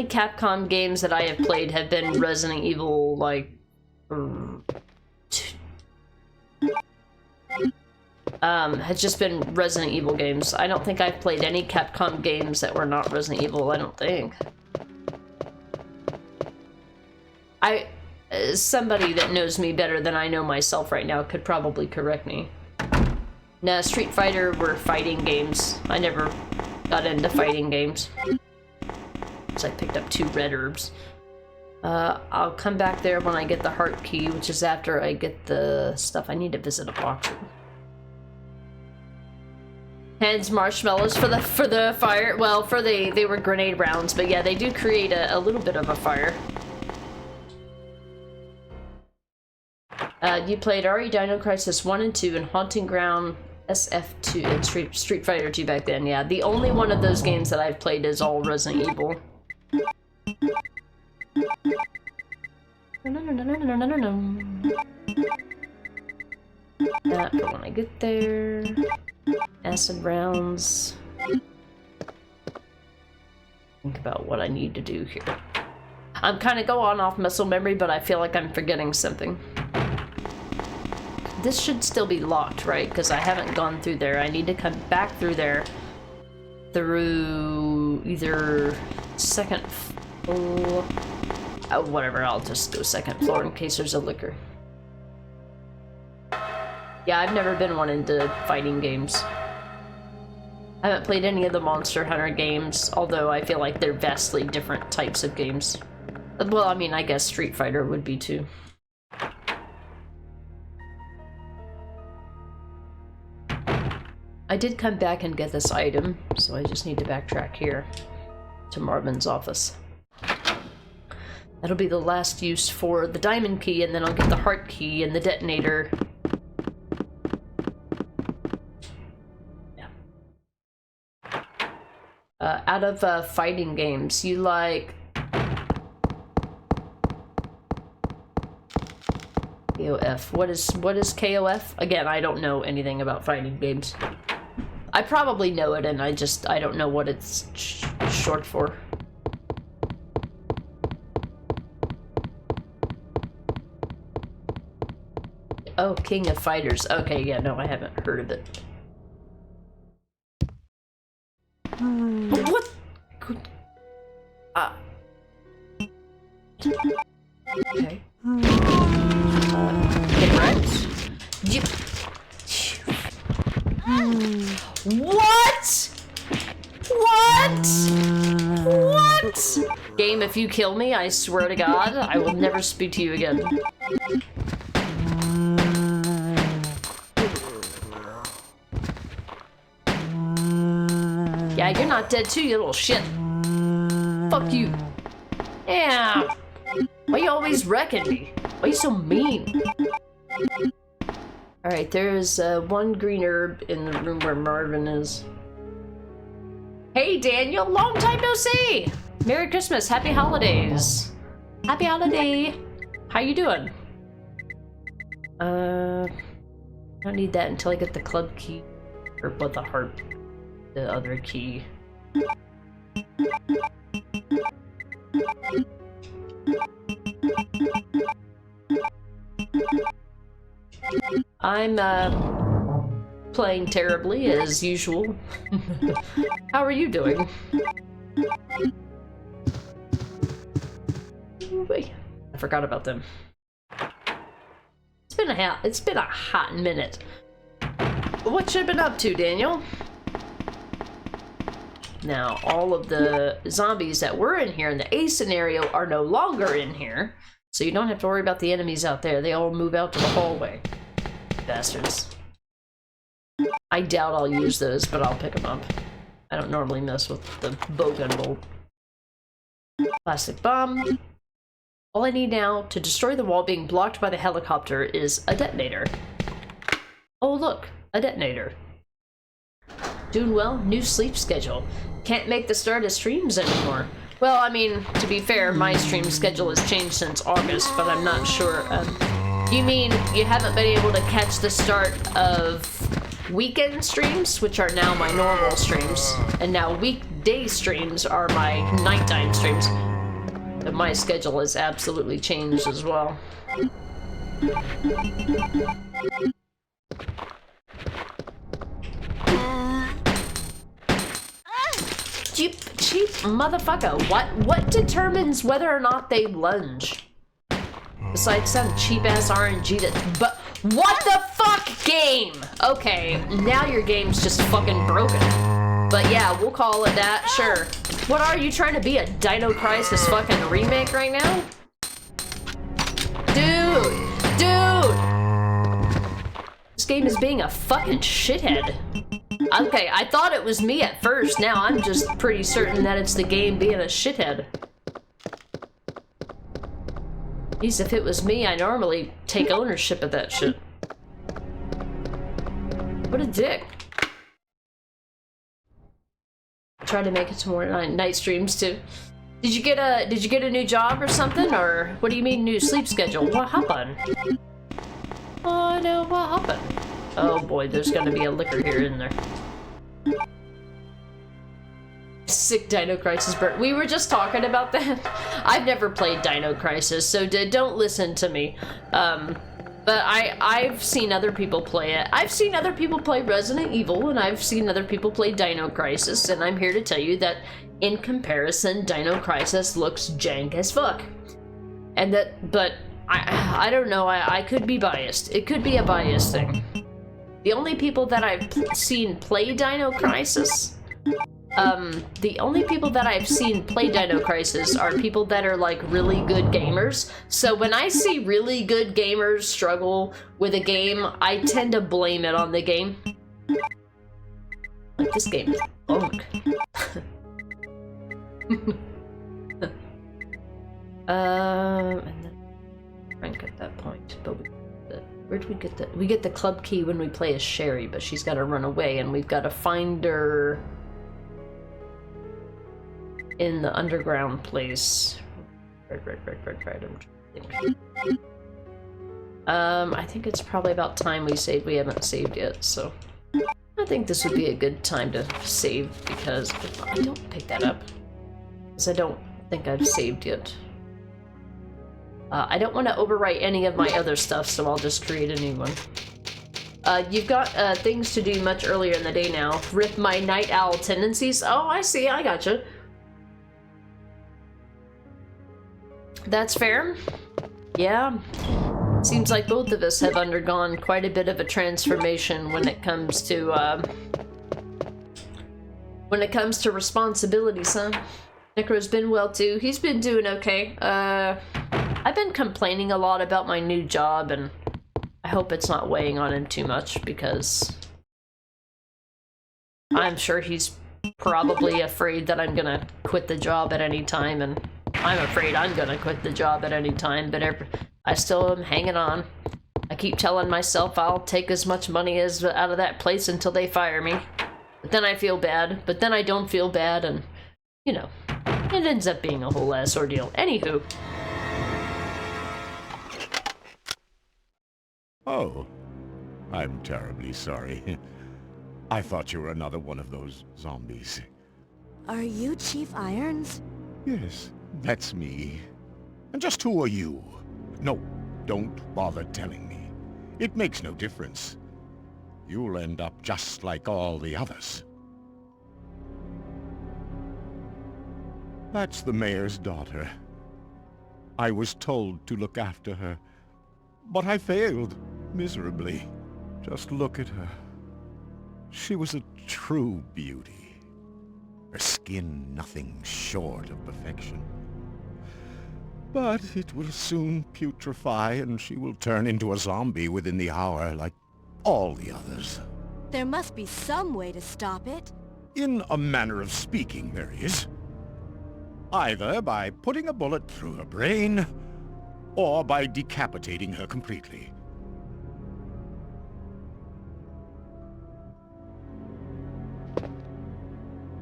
Capcom games that I have played have been Resident Evil, like, has just been Resident Evil games. I don't think I've played any Capcom games that were not Resident Evil, I don't think. Somebody that knows me better than I know myself right now could probably correct me. Nah, Street Fighter were fighting games. I never got into fighting games. So I picked up 2 red herbs. I'll come back there when I get the heart key, which is after I get the stuff. I need to visit a boxer. Hands marshmallows for the fire. Well, they were grenade rounds, but yeah, they do create a little bit of a fire. You played RE Dino Crisis 1 and 2 and Haunting Ground SF2 and Street Fighter 2 back then. Yeah, the only one of those games that I've played is all Resident Evil. That for when I get there. Acid rounds. Think about what I need to do here. I'm kind of going off muscle memory, but I feel like I'm forgetting something. This should still be locked, right? Because I haven't gone through there. I need to come back through there. Through either second Oh, whatever, I'll just go second floor in case there's a liquor. Yeah, I've never been one into fighting games. I haven't played any of the Monster Hunter games, although I feel like they're vastly different types of games. Well, I mean, I guess Street Fighter would be too. I did come back and get this item, so I just need to backtrack here to Marvin's office. That'll be the last use for the diamond key, and then I'll get the heart key and the detonator. Yeah. Out of fighting games, you like... KOF. What is KOF? Again, I don't know anything about fighting games. I probably know it, and I don't know what it's short for. Oh, King of Fighters. Okay, yeah, no, I haven't heard of it. What? Okay. Get wrecked? What? What? What? Game, if you kill me, I swear to God, I will never speak to you again. Yeah, you're not dead too, you little shit. Fuck you. Yeah. Why you always wrecking me? Why you so mean? Alright, there's one green herb in the room where Marvin is. Hey Daniel, long time no see! Merry Christmas, happy holidays. Happy holiday. How you doing? I don't need that until I get the club key. Or what, the heart. The other key. I'm playing terribly as usual. How are you doing? Wait, I forgot about them. It's been a hot minute. What you been up to, Daniel? Now, all of the zombies that were in here in the A scenario are no longer in here, so you don't have to worry about the enemies out there. They all move out to the hallway. Bastards. I doubt I'll use those, but I'll pick them up. I don't normally mess with the bow gun bolt. Plastic bomb. All I need now to destroy the wall being blocked by the helicopter is a detonator. Oh look, a detonator. Doing well, new sleep schedule. Can't make the start of streams anymore. Well, I mean, to be fair, my stream schedule has changed since August, but I'm not sure. You mean you haven't been able to catch the start of weekend streams, which are now my normal streams, and now weekday streams are my nighttime streams. But my schedule has absolutely changed as well. Cheap motherfucker. What determines whether or not they lunge? Besides some cheap-ass RNG that... But what the fuck, game? Okay, now your game's just fucking broken. But yeah, we'll call it that, sure. What are you trying to be, a Dino Crisis fucking remake right now? Dude! This game is being a fucking shithead. Okay, I thought it was me at first. Now I'm just pretty certain that it's the game being a shithead. Geez, if it was me, I normally take ownership of that shit. What a dick. Try to make it to more night streams too. Did you get a new job or something, or what do you mean new sleep schedule? What happened? Oh no, what happened? Oh boy, there's gonna be a liquor here, isn't there? Sick Dino Crisis burn. We were just talking about that. I've never played Dino Crisis, so don't listen to me. But I've seen other people play it. I've seen other people play Resident Evil, and I've seen other people play Dino Crisis, and I'm here to tell you that in comparison, Dino Crisis looks jank as fuck. And that, but I don't know, I could be biased. It could be a biased thing. The only people that I've seen play Dino Crisis, the only people that I've seen play Dino Crisis are people that are like really good gamers. So when I see really good gamers struggle with a game, I tend to blame it on the game. Like, this game is bunk. And then rank at that point, but where do we get the? We get the club key when we play as Sherry, but she's got to run away, and we've got to find her in the underground place. Right. I'm trying to think. I think it's probably about time we save. We haven't saved yet, so I think this would be a good time to save, because if I don't pick that up, because I don't think I've saved yet. I don't want to overwrite any of my other stuff, so I'll just create a new one. You've got things to do much earlier in the day now. Rip my night owl tendencies. Oh, I see, I gotcha. That's fair. Yeah. Seems like both of us have undergone quite a bit of a transformation when it comes to responsibilities, huh? Necro's been well too. He's been doing okay. I've been complaining a lot about my new job, and I hope it's not weighing on him too much, because I'm sure he's probably afraid that I'm gonna quit the job at any time, and I'm afraid I'm gonna quit the job at any time, but I still am hanging on. I keep telling myself I'll take as much money as out of that place until they fire me. But then I feel bad, but then I don't feel bad, and, you know, it ends up being a whole ass ordeal. Anywho. Oh, I'm terribly sorry. I thought you were another one of those zombies. Are you Chief Irons? Yes, that's me. And just who are you? No, don't bother telling me. It makes no difference. You'll end up just like all the others. That's the mayor's daughter. I was told to look after her, but I failed miserably. Just look at her. She was a true beauty. Her skin nothing short of perfection. But it will soon putrefy, and she will turn into a zombie within the hour, like all the others. There must be some way to stop it. In a manner of speaking, there is. Either by putting a bullet through her brain, or by decapitating her completely.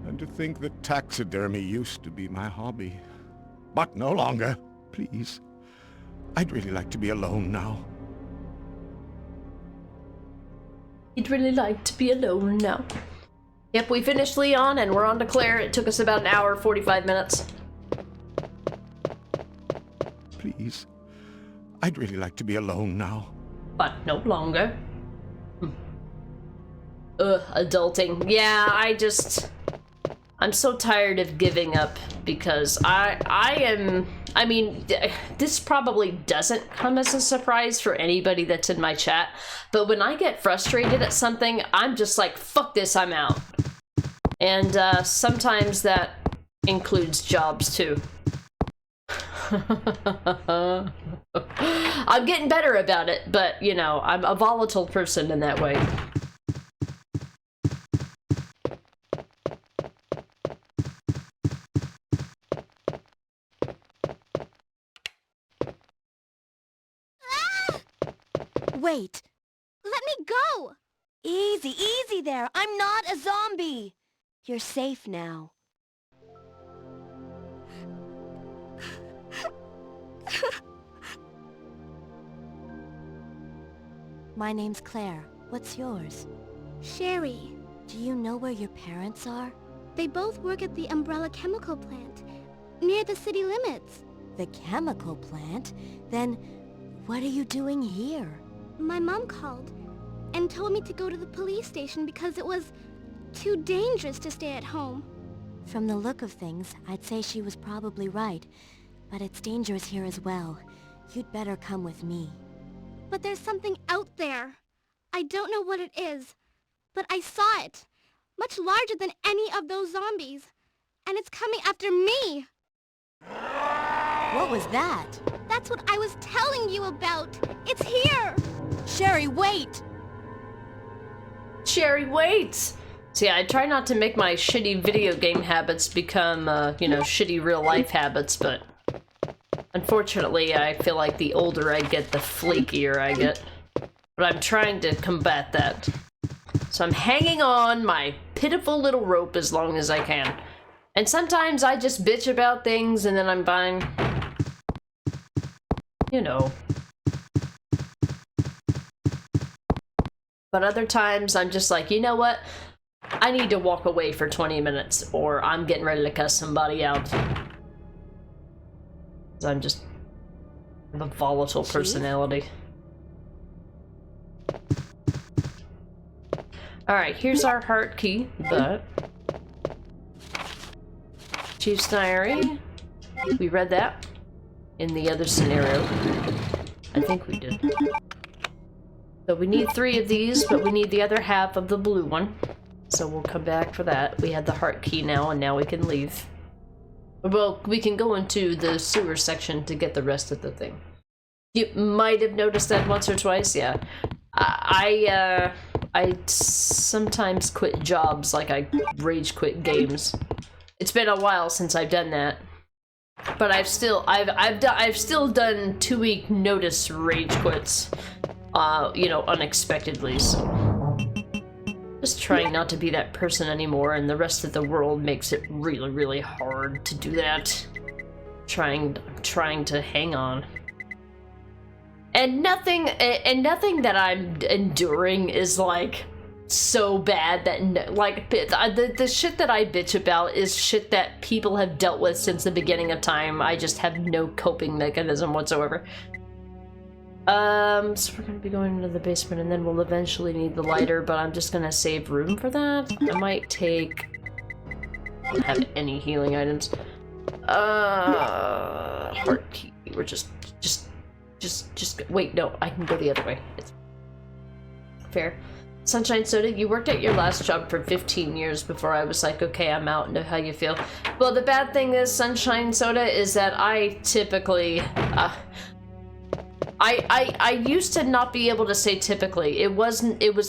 And to think that taxidermy used to be my hobby. But no longer. Please. I'd really like to be alone now. He'd really like to be alone now. Yep, we finished Leon and we're on to Claire. It took us about an hour, 45 minutes. Please. I'd really like to be alone now. But no longer. Adulting. Yeah, I'm so tired of giving up, because I mean, this probably doesn't come as a surprise for anybody that's in my chat, but when I get frustrated at something, I'm just like, fuck this, I'm out. And sometimes that includes jobs too. I'm getting better about it, but you know, I'm a volatile person in that way. Wait! Let me go! Easy, easy there! I'm not a zombie! You're safe now. My name's Claire. What's yours? Sherry. Do you know where your parents are? They both work at the Umbrella Chemical Plant, near the city limits. The chemical plant? Then, what are you doing here? My mom called and told me to go to the police station because it was too dangerous to stay at home. From the look of things, I'd say she was probably right. But it's dangerous here as well. You'd better come with me. But there's something out there. I don't know what it is, but I saw it. Much larger than any of those zombies. And it's coming after me! What was that? That's what I was telling you about! It's here! Sherry, wait! Sherry, wait! See, I try not to make my shitty video game habits become, you know, shitty real-life habits, but unfortunately, I feel like the older I get, the flakier I get. But I'm trying to combat that. So I'm hanging on my pitiful little rope as long as I can. And sometimes I just bitch about things and then I'm fine. You know. But other times I'm just like, you know what? I need to walk away for 20 minutes or I'm getting ready to cuss somebody out. I'm just a volatile personality. Alright, here's our heart key, but Chief's Diary. We read that in the other scenario. I think we did. So we need 3 of these, but we need the other half of the blue one. So we'll come back for that. We had the heart key now, and now we can leave. Well, we can go into the sewer section to get the rest of the thing. You might have noticed that once or twice, yeah. I sometimes quit jobs like I rage quit games. It's been a while since I've done that. But I've still done 2-week notice rage quits. You know, unexpectedly, so just trying not to be that person anymore, and the rest of the world makes it really, really hard to do that. I'm trying to hang on. And nothing that I'm enduring is like so bad that like the shit that I bitch about is shit that people have dealt with since the beginning of time. I just have no coping mechanism whatsoever. So we're gonna be going into the basement and then we'll eventually need the lighter, but I'm just gonna save room for that. I might take... I don't have any healing items. Heart key. We're just wait, no, I can go the other way. It's fair. Sunshine Soda, you worked at your last job for 15 years before I was like, okay, I'm out, know how you feel. Well, the bad thing is, Sunshine Soda, is that I typically, I used to not be able to say typically. It was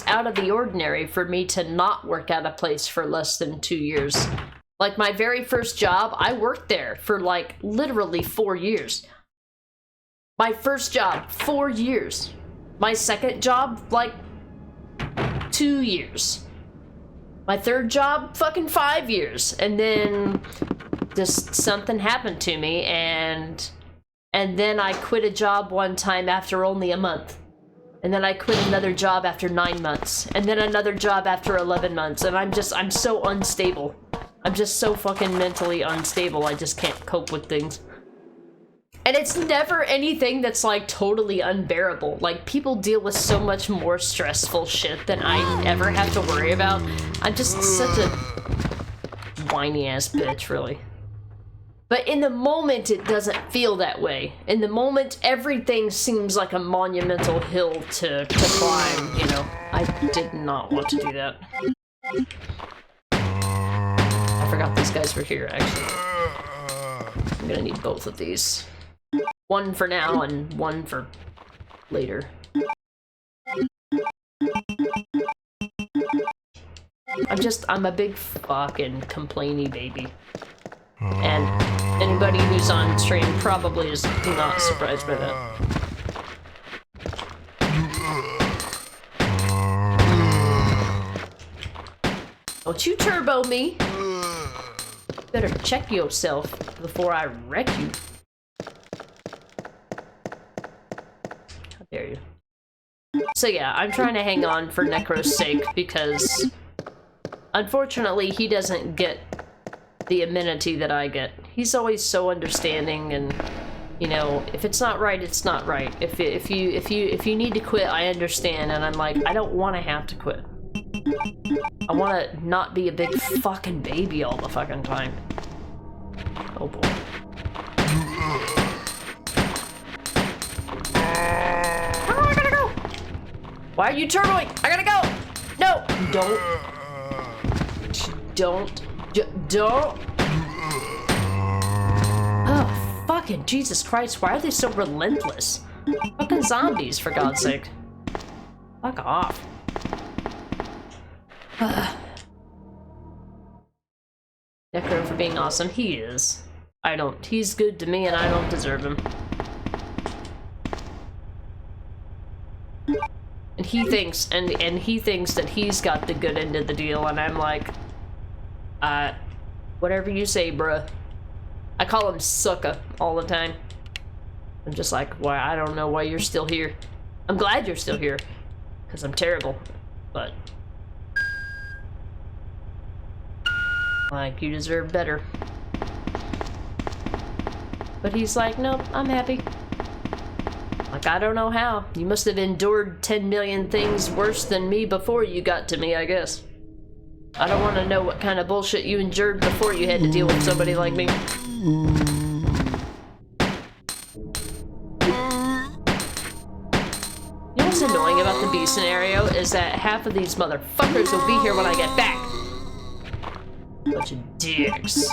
out of the ordinary for me to not work at a place for less than 2 years. Like my very first job, I worked there for like literally 4 years. My first job, 4 years. My second job, like 2 years. My third job, fucking 5 years. And then just something happened to me, and then I quit a job one time after only a month. And then I quit another job after 9 months. And then another job after 11 months. And I'm so unstable. I'm just so fucking mentally unstable. I just can't cope with things. And it's never anything that's like totally unbearable. Like, people deal with so much more stressful shit than I ever have to worry about. I'm just such a whiny ass bitch, really. But in the moment, it doesn't feel that way. In the moment, everything seems like a monumental hill to climb, you know. I did not want to do that. I forgot these guys were here, actually. I'm gonna need both of these. One for now and one for later. I'm a big fucking complainy baby. And anybody who's on stream probably is not surprised by that. Don't you turbo me! Better check yourself before I wreck you. How dare you. So yeah, I'm trying to hang on for Necro's sake because unfortunately he doesn't get the amenity that I get. He's always so understanding, and you know, if it's not right, it's not right. If you need to quit, I understand, and I'm like, I don't want to have to quit. I want to not be a big fucking baby all the fucking time. Oh boy. Oh, I gotta go! Why are you turboing? I gotta go! No! Don't. Oh, fucking Jesus Christ, why are they so relentless? Fucking zombies, for God's sake. Fuck off. Necro for being awesome. He is. He's good to me and I don't deserve him. And he thinks, and he thinks that he's got the good end of the deal, and I'm like, whatever you say, bruh. I call him sucker all the time. I'm just like, why? I don't know why you're still here. I'm glad you're still here, because I'm terrible, but like, you deserve better. But he's like, nope, I'm happy. Like, I don't know how. You must have endured 10 million things worse than me before you got to me, I guess. I don't want to know what kind of bullshit you endured before you had to deal with somebody like me. You know what's annoying about the B scenario is that half of these motherfuckers will be here when I get back. Bunch of dicks.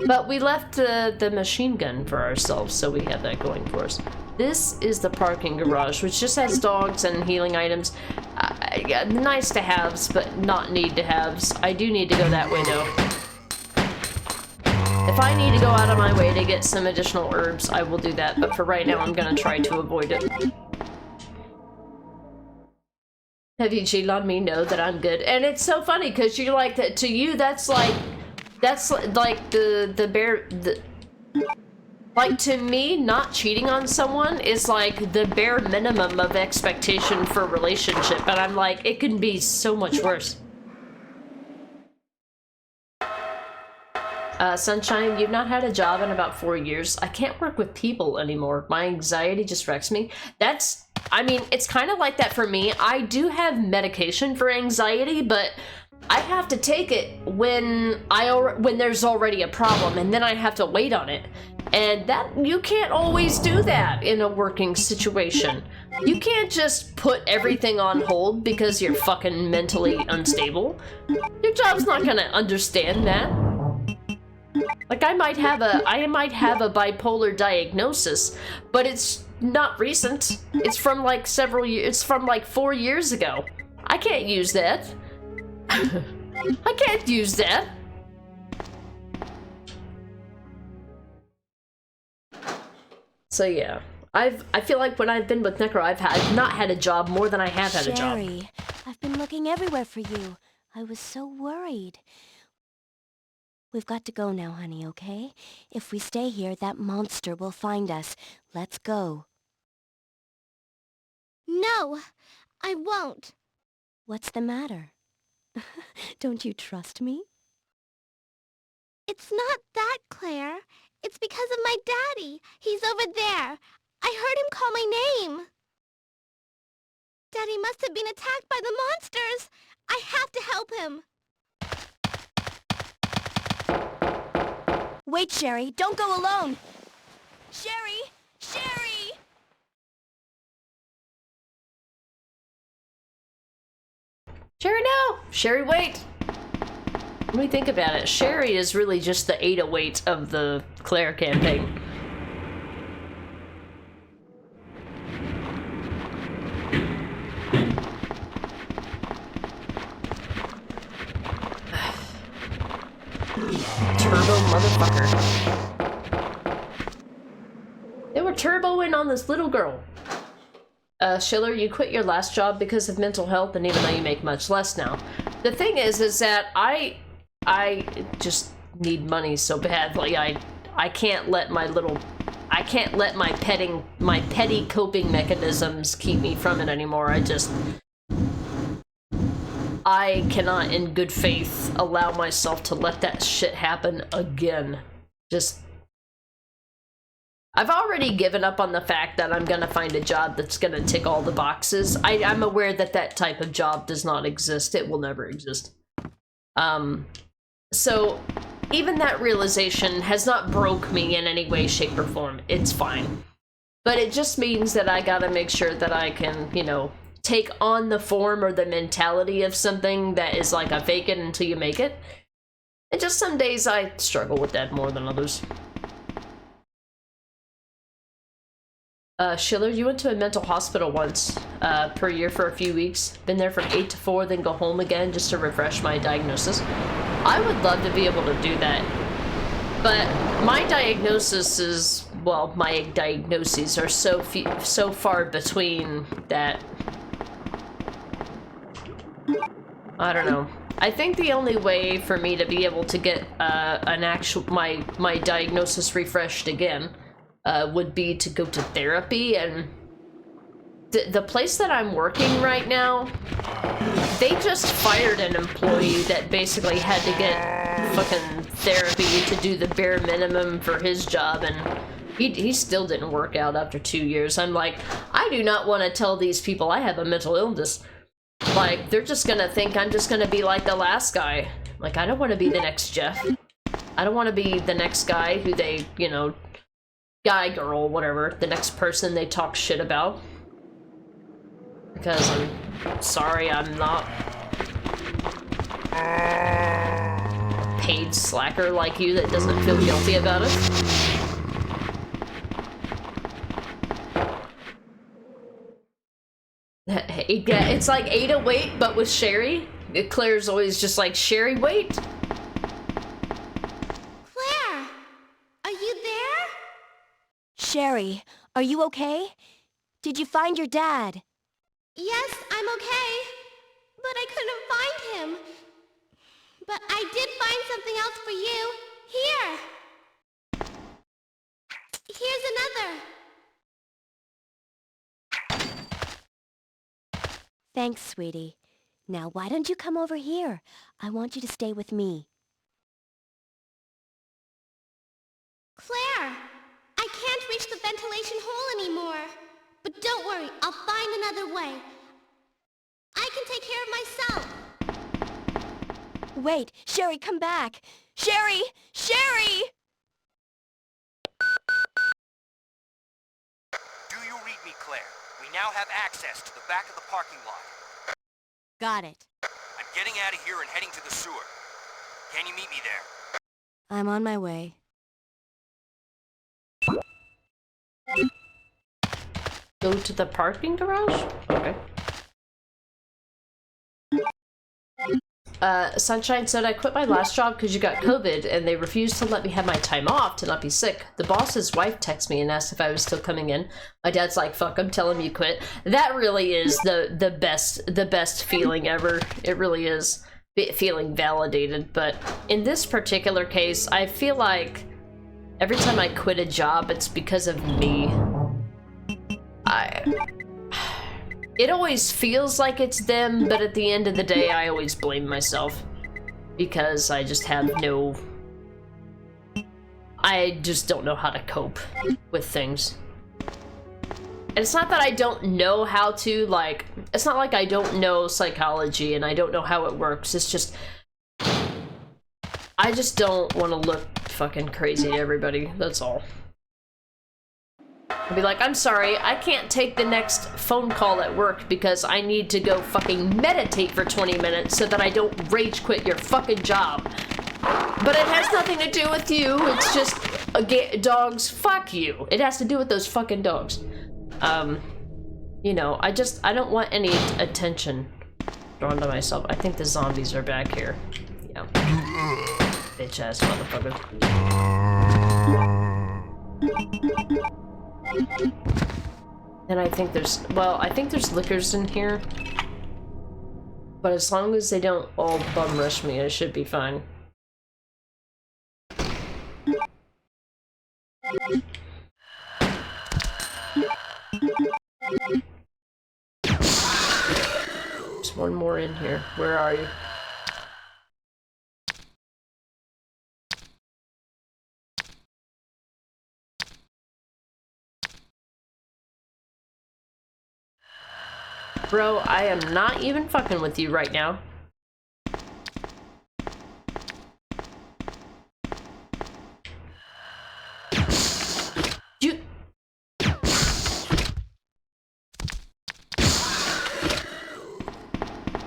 But we left the machine gun for ourselves, so we have that going for us. This is the parking garage, which just has dogs and healing items. Nice to haves, but not need to haves. I do need to go that way though. If I need to go out of my way to get some additional herbs, I will do that, but for right now I'm gonna try to avoid it. Have you cheated on me? Know that I'm good. And it's so funny, because you're like, that to you, that's like the bare, like, to me, not cheating on someone is like the bare minimum of expectation for a relationship, and I'm like, it can be so much worse. Sunshine, you've not had a job in about 4 years. I can't work with people anymore. My anxiety just wrecks me. I mean, it's kind of like that for me. I do have medication for anxiety, but I have to take it when there's already a problem, and then I have to wait on it. And you can't always do that in a working situation. You can't just put everything on hold because you're fucking mentally unstable. Your job's not gonna understand that. Like, I might have a bipolar diagnosis, but it's not recent. It's from like it's from like 4 years ago. I can't use that. I can't use that. So yeah, I feel like when I've been with Necro, I've not had a job more than I have had a job. Sherry, I've been looking everywhere for you. I was so worried. We've got to go now, honey, okay? If we stay here, that monster will find us. Let's go. No, I won't. What's the matter? Don't you trust me? It's not that, Claire. It's because of my daddy. He's over there. I heard him call my name. Daddy must have been attacked by the monsters. I have to help him. Wait, Sherry. Don't go alone. Sherry! Sherry! Sherry, no! Sherry, wait! When we think about it, Sherry is really just the 808 of the Claire campaign. Turbo motherfucker. They were turboing on this little girl. Schiller, you quit your last job because of mental health, and even though you make much less now. The thing is that I just need money so badly. I can't let my petty coping mechanisms keep me from it anymore. I cannot in good faith allow myself to let that shit happen again. I've already given up on the fact that I'm gonna find a job that's gonna tick all the boxes. I'm aware that that type of job does not exist. It will never exist. So even that realization has not broke me in any way, shape, or form. It's fine. But it just means that I gotta make sure that I can, you know, take on the form or the mentality of something that is like a fake it until you make it. And just some days I struggle with that more than others. Schiller, you went to a mental hospital once per year for a few weeks. Been there from 8 to 4, then go home again just to refresh my diagnosis. I would love to be able to do that. But my diagnosis is, well, my diagnoses are so far between that... I don't know. I think the only way for me to be able to get my diagnosis refreshed again would be to go to therapy, and the place that I'm working right now, they just fired an employee that basically had to get fucking therapy to do the bare minimum for his job, and he still didn't work out after 2 years. I'm like, I do not want to tell these people I have a mental illness. Like, they're just gonna think I'm just gonna be like the last guy. Like, I don't want to be the next Jeff. I don't want to be the next guy who they, you know, guy, girl, whatever, the next person they talk shit about. Because I'm sorry, I'm not paid slacker like you that doesn't feel guilty about it. Yeah, it's like Ada Wait, but with Sherry. Claire's always just like, Sherry, wait. Claire, are you there? Sherry, are you okay? Did you find your dad? Yes, I'm okay. But I couldn't find him. But I did find something else for you. Here. Here's another. Thanks, sweetie. Now, why don't you come over here? I want you to stay with me. Claire, I can't reach the ventilation hole anymore. But don't worry, I'll find another way. I can take care of myself. Wait, Sherry, come back. Sherry! Sherry! Do you read me, Claire? We now have access to the back of the parking lot. Got it. I'm getting out of here and heading to the sewer. Can you meet me there? I'm on my way. Go to the parking garage? Okay. Sunshine said, I quit my last job because you got COVID and they refused to let me have my time off to not be sick. The boss's wife texted me and asked if I was still coming in. My dad's like, fuck, I'm telling you quit. That really is the best feeling ever. It really is, feeling validated. But in this particular case, I feel like every time I quit a job, it's because of me. It always feels like it's them, but at the end of the day, I always blame myself. Because I just have no... I just don't know how to cope with things. And it's not that I don't know how to, like... It's not like I don't know psychology and I don't know how it works. It's just... I just don't want to look fucking crazy to everybody. That's all. I'll be like, I'm sorry, I can't take the next phone call at work because I need to go fucking meditate for 20 minutes so that I don't rage quit your fucking job. But it has nothing to do with you, it's just dogs, fuck you. It has to do with those fucking dogs. You know, I don't want any attention drawn to myself. I think the zombies are back here. Yeah. Bitch ass motherfuckers. And I think there's, well, I think there's lickers in here. But as long as they don't all bum rush me, I should be fine. There's one more in here. Where are you? Bro, I am not even fucking with you right now.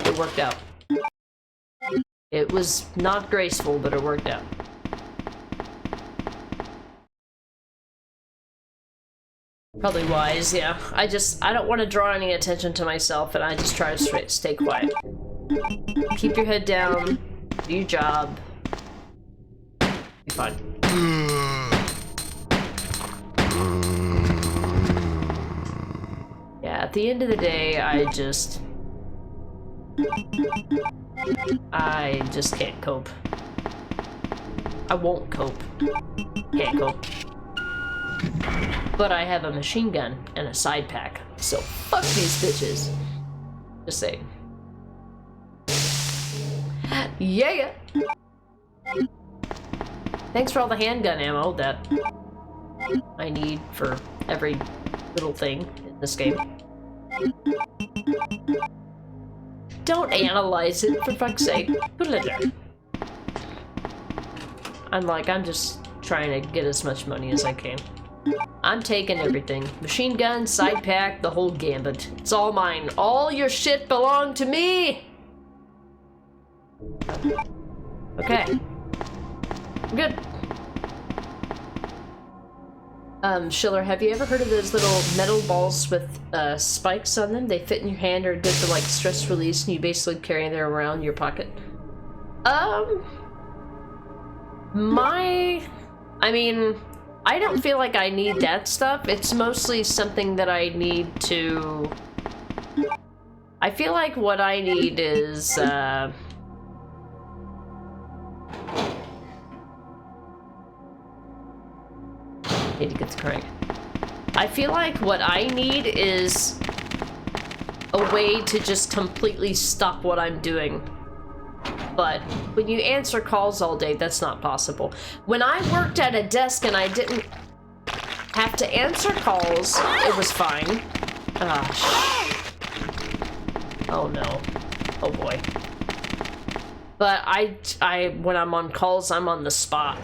It worked out. It was not graceful, but it worked out. Probably wise, yeah. I don't want to draw any attention to myself, and I just try to stay quiet. Keep your head down, do your job. Be fine. Yeah, at the end of the day, I just can't cope. I won't cope. Can't cope. But I have a machine gun and a side pack, so fuck these bitches. Just saying. Yeah. Thanks for all the handgun ammo that I need for every little thing in this game. Don't analyze it, for fuck's sake. Put it there. I'm just trying to get as much money as I can. I'm taking everything. Machine gun, side pack, the whole gambit. It's all mine. All your shit belong to me! Okay. Good. Schiller, have you ever heard of those little metal balls with spikes on them? They fit in your hand or good for like stress release and you basically carry them around your pocket. I don't feel like I need that stuff. It's mostly something that I need to... I feel like what I need is, need to get the crank. I feel like what I need is a way to just completely stop what I'm doing. But when you answer calls all day, that's not possible. When I worked at a desk and I didn't have to answer calls, it was fine. Oh no. Oh boy. But when I'm on calls, I'm on the spot.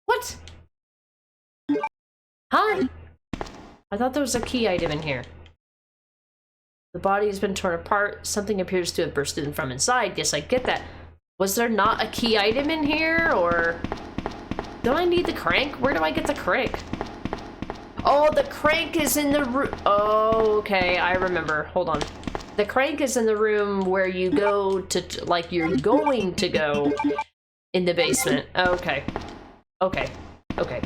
What? Hi. I thought there was a key item in here. The body has been torn apart. Something appears to have bursted from inside. Yes, I get that. Was there not a key item in here, or... Do I need the crank? Where do I get the crank? Oh, the crank is in the room. Oh, okay, I remember. Hold on. The crank is in the room where you go to, like, you're going to go in the basement. Okay. Okay. Okay.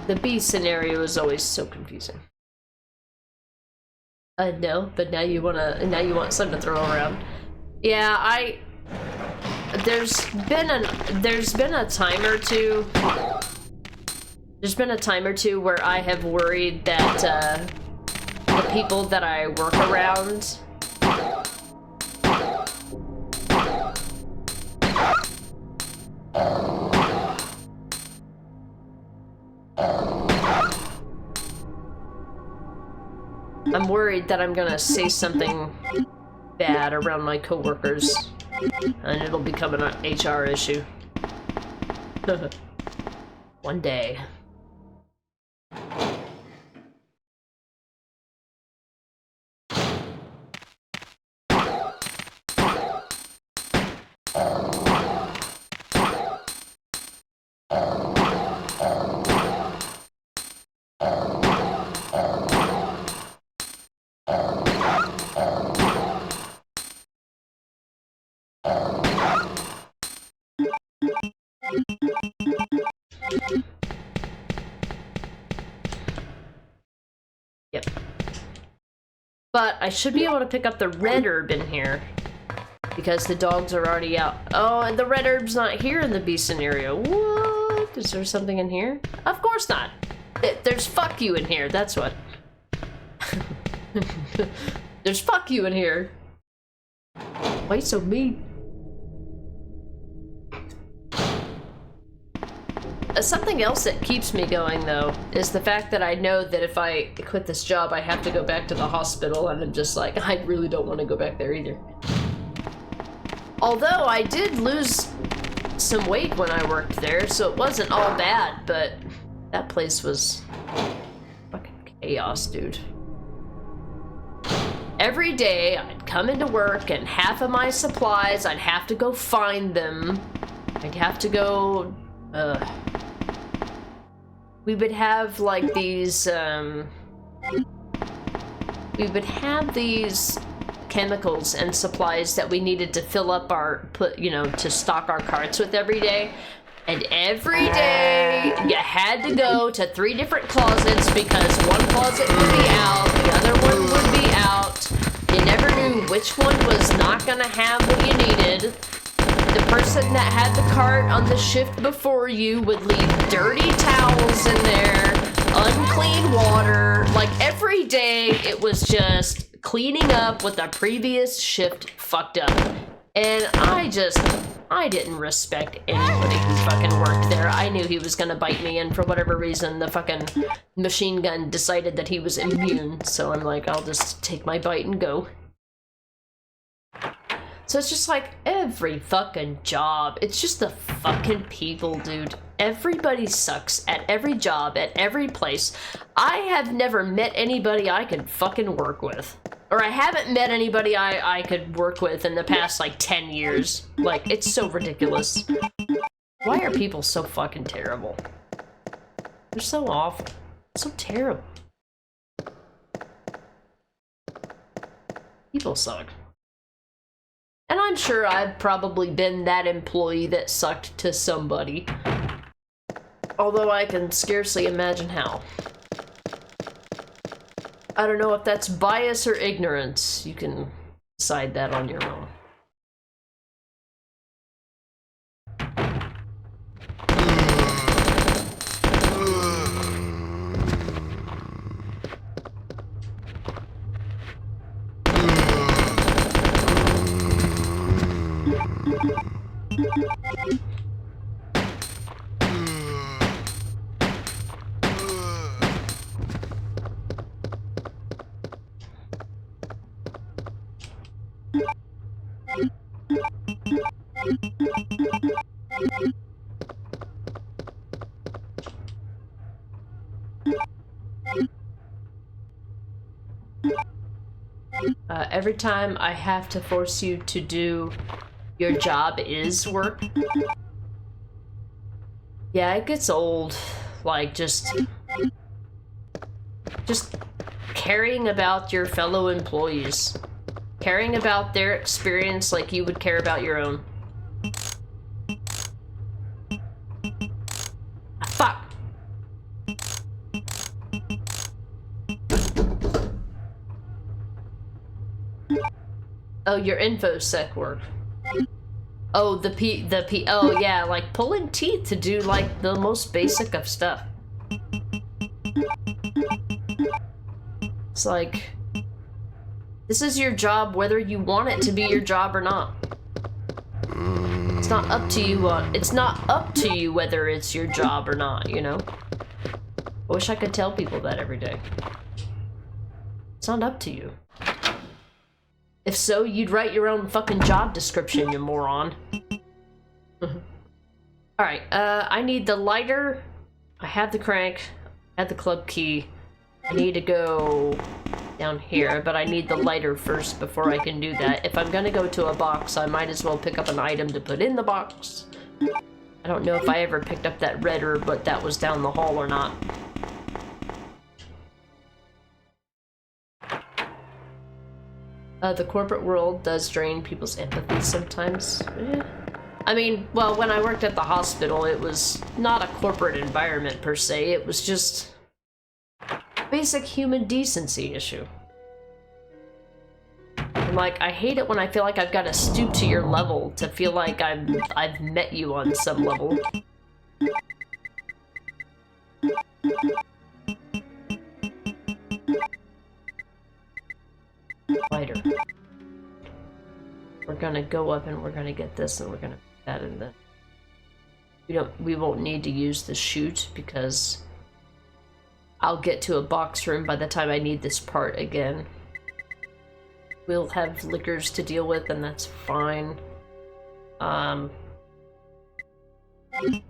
The B scenario is always so confusing. No, but now you want something to throw around. Yeah, there's been a time or two. There's been a time or two where I have worried that the people that I work around I'm worried that I'm gonna say something bad around my coworkers, and it'll become an HR issue. One day. Yep. But I should be able to pick up the red herb in here, because the dogs are already out. Oh, and the red herb's not here in the B scenario. What? Is there something in here? Of course not. There's fuck you in here, that's what. There's fuck you in here. Why so mean? something else that keeps me going, though, is the fact that I know that if I quit this job, I have to go back to the hospital, and I'm just like, I really don't want to go back there either. Although I did lose some weight when I worked there, so it wasn't all bad, but that place was fucking chaos, dude. Every day, I'd come into work, and half of my supplies, I'd have to go find them. I'd have to go, we would have, like, these, we would have these chemicals and supplies that we needed to fill up our, to stock our carts with every day. And every day, you had to go to 3 different closets because one closet would be out, the other one would be out. You never knew which one was not gonna have what you needed. The person that had the cart on the shift before you would leave dirty towels in there, unclean water. Like, every day, it was just cleaning up what the previous shift fucked up. And I didn't respect anybody who fucking worked there. I knew he was gonna bite me, and for whatever reason, the fucking machine gun decided that he was immune. So I'm like, I'll just take my bite and go. So it's just like, every fucking job, it's just the fucking people, dude. Everybody sucks at every job, at every place. I have never met anybody I could fucking work with. Or I haven't met anybody I could work with in the past, like, 10 years. Like, it's so ridiculous. Why are people so fucking terrible? They're so awful. So terrible. People suck. And I'm sure I've probably been that employee that sucked to somebody. Although I can scarcely imagine how. I don't know if that's bias or ignorance. You can decide that on your own. Every time I have to force you to do your job is work. Yeah, it gets old. Like, just caring about your fellow employees. Caring about their experience like you would care about your own. Fuck! Oh, your infosec work. Oh, oh yeah, like pulling teeth to do like the most basic of stuff. It's like, this is your job whether you want it to be your job or not. It's not up to you, it's not up to you whether it's your job or not, you know? I wish I could tell people that every day. It's not up to you. If so, you'd write your own fucking job description, you moron. Alright, I need the lighter. I have the crank. I have the club key. I need to go down here, but I need the lighter first before I can do that. If I'm gonna go to a box, I might as well pick up an item to put in the box. I don't know if I ever picked up that red herb, but that was down the hall or not. The corporate world does drain people's empathy sometimes. I mean, well, when I worked at the hospital, it was not a corporate environment per se, it was just basic human decency issue. And like, I hate it when I feel like I've got to stoop to your level to feel like I've met you on some level. Lighter. We're gonna go up and we're gonna get this and we're gonna put that in the... We won't need to use the chute because I'll get to a box room by the time I need this part again. We'll have liquors to deal with, and that's fine.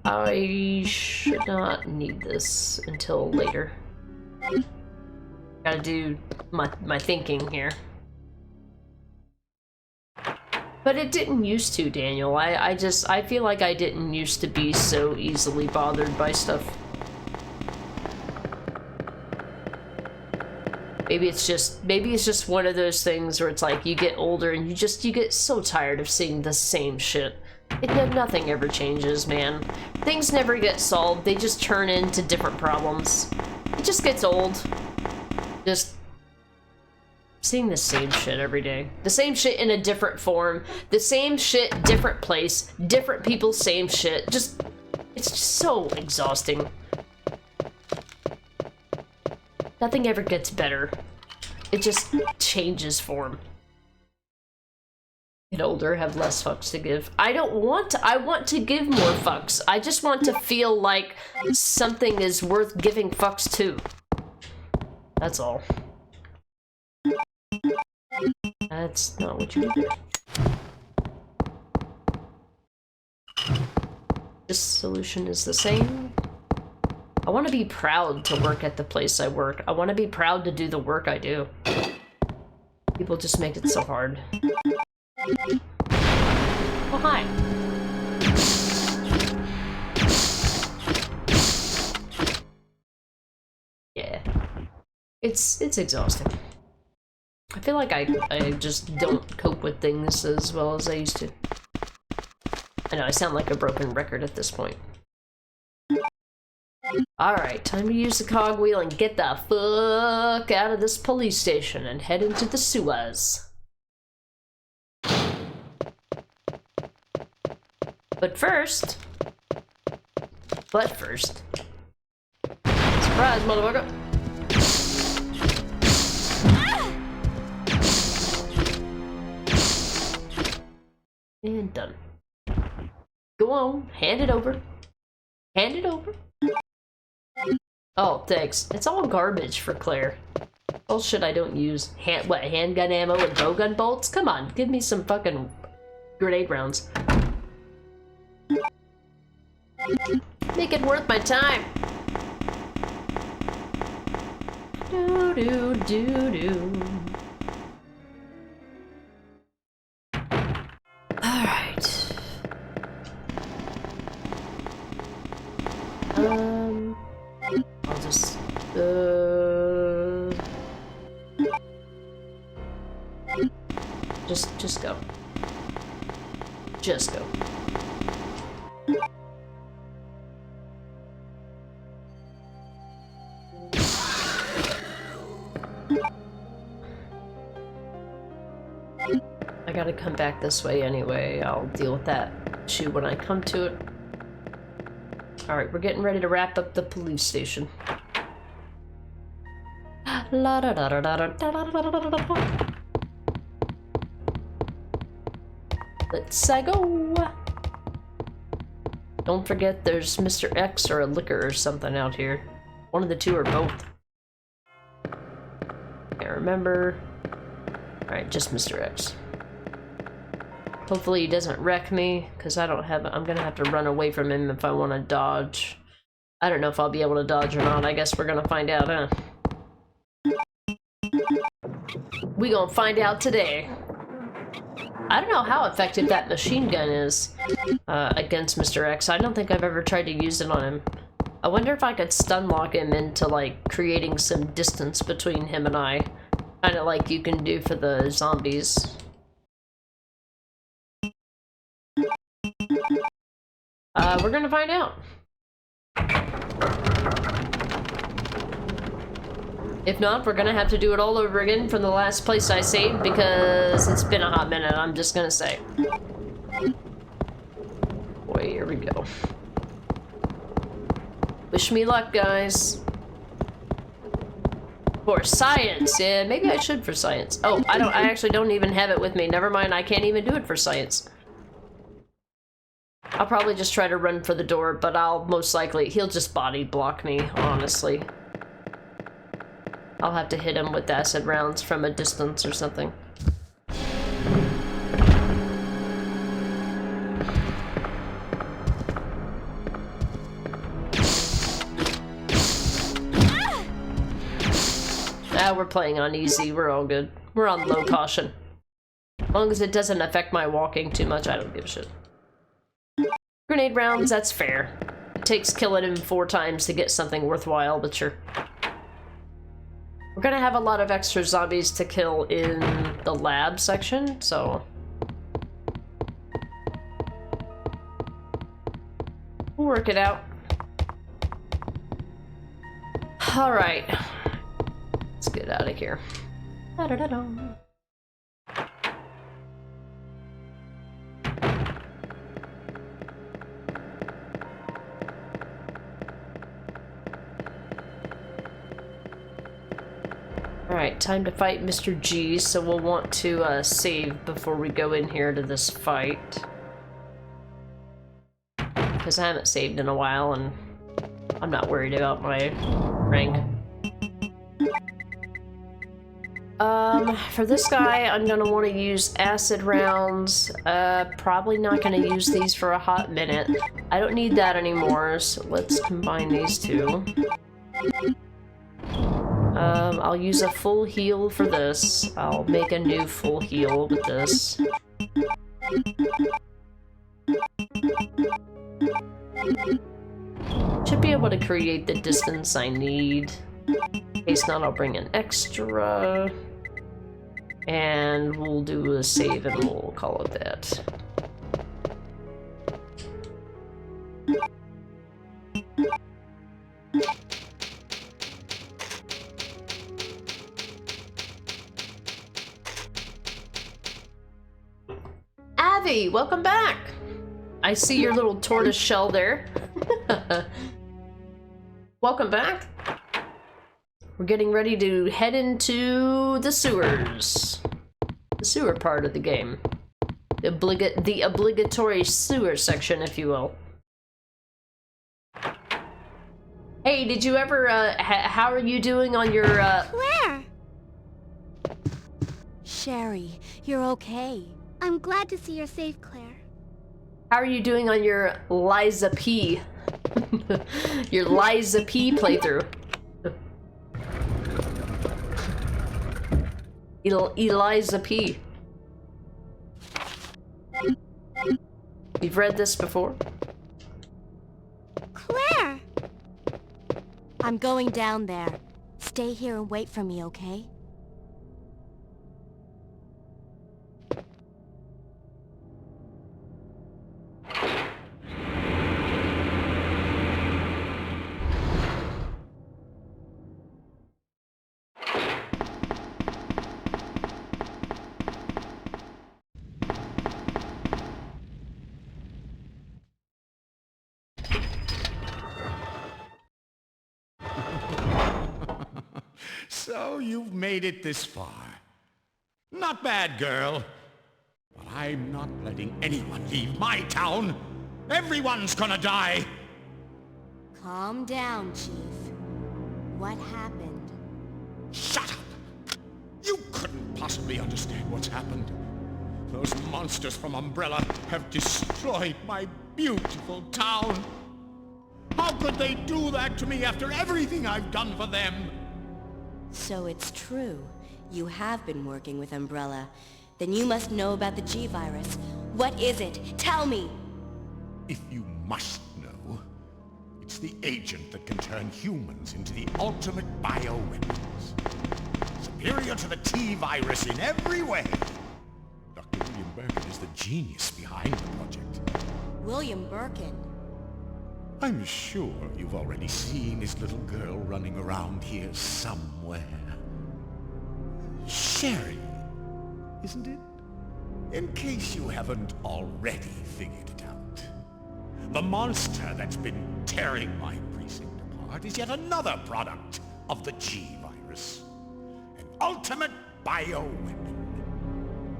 I should not need this until later. Gotta do my thinking here. But it didn't used to, Daniel. I feel like I didn't used to be so easily bothered by stuff. Maybe it's just one of those things where it's like you get older and you get so tired of seeing the same shit. Nothing ever changes, man. Things never get solved, they just turn into different problems. It just gets old. Just seeing the same shit every day. The same shit in a different form. The same shit, different place. Different people, same shit. It's just so exhausting. Nothing ever gets better. It just changes form. Get older, have less fucks to give. I want to give more fucks. I just want to feel like something is worth giving fucks to. That's all. That's not what you do. This solution is the same. I want to be proud to work at the place I work. I want to be proud to do the work I do. People just make it so hard. Oh, hi. Yeah. It's exhausting. I feel like I just don't cope with things as well as I used to. I know, I sound like a broken record at this point. Alright, time to use the cogwheel and get the fuck out of this police station and head into the sewers. But first... Surprise, motherfucker! And done. Go on, hand it over. Hand it over. Oh, thanks. It's all garbage for Claire. Bullshit I don't use. Handgun ammo and bowgun bolts? Come on, give me some fucking grenade rounds. Make it worth my time. Do do do do. Alright. I'll just just go. Just go. I gotta come back this way anyway. I'll deal with that issue when I come to it. Alright, we're getting ready to wrap up the police station. La da da da da da da da da da da. Let's go. Don't forget there's Mr. X or a liquor or something out here. One of the two or both. Can't remember. Alright, just Mr. X. Hopefully he doesn't wreck me, because I'm gonna have to run away from him if I want to dodge. I don't know if I'll be able to dodge or not. I guess we're gonna find out, huh? We gonna find out today. I don't know how effective that machine gun is against Mr. X. I don't think I've ever tried to use it on him. I wonder if I could stun lock him into, like, creating some distance between him and I. Kind of like you can do for the zombies. We're gonna find out. If not, we're gonna have to do it all over again from the last place I saved because it's been a hot minute, I'm just gonna say. Boy, here we go. Wish me luck, guys. For science, yeah, maybe I should for science. Oh, I actually don't even have it with me. Never mind, I can't even do it for science. I'll probably just try to run for the door, but he'll just body block me, honestly. I'll have to hit him with acid rounds from a distance or something. We're playing on easy, we're all good. We're on low caution. As long as it doesn't affect my walking too much, I don't give a shit. Grenade rounds, that's fair. It takes killing him 4 times to get something worthwhile, but sure. We're gonna have a lot of extra zombies to kill in the lab section, so... we'll work it out. Alright. Let's get out of here. Da-da-da-da. Alright, time to fight Mr. G, so we'll want to save before we go in here to this fight. Because I haven't saved in a while, and I'm not worried about my rank. For this guy, I'm gonna want to use acid rounds. Probably not gonna use these for a hot minute. I don't need that anymore, so let's combine these two. I'll use a full heal for this. I'll make a new full heal with this. Should be able to create the distance I need. In case not, I'll bring an extra. And we'll do a save and we'll call it that. Avi, welcome back! I see your little tortoise shell there. Welcome back. We're getting ready to head into the sewers. The sewer part of the game. The obligatory sewer section, if you will. Hey, did you ever, how are you doing on your, Claire! Sherry, you're okay. I'm glad to see you're safe, Claire. How are you doing on your Liza P? Your Liza P playthrough? Eliza P. You've read this before? Claire! I'm going down there. Stay here and wait for me, okay? So you've made it this far. Not bad, girl. But I'm not letting anyone leave my town. Everyone's gonna die. Calm down, Chief. What happened? Shut up! You couldn't possibly understand what's happened. Those monsters from Umbrella have destroyed my beautiful town. How could they do that to me after everything I've done for them? So it's true. You have been working with Umbrella. Then you must know about the G-Virus. What is it? Tell me! If you must know, it's the agent that can turn humans into the ultimate bioweapons. Superior to the T-Virus in every way. Dr. William Birkin is the genius behind the project. William Birkin? I'm sure you've already seen his little girl running around here somewhere. Sherry, isn't it? In case you haven't already figured it out. The monster that's been tearing my precinct apart is yet another product of the G-Virus. An ultimate bioweapon.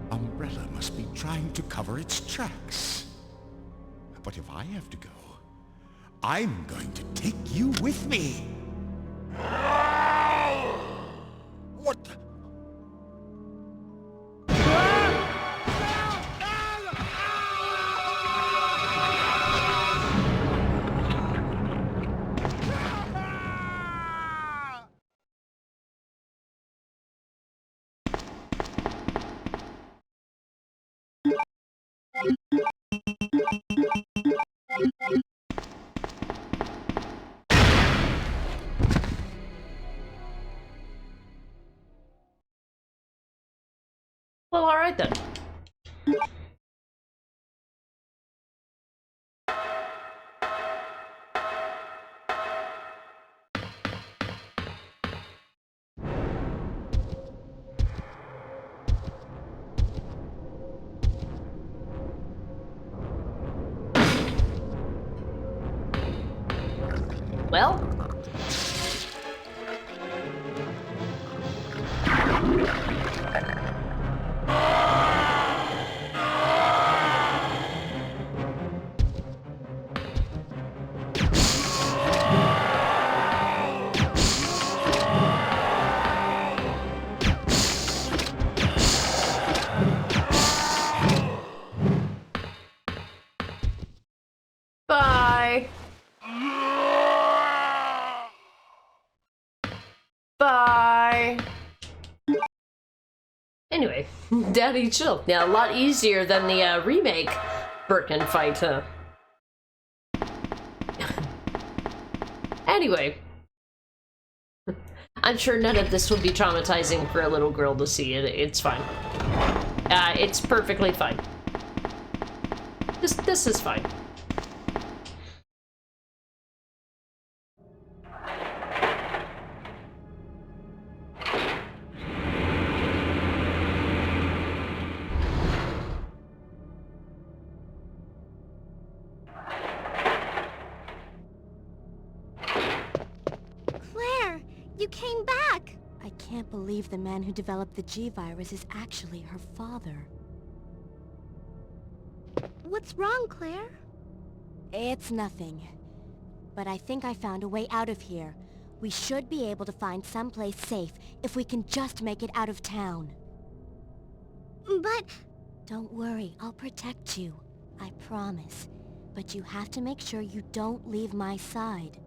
Umbrella must be trying to cover its tracks. But if I have to go, I'm going to take you with me. What the? Well, alright then. Well, bye. Bye. Anyway, Daddy chill. Yeah, a lot easier than the remake Birkin fight, huh? Anyway, I'm sure none of this would be traumatizing for a little girl to see. It's fine. It's perfectly fine. This is fine. You came back! I can't believe the man who developed the G-Virus is actually her father. What's wrong, Claire? It's nothing. But I think I found a way out of here. We should be able to find someplace safe if we can just make it out of town. But... Don't worry, I'll protect you. I promise. But you have to make sure you don't leave my side.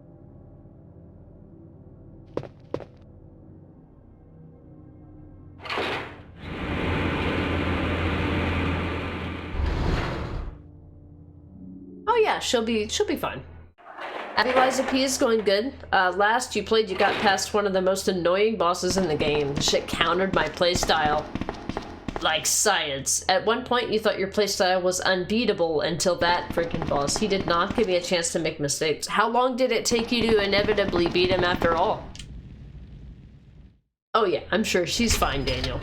Oh yeah, she'll be fine. Eliza P is going good. Last you played, you got past one of the most annoying bosses in the game. The shit countered my playstyle like science. At one point, you thought your playstyle was unbeatable until that freaking boss. He did not give me a chance to make mistakes. How long did it take you to inevitably beat him after all? Oh yeah, I'm sure she's fine, Daniel.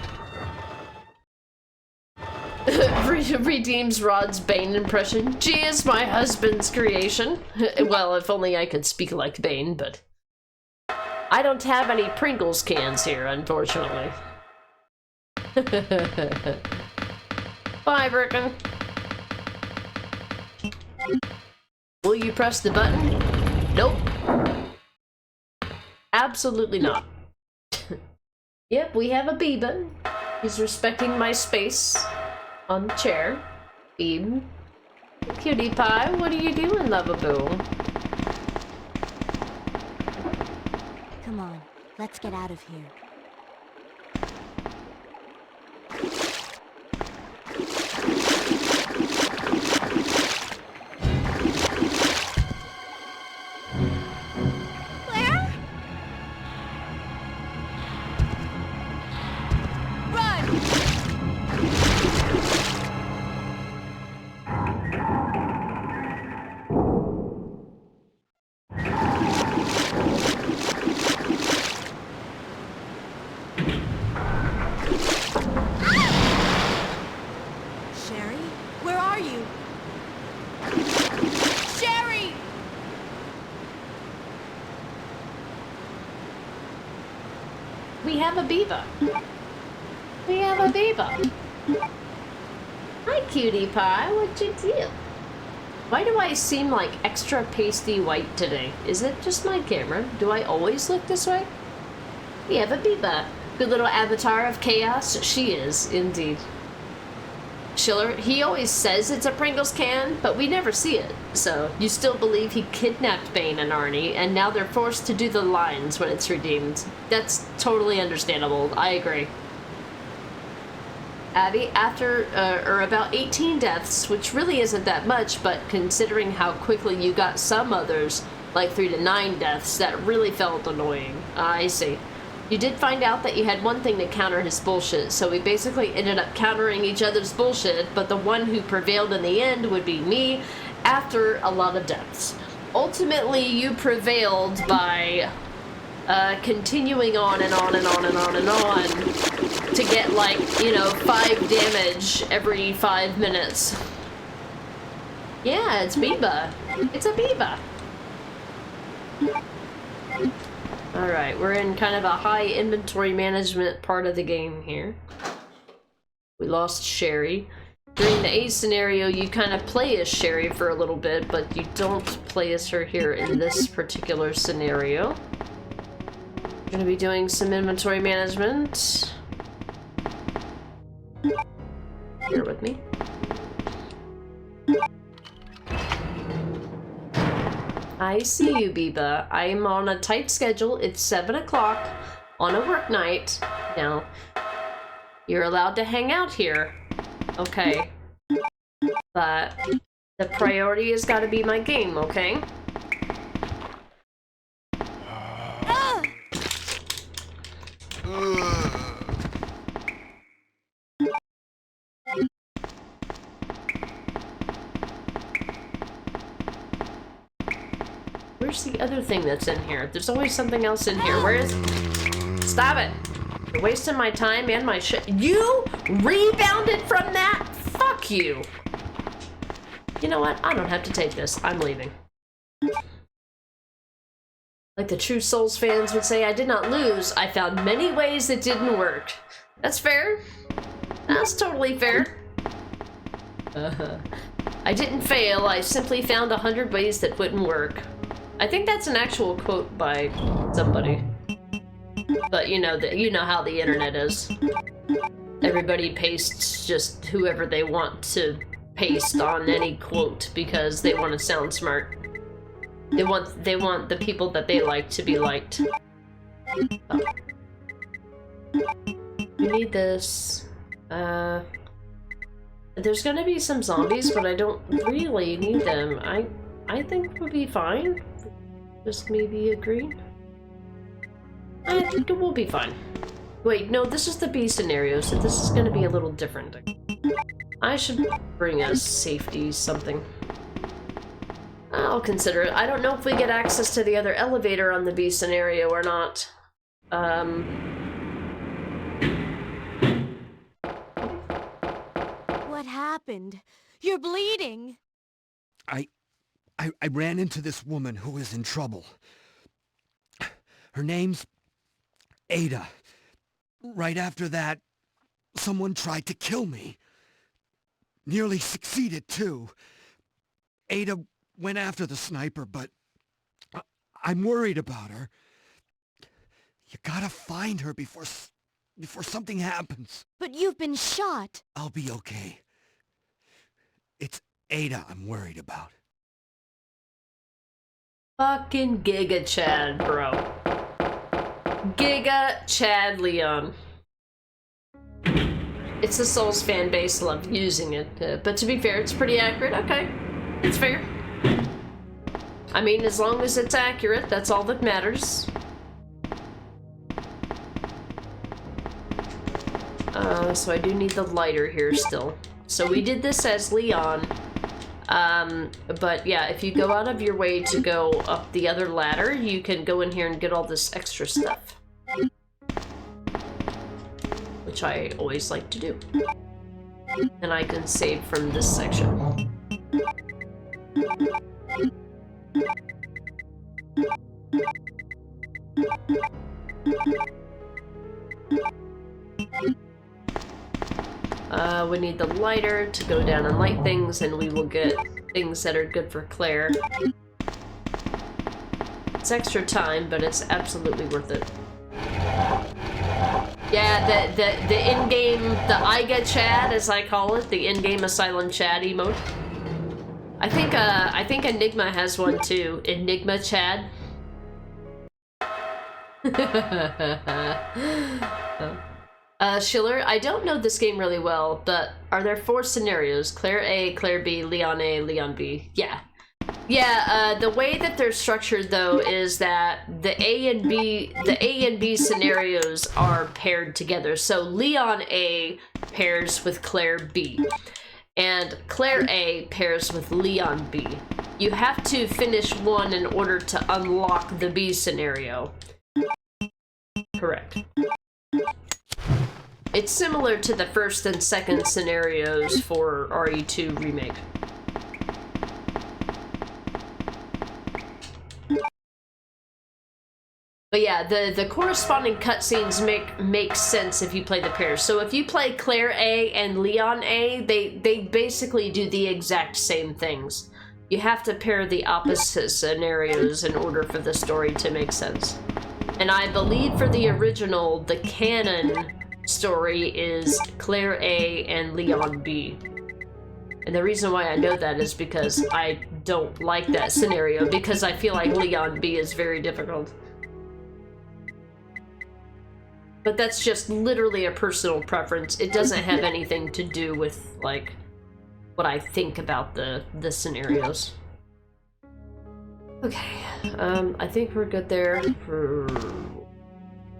Redeems Rod's Bane impression. G is my husband's creation. Well, if only I could speak like Bane, but... I don't have any Pringles cans here, unfortunately. Bye, Birkin. Will you press the button? Nope. Absolutely not. Yep, we have a Beeba. He's respecting my space on the chair. Beeb. Cutie pie, what are you doing, Lovaboo? Come on, let's get out of here. We have a Beeba. We have a Beeba. Hi, cutie pie. What you do? Why do I seem like extra pasty white today? Is it just my camera? Do I always look this way? We have a Biba. Good little avatar of chaos. She is, indeed. Schiller, he always says it's a Pringles can, but we never see it. So, you still believe he kidnapped Bane and Arnie, and now they're forced to do the lines when it's redeemed. That's totally understandable. I agree. Abby, after, about 18 deaths, which really isn't that much, but considering how quickly you got some others, like 3 to 9 deaths, that really felt annoying. I see. You did find out that you had one thing to counter his bullshit, so we basically ended up countering each other's bullshit, but the one who prevailed in the end would be me after a lot of deaths. Ultimately, you prevailed by continuing on and on and on and on and on to get, like, you know, 5 damage every 5 minutes. Yeah, it's Biba. It's a Biba. Alright, we're in kind of a high inventory management part of the game here. We lost Sherry. During the A scenario, you kind of play as Sherry for a little bit, but you don't play as her here in this particular scenario. We're gonna be doing some inventory management. Bear with me. I see you, Biba. I'm on a tight schedule. It's 7 o'clock on a work night. Now, you're allowed to hang out here. Okay. But the priority has got to be my game, okay? Where's the other thing that's in here? There's always something else in here. Where is it? Stop it! You're wasting my time and my shit. You rebounded from that? Fuck you! You know what? I don't have to take this. I'm leaving. Like the true Souls fans would say, I did not lose. I found many ways that didn't work. That's fair. That's totally fair. I didn't fail. I simply found 100 ways that wouldn't work. I think that's an actual quote by somebody. But you know how the internet is. Everybody pastes just whoever they want to paste on any quote because they want to sound smart. They want the people that they like to be liked. Oh. We need this. There's gonna be some zombies, but I don't really need them. I think we'll be fine. Just maybe agree. I think it will be fine. Wait, no, this is the B scenario, so this is gonna be a little different. I should bring us safety something. I'll consider it. I don't know if we get access to the other elevator on the B scenario or not. What happened? You're bleeding. I ran into this woman who was in trouble. Her name's Ada. Right after that, someone tried to kill me. Nearly succeeded, too. Ada went after the sniper, but I'm worried about her. You gotta find her before something happens. But you've been shot. I'll be okay. It's Ada I'm worried about. Fucking Giga Chad, bro. Giga Chad Leon. It's the Souls fan base love using it, but to be fair, it's pretty accurate. Okay, it's fair. I mean, as long as it's accurate, that's all that matters. So I do need the lighter here still. So we did this as Leon. But yeah, if you go out of your way to go up the other ladder, you can go in here and get all this extra stuff. Which I always like to do. And I can save from this section. We need the lighter to go down and light things, and we will get things that are good for Claire. It's extra time, but it's absolutely worth it. Yeah, the in-game, the Iga Chad, as I call it, the in-game Asylum Chad emote. I think Enigma has one too. Enigma Chad. Schiller, I don't know this game really well, but are there 4 scenarios? Claire A, Claire B, Leon A, Leon B. Yeah. Yeah, the way that they're structured though is that the A and B scenarios are paired together. So Leon A pairs with Claire B, and Claire A pairs with Leon B. You have to finish one in order to unlock the B scenario. Correct. It's similar to the first and second scenarios for RE2 Remake. But yeah, the corresponding cutscenes make sense if you play the pairs. So if you play Claire A and Leon A, they basically do the exact same things. You have to pair the opposite scenarios in order for the story to make sense. And I believe for the original, the canon story is Claire A and Leon B. And the reason why I know that is because I don't like that scenario, because I feel like Leon B is very difficult. But that's just literally a personal preference. It doesn't have anything to do with, like, what I think about the scenarios. Okay, I think we're good there for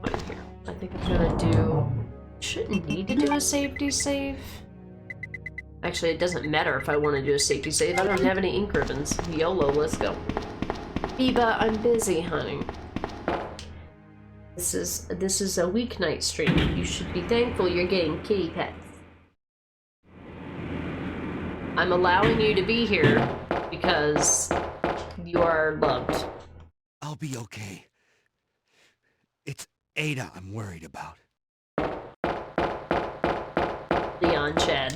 right here. I think I'm gonna do... Shouldn't need to do a safety save. Actually, it doesn't matter if I want to do a safety save. I don't have any ink ribbons. YOLO, let's go. Biba, I'm busy, honey. This is a weeknight stream. You should be thankful you're getting kitty pets. I'm allowing you to be here because you are loved. I'll be okay. It's Ada I'm worried about. Leon Chad.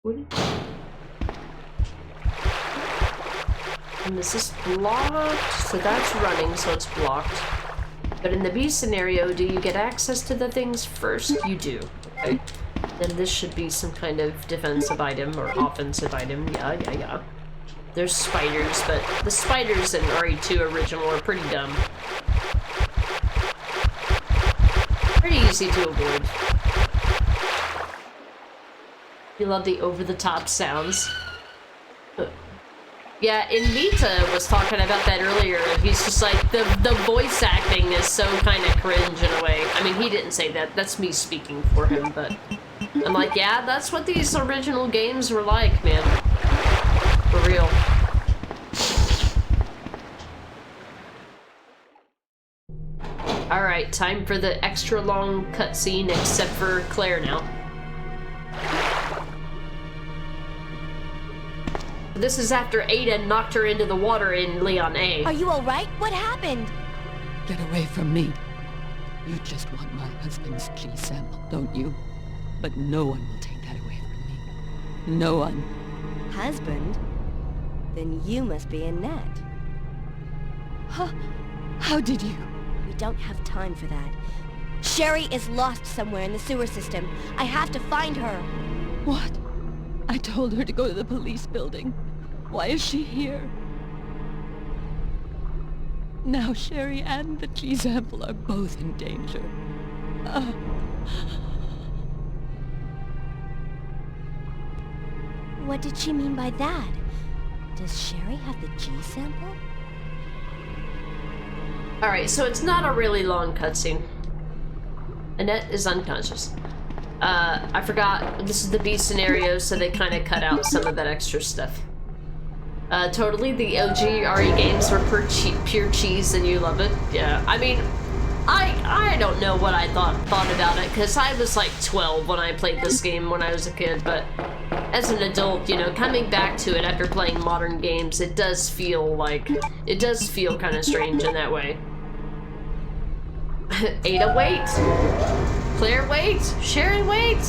What? And this is blocked, so that's running, so it's blocked. But in the B scenario, do you get access to the things first? You do. Okay. Then this should be some kind of defensive item or offensive item. Yeah. There's spiders, but the spiders in RE2 original are pretty dumb. Pretty easy to avoid. You love the over-the-top sounds. Yeah, Invita was talking about that earlier. He's just like, the voice acting is so kind of cringe in a way. I mean, he didn't say that. That's me speaking for him, but... I'm like, yeah, that's what these original games were like, man. For real. Alright, time for the extra long cutscene, except for Claire now. This is after Ada knocked her into the water in Leon A. Are you alright? What happened? Get away from me. You just want my husband's G sample, don't you? But no one will take that away from me. No one. Husband? Then you must be Annette. Huh? How did you? We don't have time for that. Sherry is lost somewhere in the sewer system. I have to find her. What? I told her to go to the police building. Why is she here? Now Sherry and the G-sample are both in danger. What did she mean by that? Does Sherry have the G-sample? Alright, so it's not a really long cutscene. Annette is unconscious. I forgot, this is the B scenario, so they kind of cut out some of that extra stuff. Totally, the OG RE games were pure cheese and you love it. Yeah, I mean, I don't know what I thought about it, because I was like 12 when I played this game when I was a kid, but as an adult, you know, coming back to it after playing modern games, it does feel kind of strange in that way. Ada, wait! Claire, wait! Sherry, wait!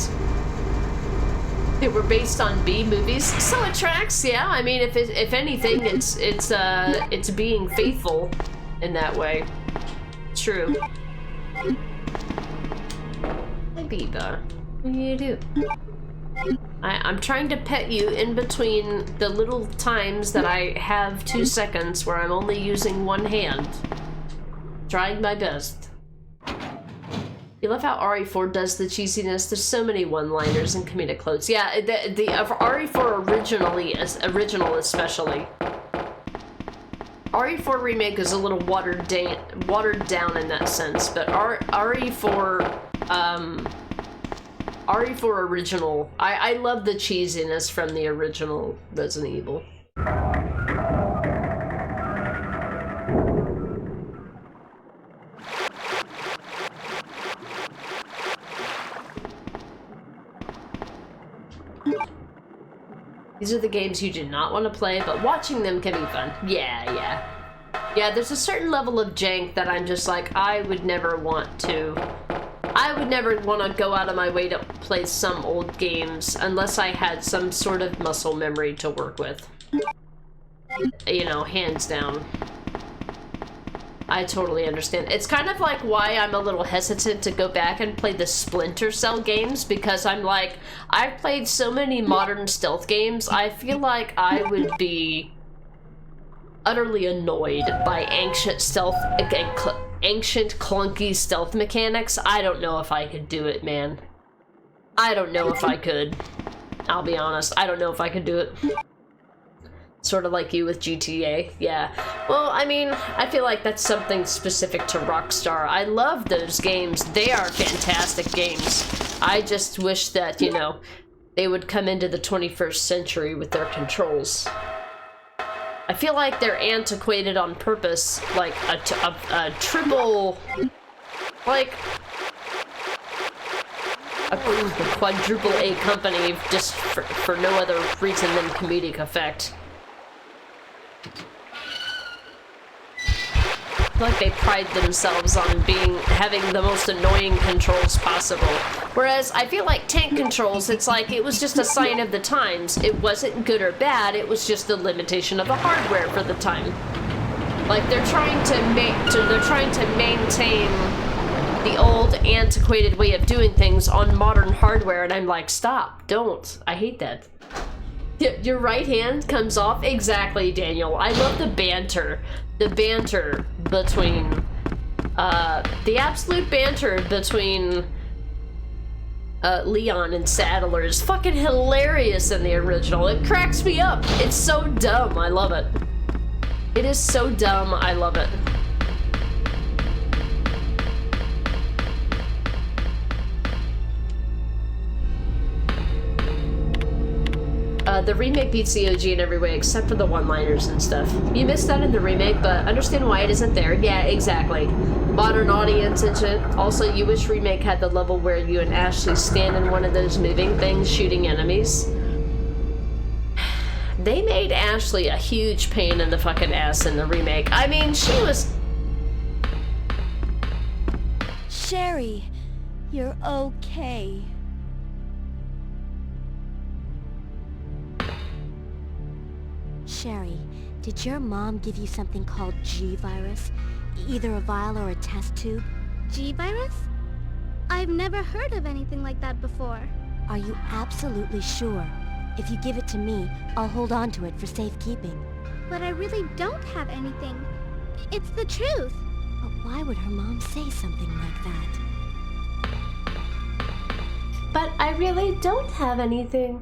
They were based on B movies, so it tracks. Yeah, I mean, if anything, it's being faithful in that way. True. Hi, Biba. What do you do? I'm trying to pet you in between the little times that I have 2 seconds where I'm only using one hand. Trying my best. You love how RE4 does the cheesiness. There's so many one-liners and comedic quotes. Yeah, the RE4 original especially. RE4 remake is a little watered down in that sense, but RE4 original, I love the cheesiness from the original Resident Evil. These are the games you do not want to play, but watching them can be fun. Yeah, there's a certain level of jank that I'm just like, I would never want to go out of my way to play some old games unless I had some sort of muscle memory to work with. You know, hands down. I totally understand. It's kind of like why I'm a little hesitant to go back and play the Splinter Cell games, because I'm like, I've played so many modern stealth games, I feel like I would be utterly annoyed by ancient clunky stealth mechanics. I don't know if I could do it, man. I don't know if I could. I'll be honest, I don't know if I could do it. Sort of like you with GTA, yeah. Well, I mean, I feel like that's something specific to Rockstar. I love those games. They are fantastic games. I just wish that, you know, they would come into the 21st century with their controls. I feel like they're antiquated on purpose, like a triple, like a quadruple A company just for no other reason than comedic effect. I feel like they pride themselves on having the most annoying controls possible. Whereas I feel like tank controls, it's like it was just a sign of the times. It wasn't good or bad, it was just a limitation of the hardware for the time. Like they're trying to maintain the old antiquated way of doing things on modern hardware, and I'm like, stop, don't. I hate that. Your right hand comes off? Exactly, Daniel. I love the banter. The banter between, the absolute banter between, Leon and Sadler is fucking hilarious in the original. It cracks me up. It's so dumb. I love it. It is so dumb. I love it. The remake beats the OG in every way except for the one-liners and stuff. You missed that in the remake, but understand why it isn't there. Yeah, exactly. Modern audience and shit. Also, you wish remake had the level where you and Ashley stand in one of those moving things shooting enemies. They made Ashley a huge pain in the fucking ass in the remake. I mean, she was... Sherry, you're okay. Sherry, did your mom give you something called G-Virus? Either a vial or a test tube? G-Virus? I've never heard of anything like that before. Are you absolutely sure? If you give it to me, I'll hold on to it for safekeeping. But I really don't have anything. It's the truth. But why would her mom say something like that? But I really don't have anything.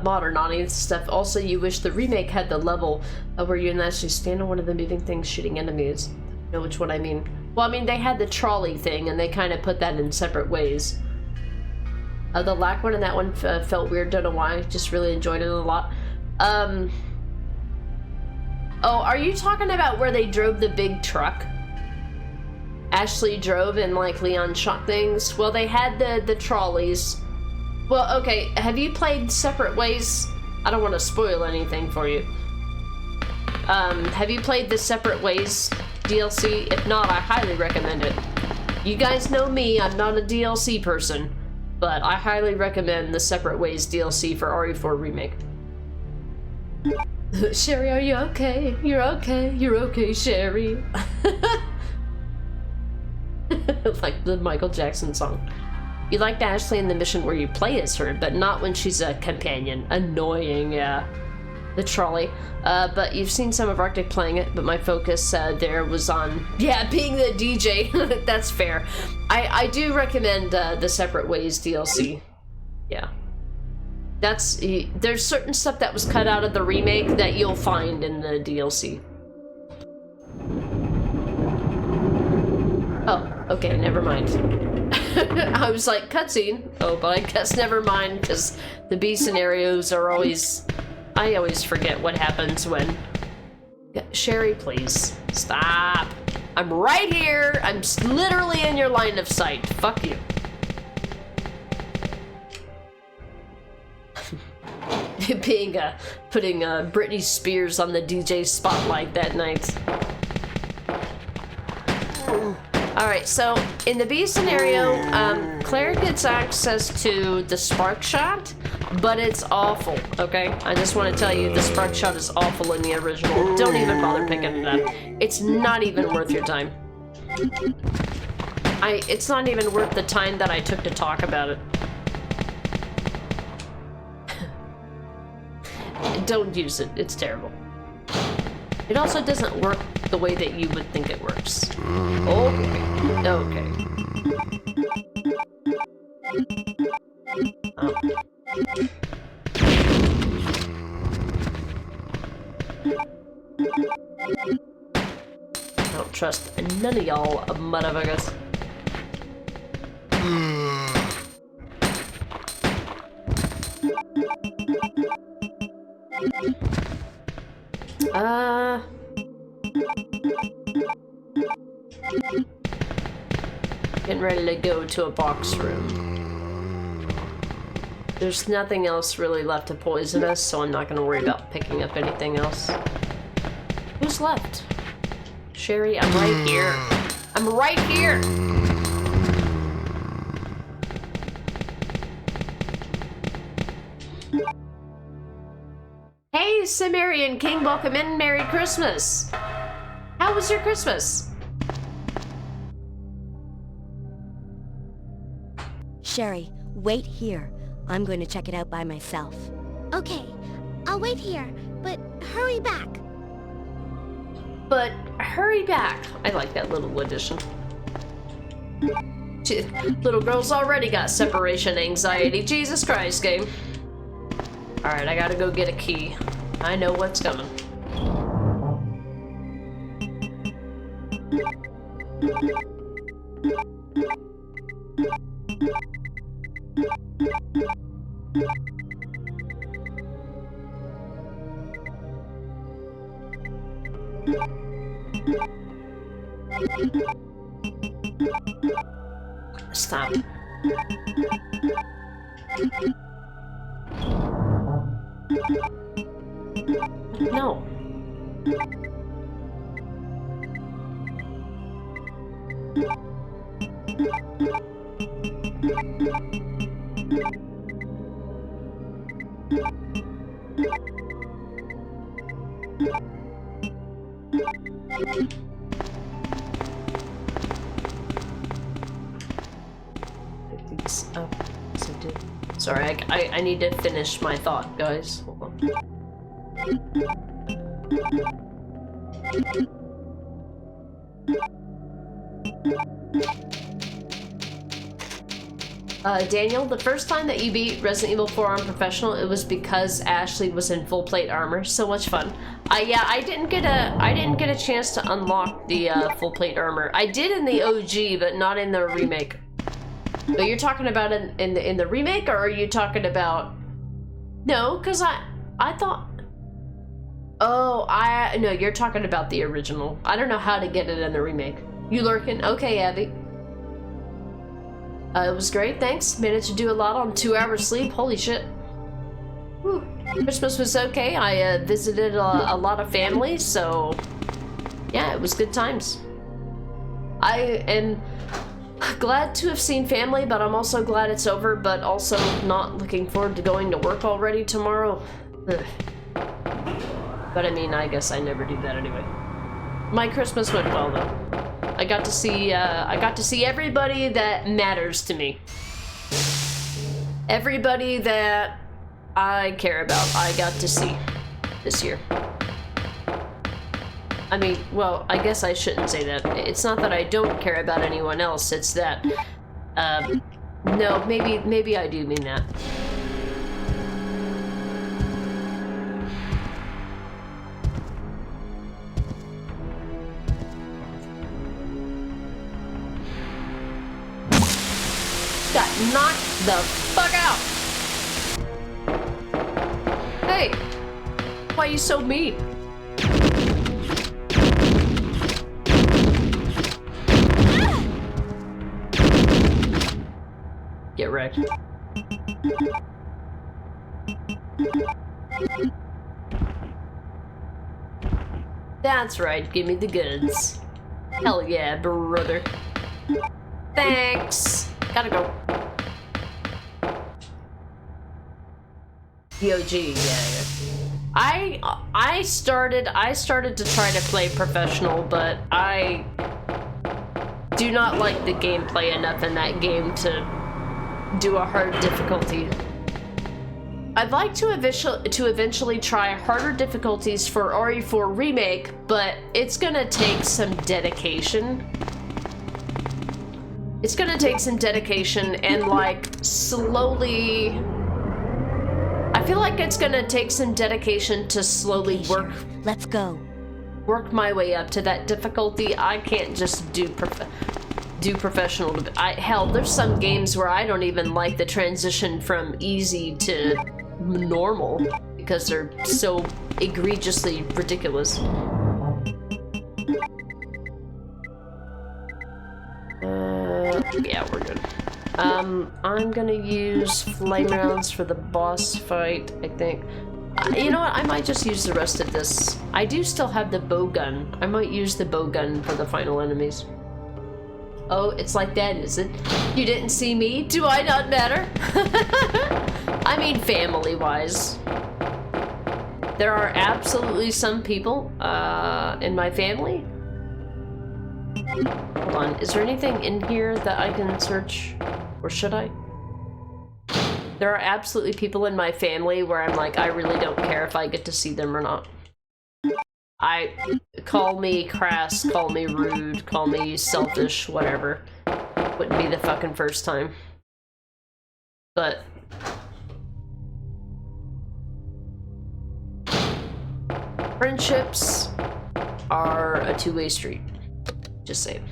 Modern audience stuff. Also, you wish the remake had the level where you actually stand on one of the moving things shooting enemies. You know which one I mean. Well, I mean, they had the trolley thing, and they kind of put that in separate ways. The lack one and that one felt weird, don't know why. Just really enjoyed it a lot. Oh, are you talking about where they drove the big truck? Ashley drove and, like, Leon shot things? Well, they had the trolleys. Well, okay, have you played Separate Ways? I don't want to spoil anything for you. Have you played the Separate Ways DLC? If not, I highly recommend it. You guys know me, I'm not a DLC person. But I highly recommend the Separate Ways DLC for RE4 Remake. Sherry, are you okay? You're okay. You're okay, Sherry. Like the Michael Jackson song. You liked Ashley in the mission where you play as her, but not when she's a companion. Annoying, yeah. The trolley. But you've seen some of Arctic playing it, but my focus there was on, yeah, being the DJ. That's fair. I do recommend the Separate Ways DLC. Yeah. There's certain stuff that was cut out of the remake that you'll find in the DLC. Oh, okay, never mind. I was like, cutscene. Oh, but I guess never mind, because the B scenarios are always... I always forget what happens when... Sherry, please. Stop. I'm right here. I'm literally in your line of sight. Fuck you. Putting Britney Spears on the DJ spotlight that night. Alright, so in the B scenario, Claire gets access to the Spark Shot, but it's awful, okay? I just want to tell you, the Spark Shot is awful in the original. Don't even bother picking it up. It's not even worth your time. It's not even worth the time that I took to talk about it. Don't use it, it's terrible. It also doesn't work the way that you would think it works. Okay. Okay. Oh. I don't trust none of y'all motherfuckers. Getting ready to go to a box room. There's nothing else really left to poison us, so I'm not gonna worry about picking up anything else. Who's left? Sherry, I'm right here. I'm right here! Hey, Cimmerian King, welcome in. Merry Christmas. How was your Christmas? Sherry, wait here. I'm going to check it out by myself. Okay, I'll wait here, but hurry back. But hurry back. I like that little addition. Little girl's already got separation anxiety. Jesus Christ, game. Alright, I gotta go get a key. I know what's coming. Stop. No. Oh, yes, I did. Sorry, I need to finish my thought, guys. Hold on. Daniel, the first time that you beat Resident Evil 4 on Professional, it was because Ashley was in full plate armor. So much fun. Yeah, I didn't get a chance to unlock the full plate armor. I did in the OG, but not in the remake. But you're talking about in the remake, or are you talking about? No, because I thought. Oh, no, you're talking about the original. I don't know how to get it in the remake. You lurking? Okay, Abby. It was great, thanks. Managed to do a lot on 2 hours sleep. Holy shit. Whew. Christmas was okay. I visited a lot of family, so yeah, it was good times. And glad to have seen family, but I'm also glad it's over, but also not looking forward to going to work already tomorrow. Ugh. But I mean, I guess I never do that anyway. My Christmas went well though. I got to see everybody that matters to me. Everybody that I care about, I got to see this year. I mean, well, I guess I shouldn't say that. It's not that I don't care about anyone else, it's that, no, maybe I do mean that. Got knocked the fuck out! Hey! Why are you so mean? Get wrecked. That's right, give me the goods. Hell yeah, brother. Thanks! Gotta go. DOG, yeah. I started to try to play professional, but I do not like the gameplay enough in that game to do a hard difficulty. I'd like to eventually try harder difficulties for RE4 Remake, but it's gonna take some dedication. It's gonna take some dedication and like slowly... I feel like it's gonna take some dedication to slowly work... Let's go. Work my way up to that difficulty. I can't just do professional. Hell, there's some games where I don't even like the transition from easy to normal because they're so egregiously ridiculous. Yeah, we're good. I'm gonna use flame rounds for the boss fight, I think. You know what, I might just use the rest of this. I do still have the bow gun. I might use the bow gun for the final enemies. Oh, it's like that, is it? You didn't see me? Do I not matter? I mean, family-wise. There are absolutely some people in my family. Hold on, is there anything in here that I can search? Or should I? There are absolutely people in my family where I'm like, I really don't care if I get to see them or not. Call me crass, call me rude, call me selfish, whatever. Wouldn't be the fucking first time. But... friendships are a two-way street. Just saying.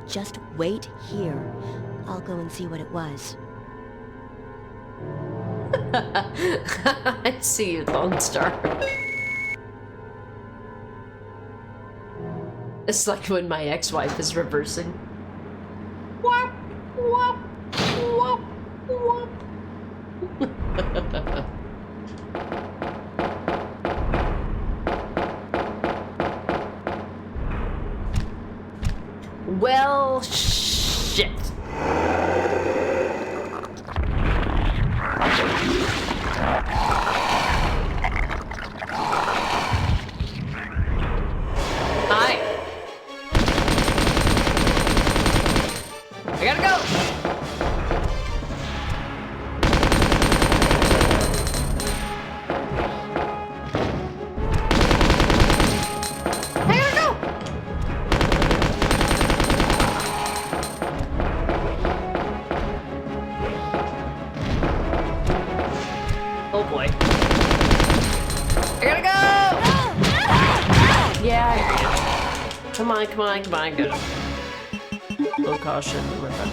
Just wait here. I'll go and see what it was. I see you, Lone Star. It's like when my ex-wife is reversing. Wop, wop, wop, wop. Well, shit. Hi. I gotta go. Come on, come on, come on, go. Low caution, we're fine.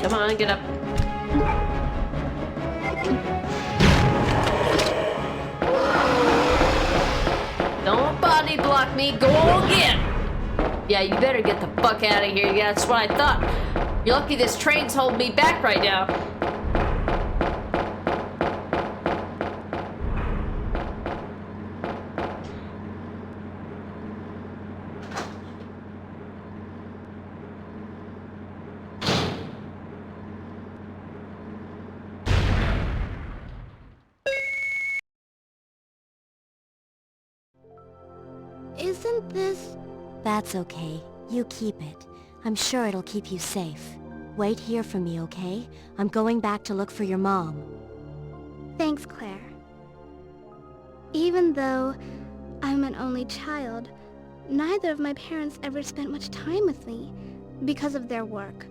Come on, get up. Don't body block me, go again! Yeah, you better get the fuck out of here. Yeah, that's what I thought. You're lucky this train's holding me back right now. Isn't this... That's okay. You keep it. I'm sure it'll keep you safe. Wait here for me, okay? I'm going back to look for your mom. Thanks, Claire. Even though I'm an only child, neither of my parents ever spent much time with me because of their work.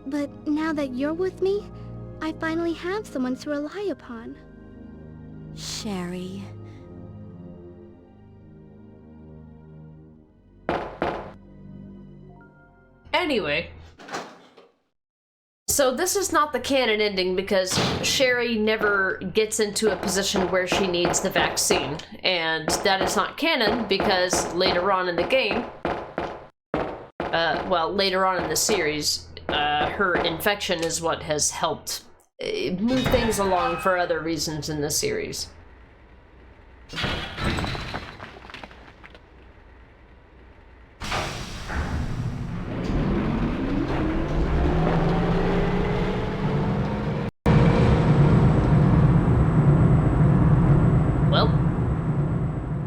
But now that you're with me, I finally have someone to rely upon. Sherry... Anyway, so this is not the canon ending because Sherry never gets into a position where she needs the vaccine, and that is not canon because later on in the game, well, later on in the series, her infection is what has helped move things along for other reasons in the series.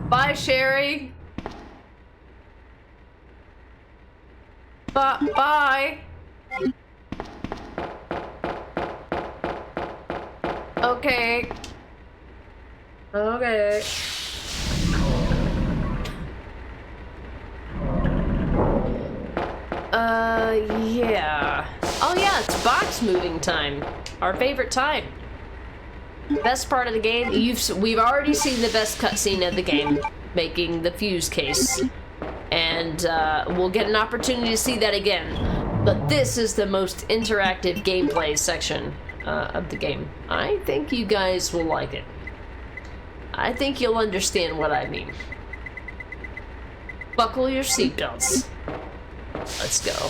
Bye, Sherry. Bye. Okay. Okay. Yeah. Oh yeah, it's box moving time. Our favorite time. Best part of the game. We've already seen the best cutscene of the game, making the fuse case, and we'll get an opportunity to see that again. But this is the most interactive gameplay section of the game. I think you guys will like it. I think you'll understand what I mean. Buckle your seatbelts. Let's go.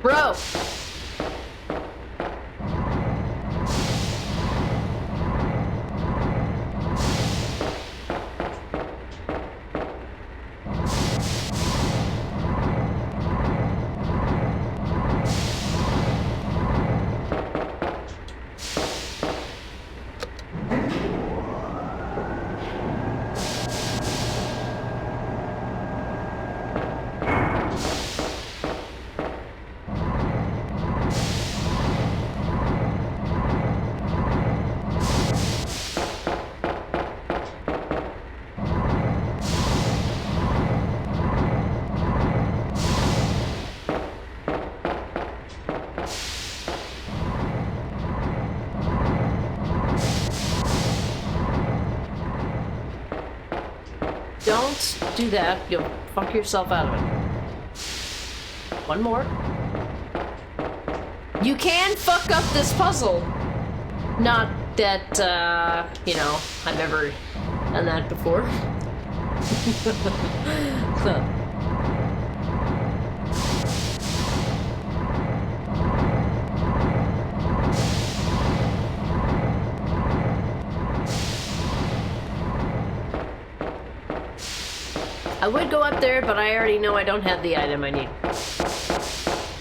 Bro! Don't do that. You'll fuck yourself out of it. One more. You can fuck up this puzzle. Not that, you know, I've ever done that before. I would go up there, but I already know I don't have the item I need.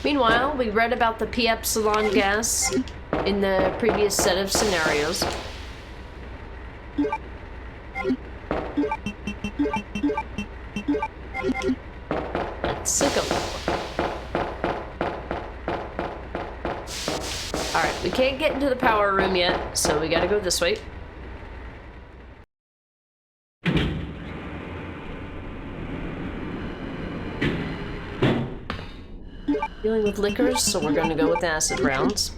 Meanwhile, we read about the P. Epsilon gas in the previous set of scenarios. Let's go. Alright, we can't get into the power room yet, so we gotta go this way. Dealing with liquors, so we're gonna go with acid rounds.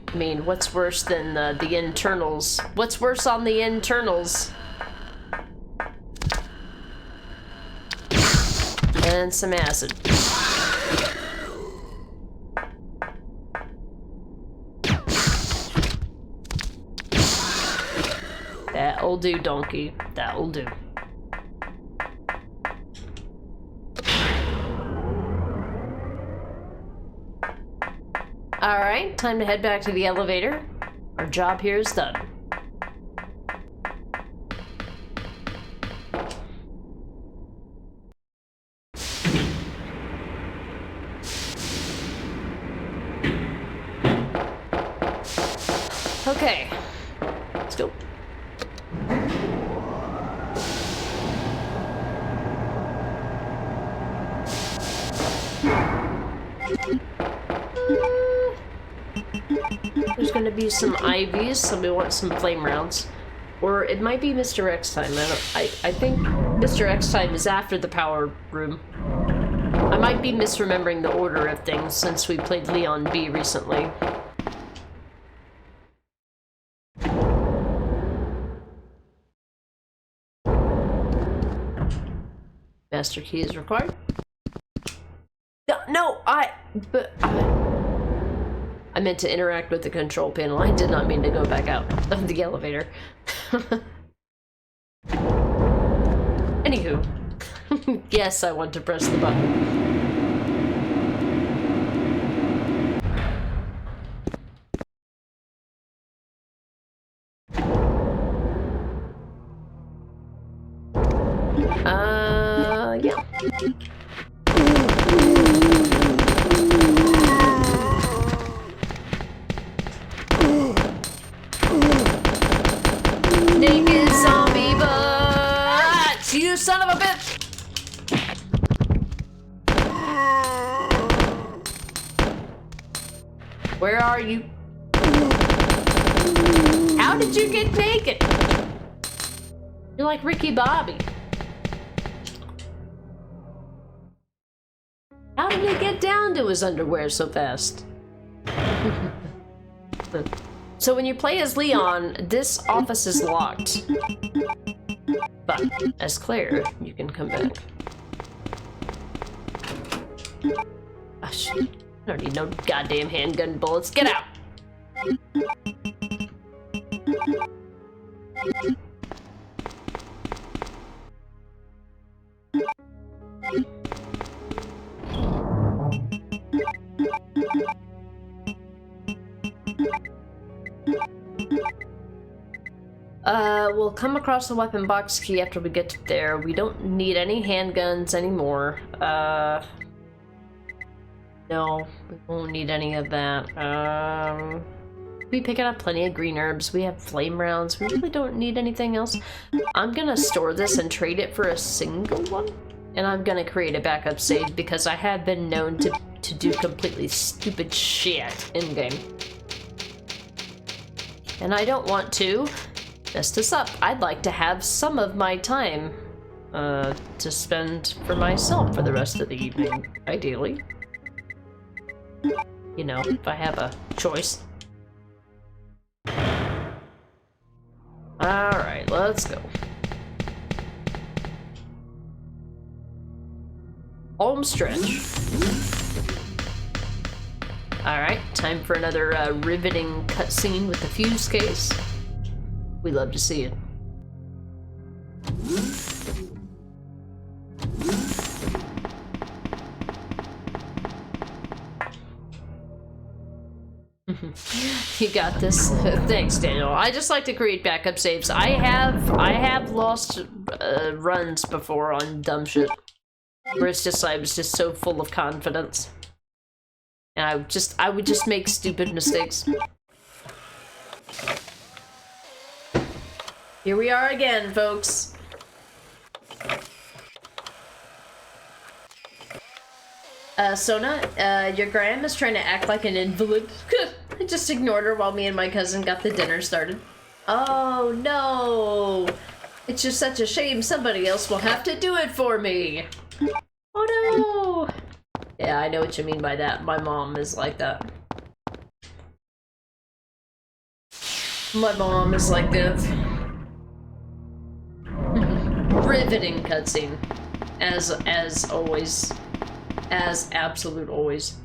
I mean, what's worse than the internals? What's worse on the internals? And some acid. That'll do, donkey. That'll do. Alright, time to head back to the elevator. Our job here is done. Okay, let's go. There's gonna be some IVs, so we want some flame rounds. Or it might be Mr. X time. I think Mr. X time is after the power room. I might be misremembering the order of things since we played Leon B recently. Master key is required. No, I meant to interact with the control panel. I did not mean to go back out of the elevator. Anywho, yes, I want to press the button. Yeah. Naked zombie butts! You son of a bitch! Where are you? How did you get naked? You're like Ricky Bobby. How did he get down to his underwear so fast? So when you play as Leon, this office is locked. But as Claire, you can come back. Oh, shit. I don't need no goddamn handgun bullets. Get out! We'll come across the weapon box key after we get to there. We don't need any handguns anymore. No, we won't need any of that. We picking up plenty of green herbs. We have flame rounds. We really don't need anything else. I'm gonna store this and trade it for a single one. And I'm gonna create a backup save because I have been known to do completely stupid shit in-game. And I don't want to mess this up. I'd like to have some of my time to spend for myself for the rest of the evening, ideally. You know, if I have a choice. Alright, let's go. Home stretch. Alright, time for another riveting cutscene with the fuse case. We love to see it. You got this. Thanks, Daniel. I just like to create backup saves. I have lost runs before on dumb shit, where it's just I was just so full of confidence, and I would just make stupid mistakes. Here we are again, folks. Sona, your grandma's trying to act like an invalid. I just ignored her while me and my cousin got the dinner started. Oh no! It's just such a shame somebody else will have to do it for me. Oh no! Yeah, I know what you mean by that. My mom is like that. My mom is like that. Riveting cutscene. As always. As absolute always.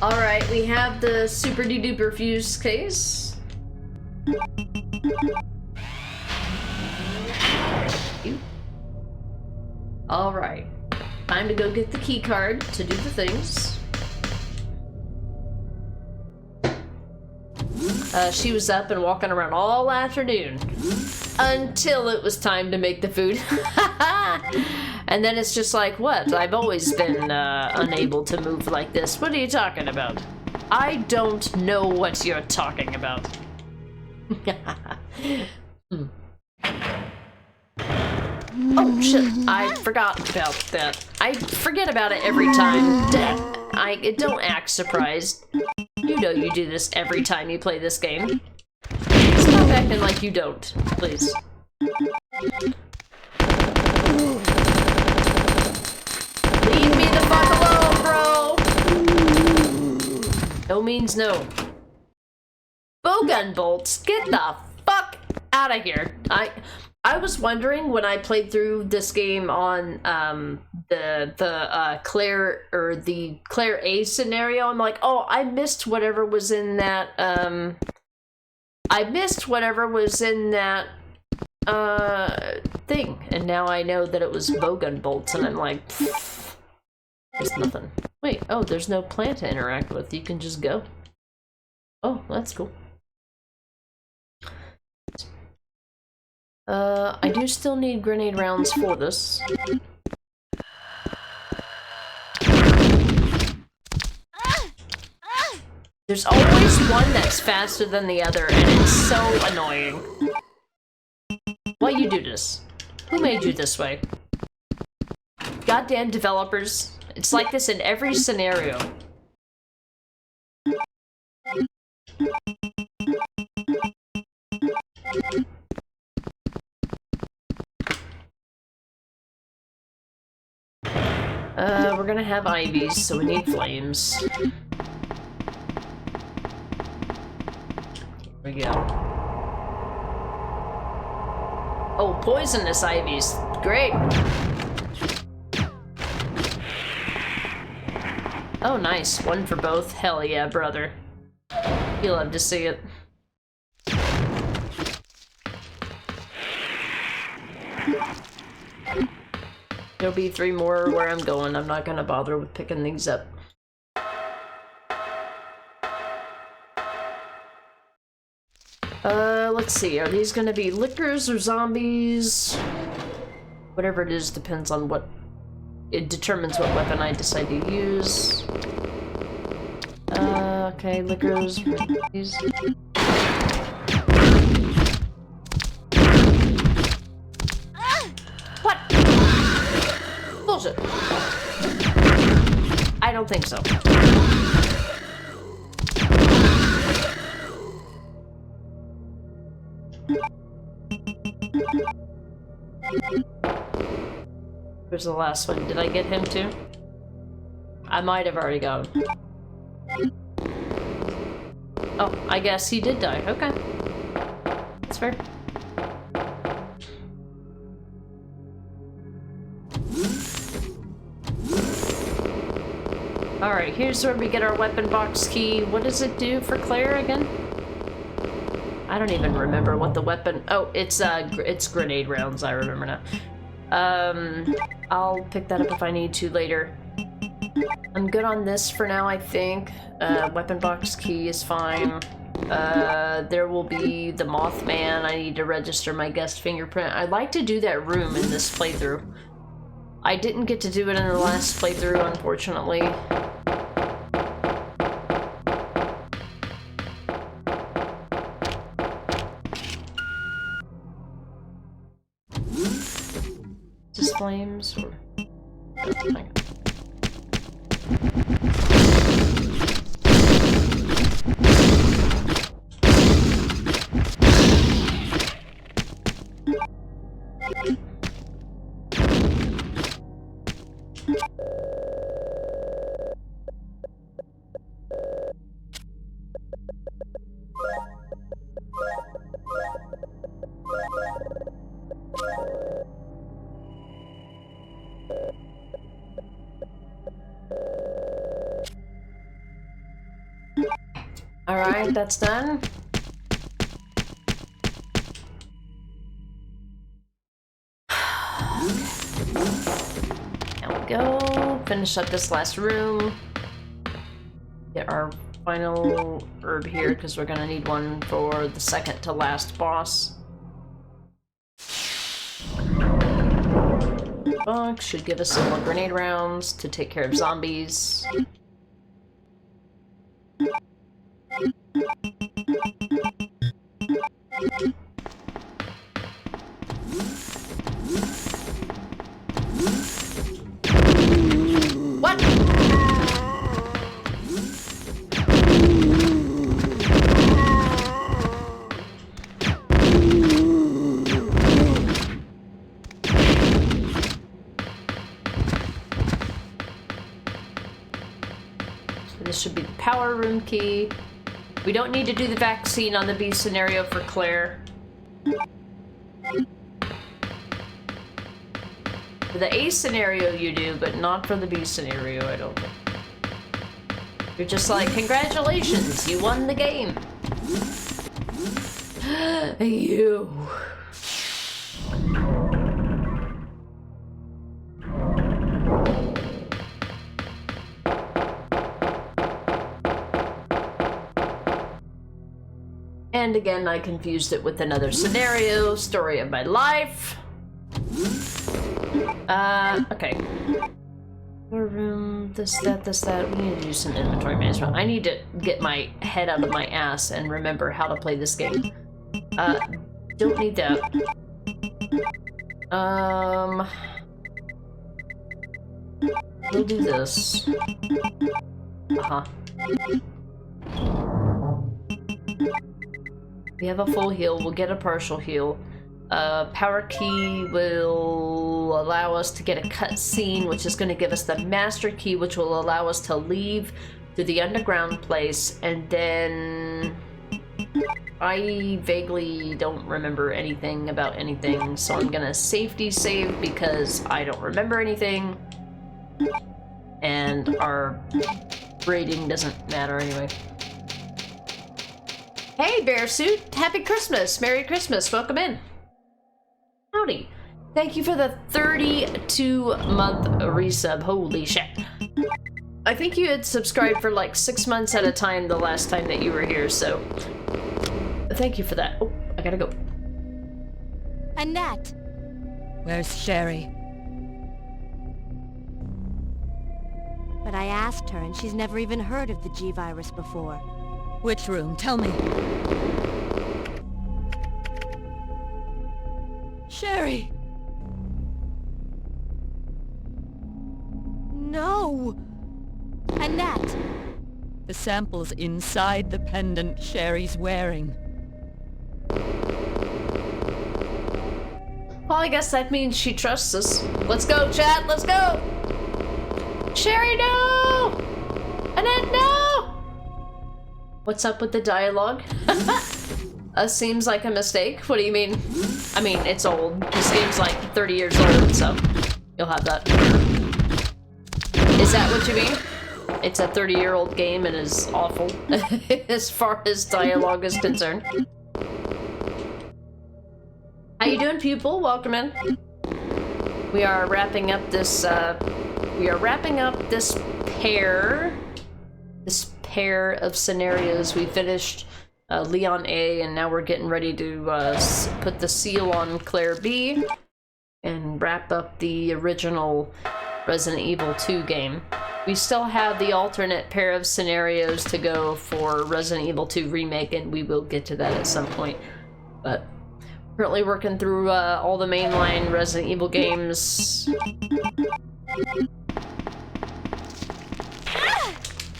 Alright, we have the super duper fuse case. Alright. Time to go get the key card to do the things. She was up and walking around all afternoon until it was time to make the food. And then it's just like, what? I've always been unable to move like this. What are you talking about? I don't know what you're talking about. Oh shit, I forgot about that. I forget about it every time. Don't act surprised. You know you do this every time you play this game. Stop acting like you don't, please. Leave me the fuck alone, bro! No means no. Bowgun bolts, get the fuck out of here. I was wondering when I played through this game on the Claire or the Claire A scenario. I'm like, oh, I missed whatever was in that. I missed whatever was in that thing, and now I know that it was bowgun bolts, and I'm like, there's nothing. Wait, oh, there's no plant to interact with. You can just go. Oh, that's cool. I do still need grenade rounds for this. There's always one that's faster than the other, and it's so annoying. Why you do this? Who made you this way? Goddamn developers. It's like this in every scenario. We're gonna have IVs, so we need flames. Here we go. Oh, poisonous IVs. Great. Oh, nice. One for both. Hell yeah, brother. You love to see it. There'll be 3 more where I'm going. I'm not gonna bother with picking these up. Let's see. Are these gonna be lickers or zombies? Whatever it is depends on what... It determines what weapon I decide to use. Okay, lickers. These. What? Bullshit. I don't think so. Where's the last one? Did I get him too? I might have already got him. Oh, I guess he did die. Okay. That's fair. Alright, here's where we get our weapon box key. What does it do for Claire again? I don't even remember what the weapon... Oh, it's grenade rounds, I remember now. I'll pick that up if I need to later. I'm good on this for now, I think. Weapon box key is fine. There will be the Mothman. I need to register my guest fingerprint. I'd like to do that room in this playthrough. I didn't get to do it in the last playthrough, unfortunately. flames or... Alright, that's done. Now we go. Finish up this last room. Get our final herb here because we're gonna need one for the second to last boss. Box should give us some more grenade rounds to take care of zombies. What? So this should be the power room key. We don't need to do the vaccine on the B scenario for Claire. For the A scenario you do, but not for the B scenario, I don't think. You're just like, congratulations, you won the game. You. And again, I confused it with another scenario, story of my life. Okay. More room, this, that. We need to do some inventory management. I need to get my head out of my ass and remember how to play this game. Don't need that. We'll do this. Uh-huh. We have a full heal, we'll get a partial heal. Power key will allow us to get a cutscene, which is going to give us the master key, which will allow us to leave to the underground place, and then I vaguely don't remember anything about anything, so I'm gonna safety save because I don't remember anything, and our rating doesn't matter anyway. Hey, Bearsuit! Happy Christmas! Merry Christmas! Welcome in! Howdy! Thank you for the 32-month resub. Holy shit. I think you had subscribed for like 6 months at a time the last time that you were here, so... Thank you for that. Oh, I gotta go. Annette! Where's Sherry? But I asked her, and she's never even heard of the G-Virus before. Which room? Tell me. Sherry! No! Annette! The sample's inside the pendant Sherry's wearing. Well, I guess that means she trusts us. Let's go, chat! Let's go! Sherry, no! Annette, no! What's up with the dialogue? Seems like a mistake. What do you mean? I mean, it's old. This game's like 30 years old, so you'll have that. Is that what you mean? It's a 30-year-old game and is awful as far as dialogue is concerned. How you doing, pupil? Welcome in. We are wrapping up this. This pair of scenarios. We finished Leon A, and now we're getting ready to put the seal on Claire B and wrap up the original Resident Evil 2 game. We still have the alternate pair of scenarios to go for Resident Evil 2 Remake, and we will get to that at some point. But Currently working through all the mainline Resident Evil games.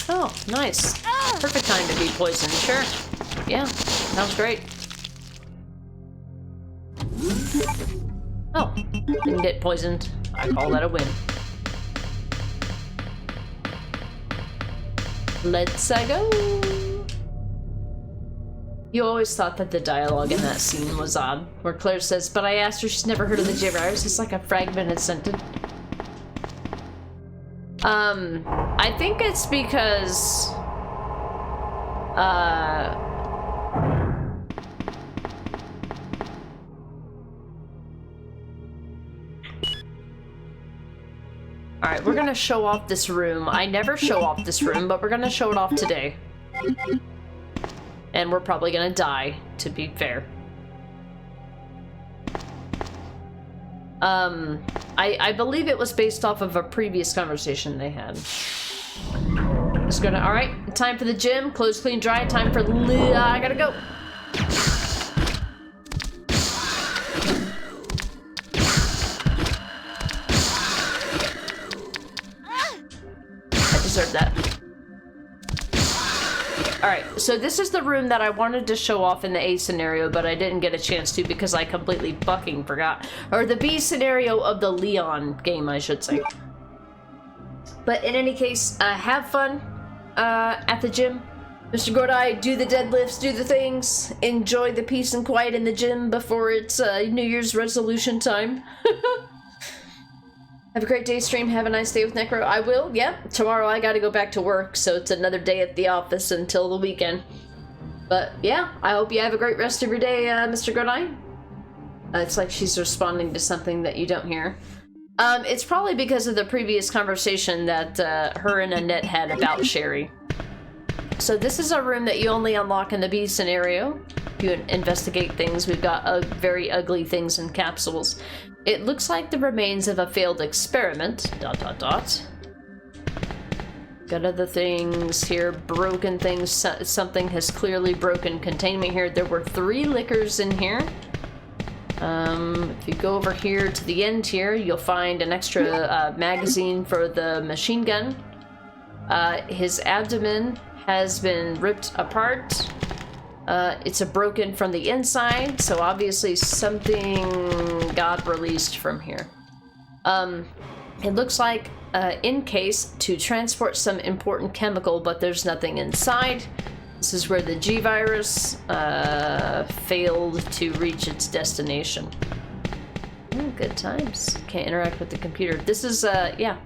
Oh, nice. Perfect time to be poisoned, sure. Yeah, sounds great. Oh, didn't get poisoned. I call that a win. Let's go. You always thought that the dialogue in that scene was odd, where Claire says, but I asked her, she's never heard of the J-Virus. It's like a fragmented sentence. I think it's because, alright, we're gonna show off this room. I never show off this room, but we're gonna show it off today. And we're probably gonna die, to be fair. I believe it was based off of a previous conversation they had. Just gonna, alright, time for the gym. Clothes clean, dry. Time for I gotta go. I deserve that. Alright, so this is the room that I wanted to show off in the A scenario, but I didn't get a chance to because I completely fucking forgot. Or the B scenario of the Leon game, I should say. But in any case, have fun at the gym. Mr. Godai, do the deadlifts, do the things. Enjoy the peace and quiet in the gym before it's New Year's resolution time. Have a great day, stream. Have a nice day with Necro. I will, yeah. Tomorrow I gotta go back to work, so it's another day at the office until the weekend. But yeah, I hope you have a great rest of your day, Mr. Godai. It's like she's responding to something that you don't hear. It's probably because of the previous conversation that her and Annette had about Sherry. So this is a room that you only unlock in the B scenario. You investigate things. We've got very ugly things in capsules. It looks like the remains of a failed experiment, ... Got other things here, broken things. Something has clearly broken containment here. There were 3 liquors in here. If you go over here to the end here, you'll find an extra magazine for the machine gun. His abdomen has been ripped apart. It's broken from the inside, so obviously something got released from here. It looks like in case to transport some important chemical, but there's nothing inside. This is where the G-Virus failed to reach its destination. Good times. Can't interact with the computer. This is, yeah.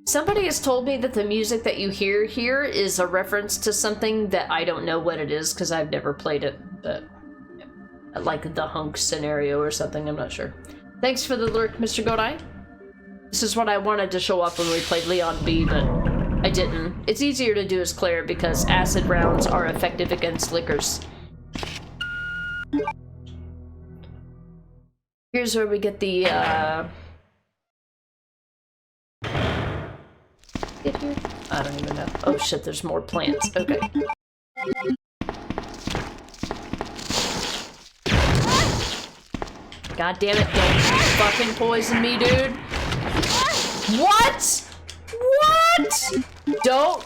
Somebody has told me that the music that you hear here is a reference to something that I don't know what it is because I've never played it, but like the Hunk scenario or something, I'm not sure. Thanks for the lurk, Mr. Godai. This is what I wanted to show off when we played Leon B, but I didn't. It's easier to do as Claire because acid rounds are effective against liquors. Here's where we get the, get here? I don't even know. Oh shit, there's more plants. Okay. God damn it, don't fucking poison me, dude. What? What? Don't.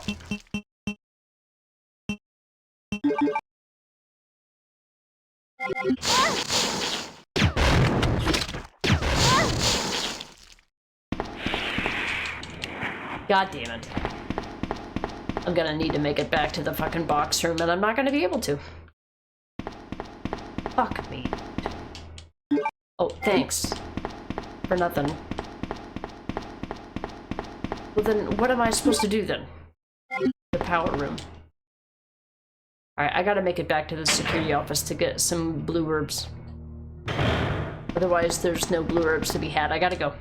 God damn it. I'm gonna need to make it back to the fucking box room, and I'm not gonna be able to. Fuck me. Oh, thanks. For nothing. Well then, what am I supposed to do then? The power room. Alright, I gotta make it back to the security office to get some blue herbs. Otherwise, there's no blue herbs to be had. I gotta go.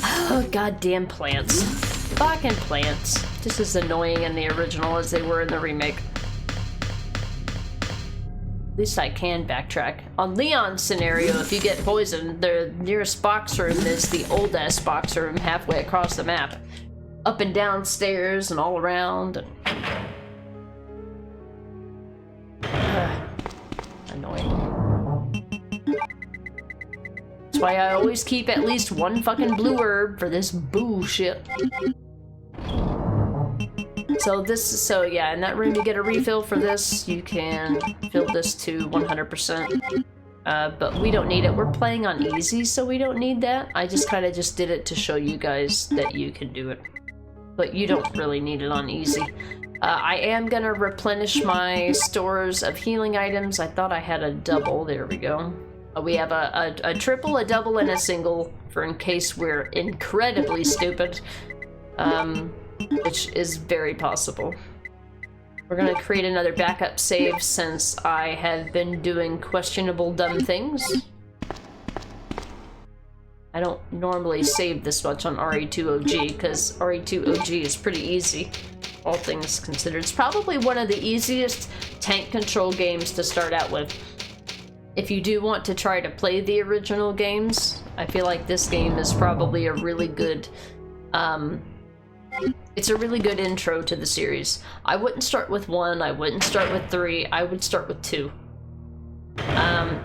Oh, goddamn plants. Fucking plants. Just as annoying in the original as they were in the remake. At least I can backtrack. On Leon's scenario, if you get poisoned, the nearest box room is the old-ass box room halfway across the map. Up and down stairs and all around. And... why I always keep at least one fucking blue herb for this bullshit. So yeah, in that room you get a refill for this. You can fill this to 100%. But we don't need it. We're playing on easy, so we don't need that. I just kind of just did it to show you guys that you can do it. But you don't really need it on easy. I am gonna replenish my stores of healing items. I thought I had a double. There we go. We have a triple, a double, and a single for in case we're incredibly stupid. Which is very possible. We're gonna create another backup save since I have been doing questionable dumb things. I don't normally save this much on RE2OG because RE2OG is pretty easy, all things considered. It's probably one of the easiest tank control games to start out with. If you do want to try to play the original games, I feel like this game is probably a really good, it's a really good intro to the series. I wouldn't start with 1, I wouldn't start with 3, I would start with 2.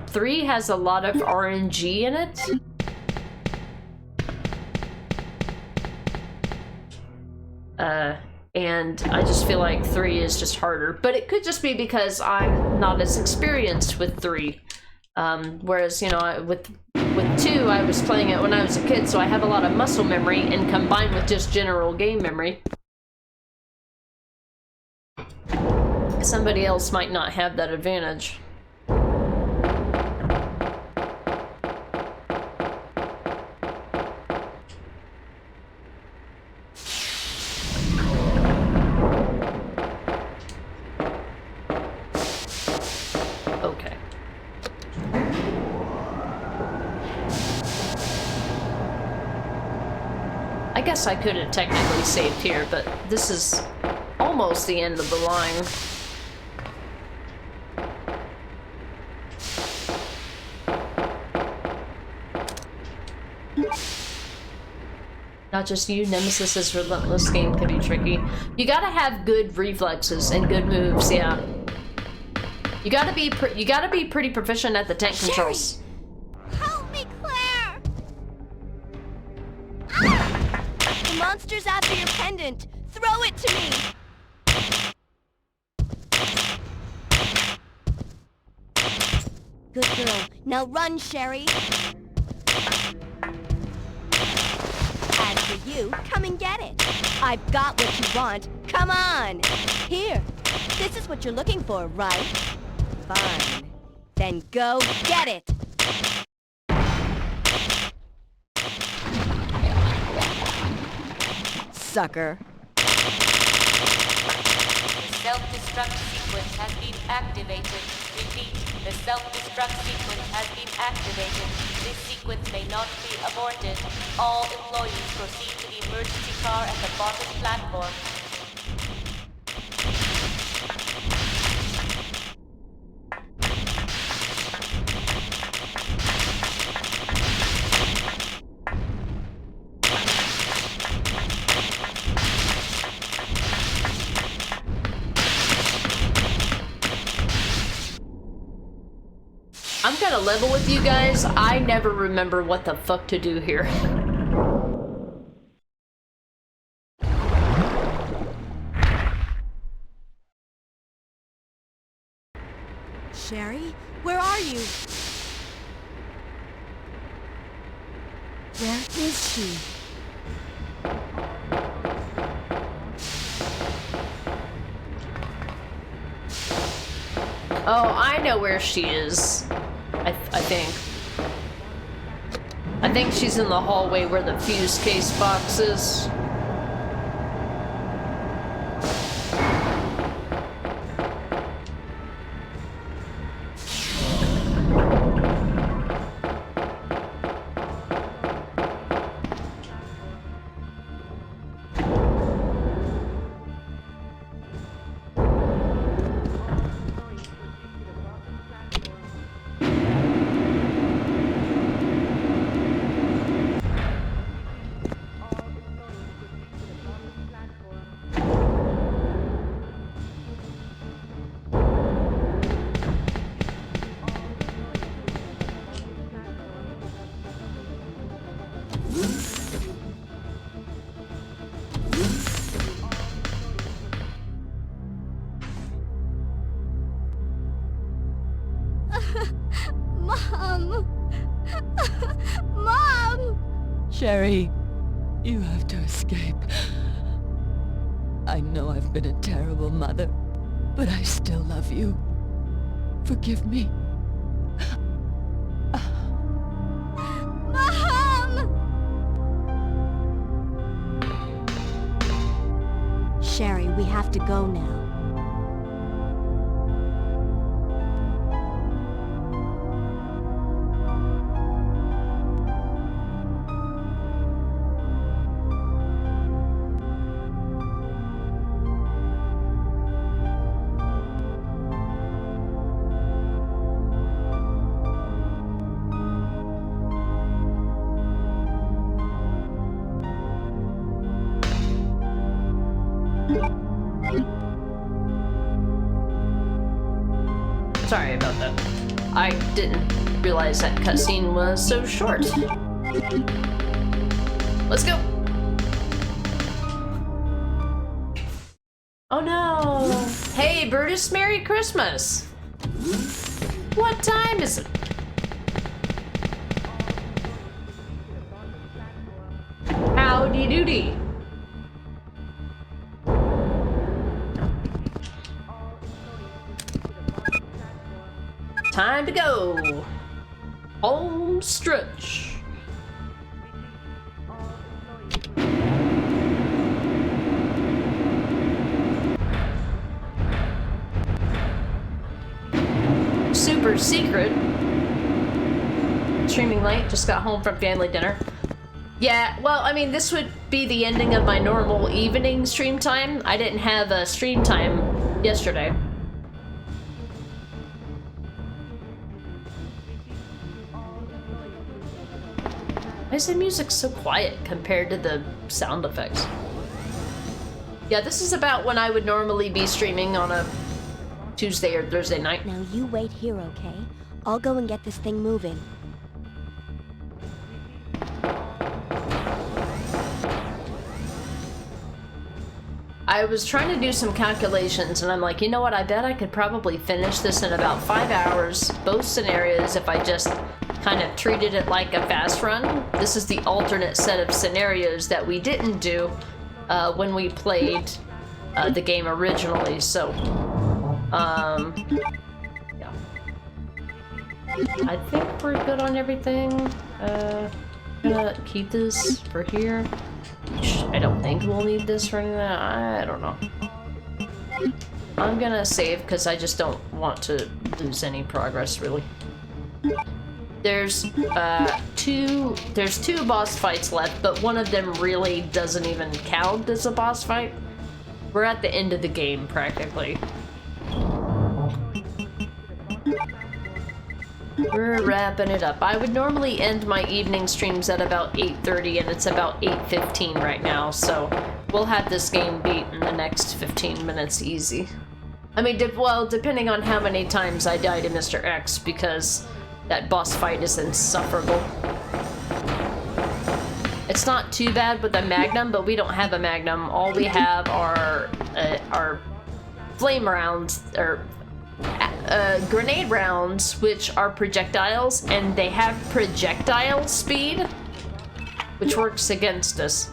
3 has a lot of RNG in it. And I just feel like 3 is just harder. But it could just be because I'm not as experienced with 3. Whereas, you know, with 2, I was playing it when I was a kid, so I have a lot of muscle memory, and combined with just general game memory, somebody else might not have that advantage. Okay. I guess I could have technically saved here, but this is almost the end of the line. Not just you, Nemesis's relentless game can be tricky. You gotta have good reflexes and good moves, yeah. You gotta be pretty proficient at the tank controls. Help me, Claire! The monster's after your pendant. Throw it to me! Good girl. Now run, Sherry. As for you, come and get it. I've got what you want. Come on! Here. This is what you're looking for, right? Fine. Then go get it! Sucker. The self-destruct sequence has been activated. Repeat, the self-destruct sequence has been activated. This sequence may not be aborted. All employees proceed to the emergency car at the bottom platform. I'm gonna level with you guys. I never remember what the fuck to do here. Sherry, where are you? Where is she? Oh, I know where she is. I think. I think she's in the hallway where the fuse case box is. Sherry, you have to escape. I know I've been a terrible mother, but I still love you. Forgive me. Mom! Sherry, we have to go now. Sorry about that. I didn't realize that cutscene was so short. Let's go! Oh no! Hey, Brutus, Merry Christmas! What time is it? Howdy doody! Time to go! Home stretch! Super secret. Streaming late, just got home from family dinner. Yeah, well, I mean, this would be the ending of my normal evening stream time. I didn't have a stream time yesterday. Why is the music so quiet compared to the sound effects? Yeah, this is about when I would normally be streaming on a Tuesday or Thursday night. Now you wait here, okay? I'll go and get this thing moving. I was trying to do some calculations and I'm like, you know what, I bet I could probably finish this in about 5 hours, both scenarios, if I just kind of treated it like a fast run. This is the alternate set of scenarios that we didn't do when we played the game originally, so yeah. I think we're good on everything. Gonna keep this for here. I don't think we'll need this for anything. I don't know. I'm gonna save because I just don't want to lose any progress, really. There's two boss fights left, but one of them really doesn't even count as a boss fight. We're at the end of the game, practically. We're wrapping it up. I would normally end my evening streams at about 8:30, and it's about 8:15 right now, so we'll have this game beat in the next 15 minutes easy. I mean, well, depending on how many times I die to Mr. X, because that boss fight is insufferable. It's not too bad with a Magnum, but we don't have a Magnum. All we have are flame rounds, or grenade rounds, which are projectiles, and they have projectile speed, which works against us.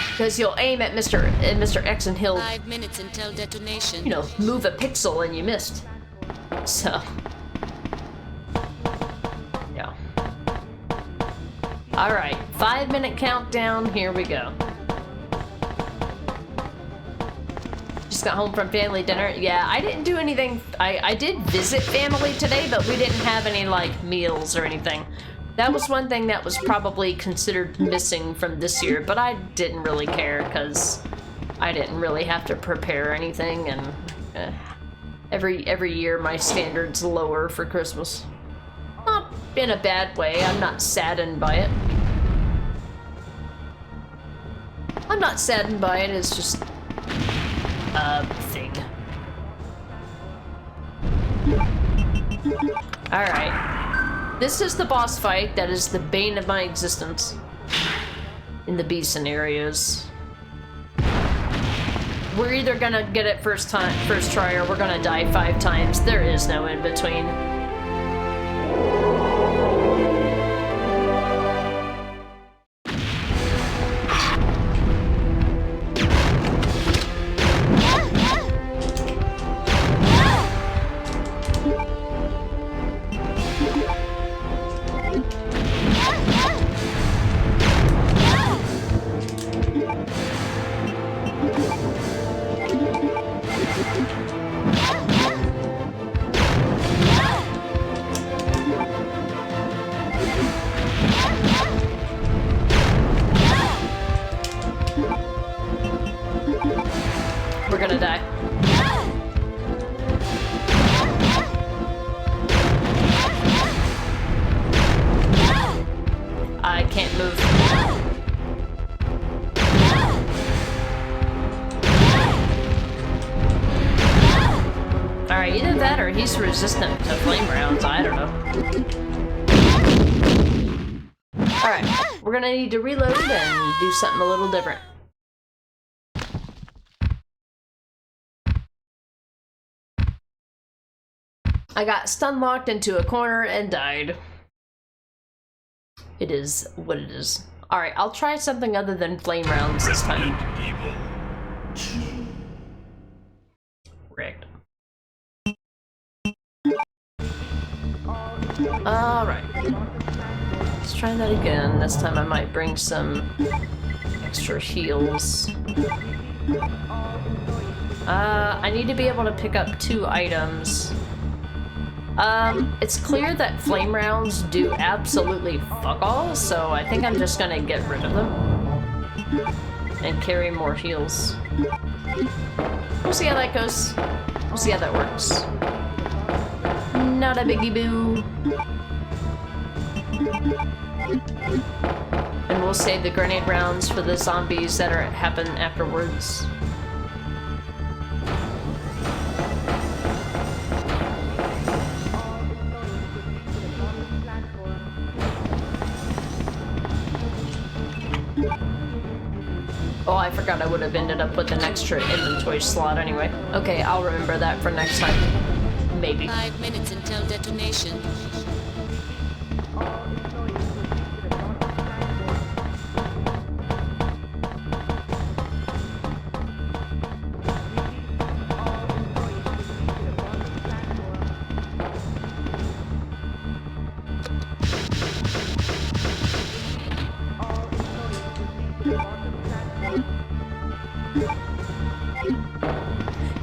Because you'll aim at Mr. X and he'll, 5 minutes until detonation. you know, move a pixel and you missed. So, yeah. Alright, 5-minute countdown, here we go. Just got home from family dinner. Yeah, I didn't do anything. I did visit family today, but we didn't have any, like, meals or anything. That was one thing that was probably considered missing from this year, but I didn't really care because I didn't really have to prepare anything, and every year my standards lower for Christmas. Not in a bad way. I'm not saddened by it. I'm not saddened by it. It's just a thing. Alright. This is the boss fight that is the bane of my existence in the B scenarios. We're either gonna get it first try, or we're gonna die 5 times. There is no in between. gonna die. I can't move. Alright, either that or he's resistant to flame rounds, I don't know. Alright, we're gonna need to reload and do something a little different. I got stun locked into a corner and died. It is what it is. Alright, I'll try something other than flame rounds this time. Rigged. Alright. Let's try that again. This time I might bring some extra heals. I need to be able to pick up 2 items. It's clear that flame rounds do absolutely fuck all, so I think I'm just gonna get rid of them. And carry more heals. We'll see how that goes. We'll see how that works. Not a biggie boo. And we'll save the grenade rounds for the zombies that happen afterwards. Oh, I forgot I would have ended up with an extra inventory slot anyway. Okay, I'll remember that for next time. Maybe. 5 minutes until detonation.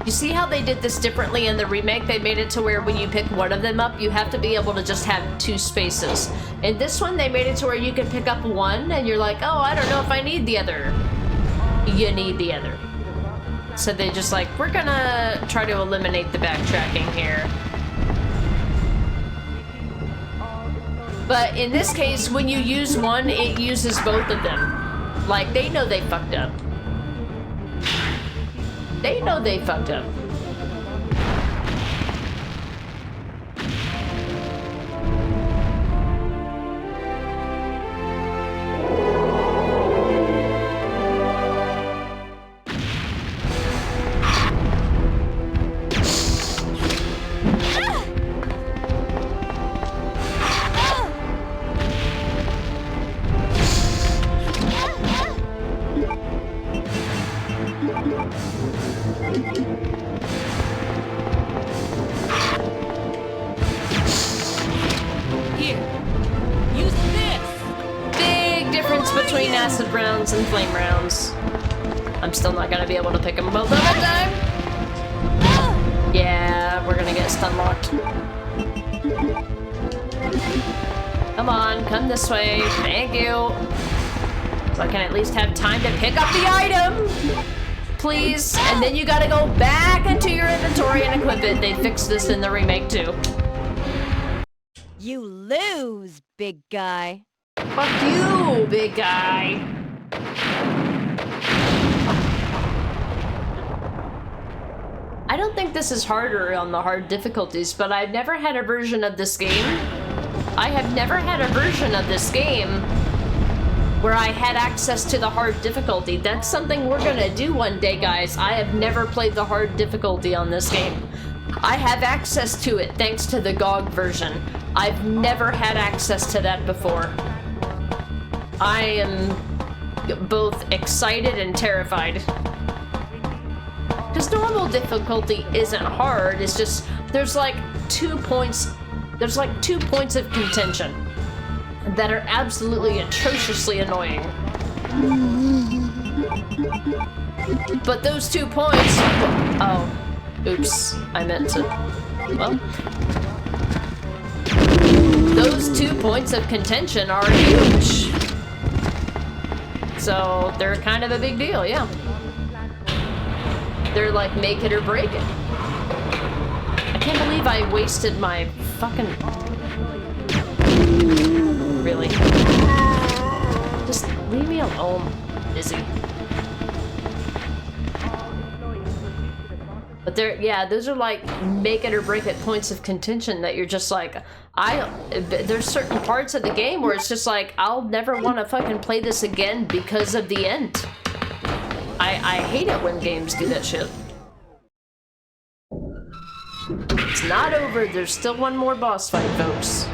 You see how they did this differently in the remake? They made it to where when you pick one of them up, you have to be able to just have 2 spaces. In this one, they made it to where you can pick up one and you're like, oh, I don't know if I need the other. You need the other. So they just like, we're gonna try to eliminate the backtracking here. But in this case, when you use one, it uses both of them. Like, they know they fucked up. They know they fucked up. And flame rounds. I'm still not gonna be able to pick them both up in time. Yeah, we're gonna get stun locked. Come on, come this way. Thank you. So I can at least have time to pick up the item. Please. And then you gotta go back into your inventory and equip it. They fixed this in the remake too. You lose, big guy. Fuck you, big guy. I don't think this is harder on the hard difficulties, but I've never had a version of this game. I have never had a version of this game where I had access to the hard difficulty. That's something we're gonna do one day, guys. I have never played the hard difficulty on this game. I have access to it thanks to the GOG version. I've never had access to that before. I am both excited and terrified. Because normal difficulty isn't hard, it's just, there's like 2 points of contention that are absolutely atrociously annoying. But those 2 points, oh, oops, I meant to, well. Those 2 points of contention are huge. So they're kind of a big deal, yeah. They're like make it or break it. I can't believe I wasted my fucking... Really? Just leave me alone, Izzy. But yeah, those are like make it or break it points of contention that you're just like, there's certain parts of the game where it's just like, I'll never want to fucking play this again because of the end. I hate it when games do that shit. It's not over, there's still one more boss fight, folks.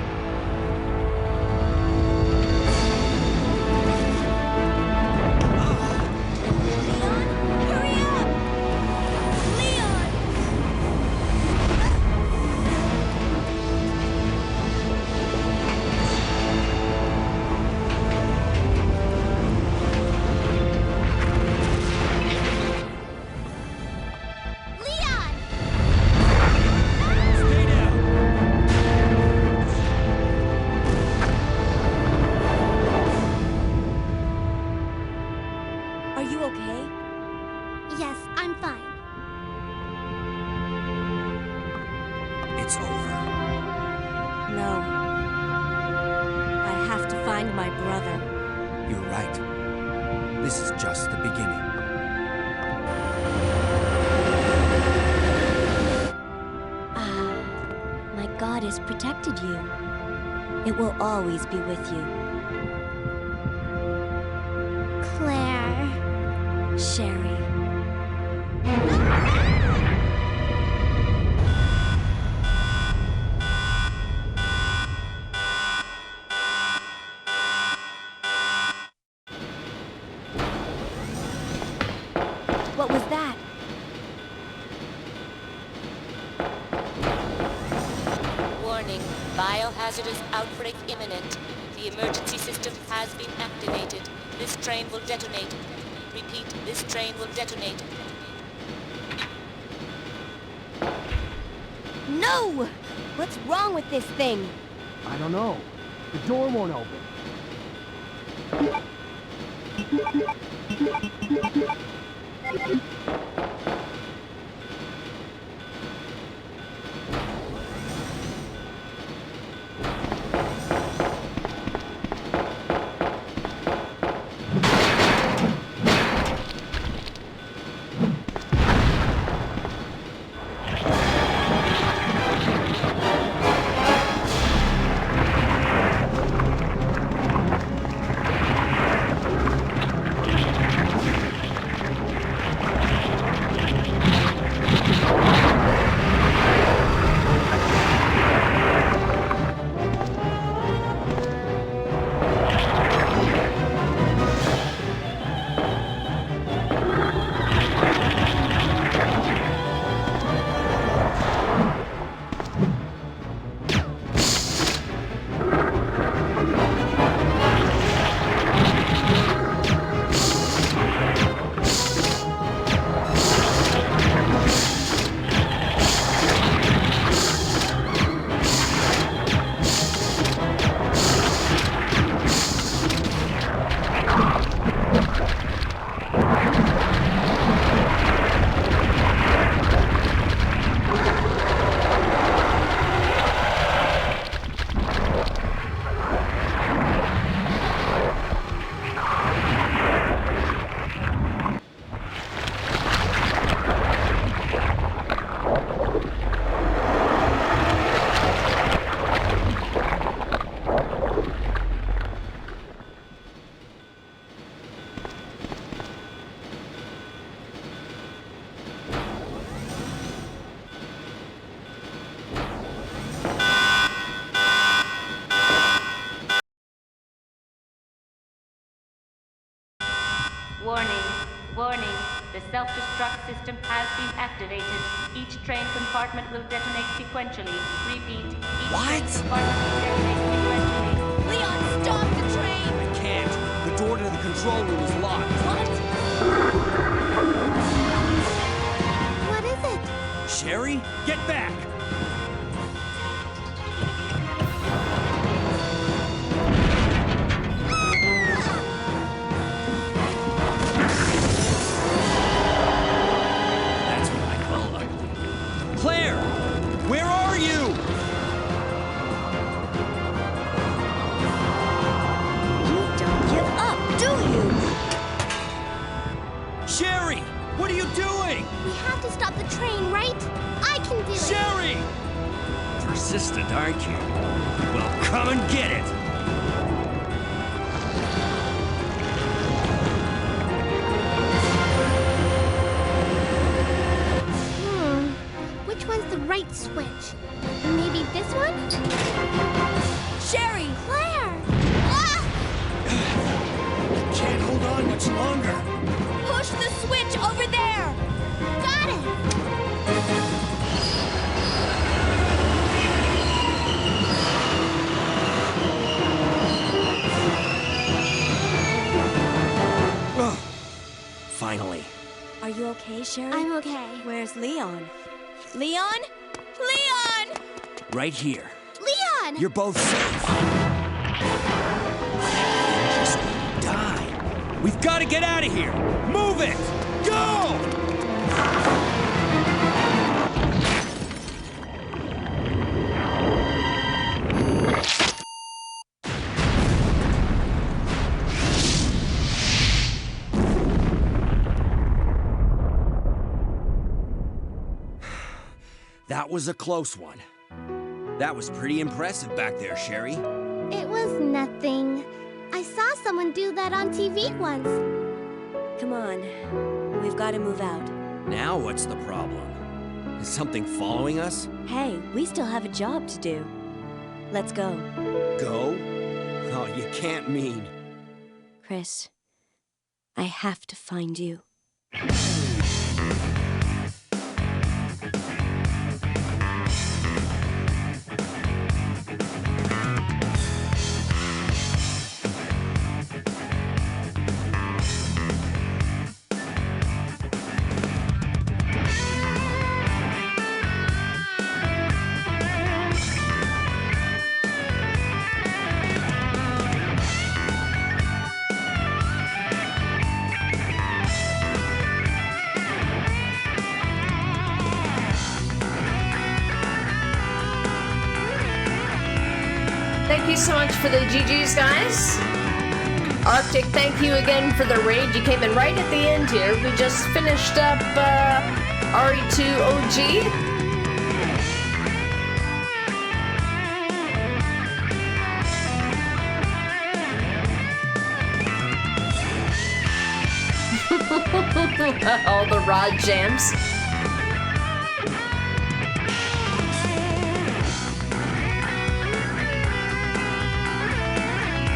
Always be with you. Claire. Sherry. What was that? Warning. Biohazardous outbreak imminent. The emergency system has been activated. This train will detonate. Repeat, this train will detonate. No! What's wrong with this thing? I don't know. The door won't open. Warning. Warning. The self-destruct system has been activated. Each train compartment will detonate sequentially. Repeat. Each train compartment will detonate sequentially. Leon, stop the train! I can't. The door to the control room is locked. What is it? Sherry, get back! you doing? We have to stop the train, right? I can do it! Sherry! Persistent, aren't you? Well, come and get it! Which one's the right switch? Maybe this one? Sherry! Claire! Ah! Can't hold on much longer. Push the switch over there! Got it! Finally. Are you okay, Sherry? I'm okay. Where's Leon? Leon? Leon! Right here. Leon! You're both safe. Just die. We've got to get out of here. Move it! Go! That was a close one. That was pretty impressive back there, Sherry. It was nothing. I saw someone do that on TV once. Come on. We've got to move out. Now what's the problem? Is something following us? Hey, we still have a job to do. Let's go. Go? Oh, you can't mean... Chris, I have to find you. Thank you so much for the GGs, guys. Arctic, thank you again for the raid. You came in right at the end here. We just finished up RE2 OG. All the rod jams.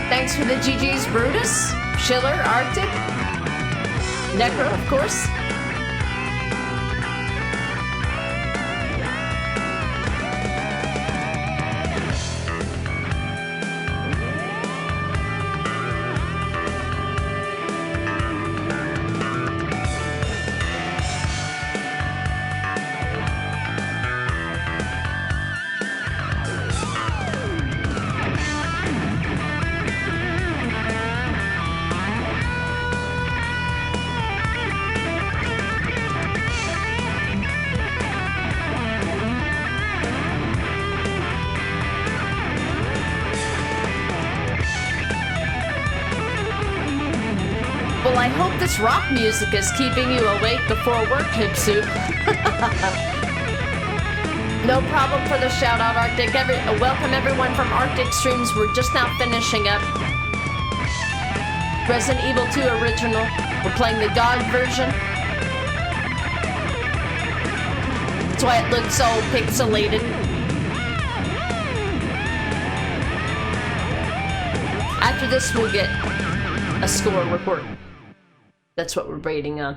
Thanks for the GG's, Brutus, Schiller, Arctic, Necro, of course. Well, I hope this rock music is keeping you awake before work, Hipsu. No problem for the shout out, Arctic. Welcome everyone from Arctic Streams. We're just now finishing up Resident Evil 2 Original. We're playing the GOG version. That's why it looks so pixelated. After this, we'll get a score report. That's what we're rating on.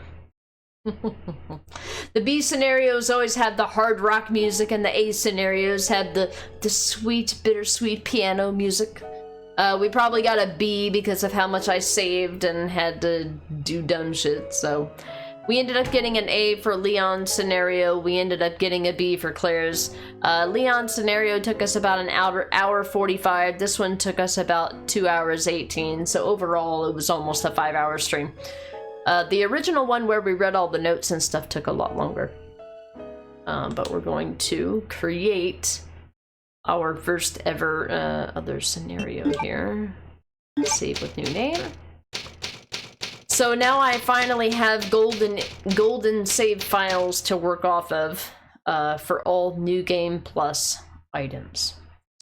The B scenarios always had the hard rock music, and the A scenarios had the sweet, bittersweet piano music. We probably got a B because of how much I saved and had to do dumb shit, so... We ended up getting an A for Leon's scenario. We ended up getting a B for Claire's. Leon's scenario took us about an hour 45. This one took us about 2 hours 18. So overall, it was almost a 5-hour stream. The original one where we read all the notes and stuff took a lot longer. But we're going to create our first ever other scenario here. Save with new name. So now I finally have golden save files to work off of for all New Game Plus items.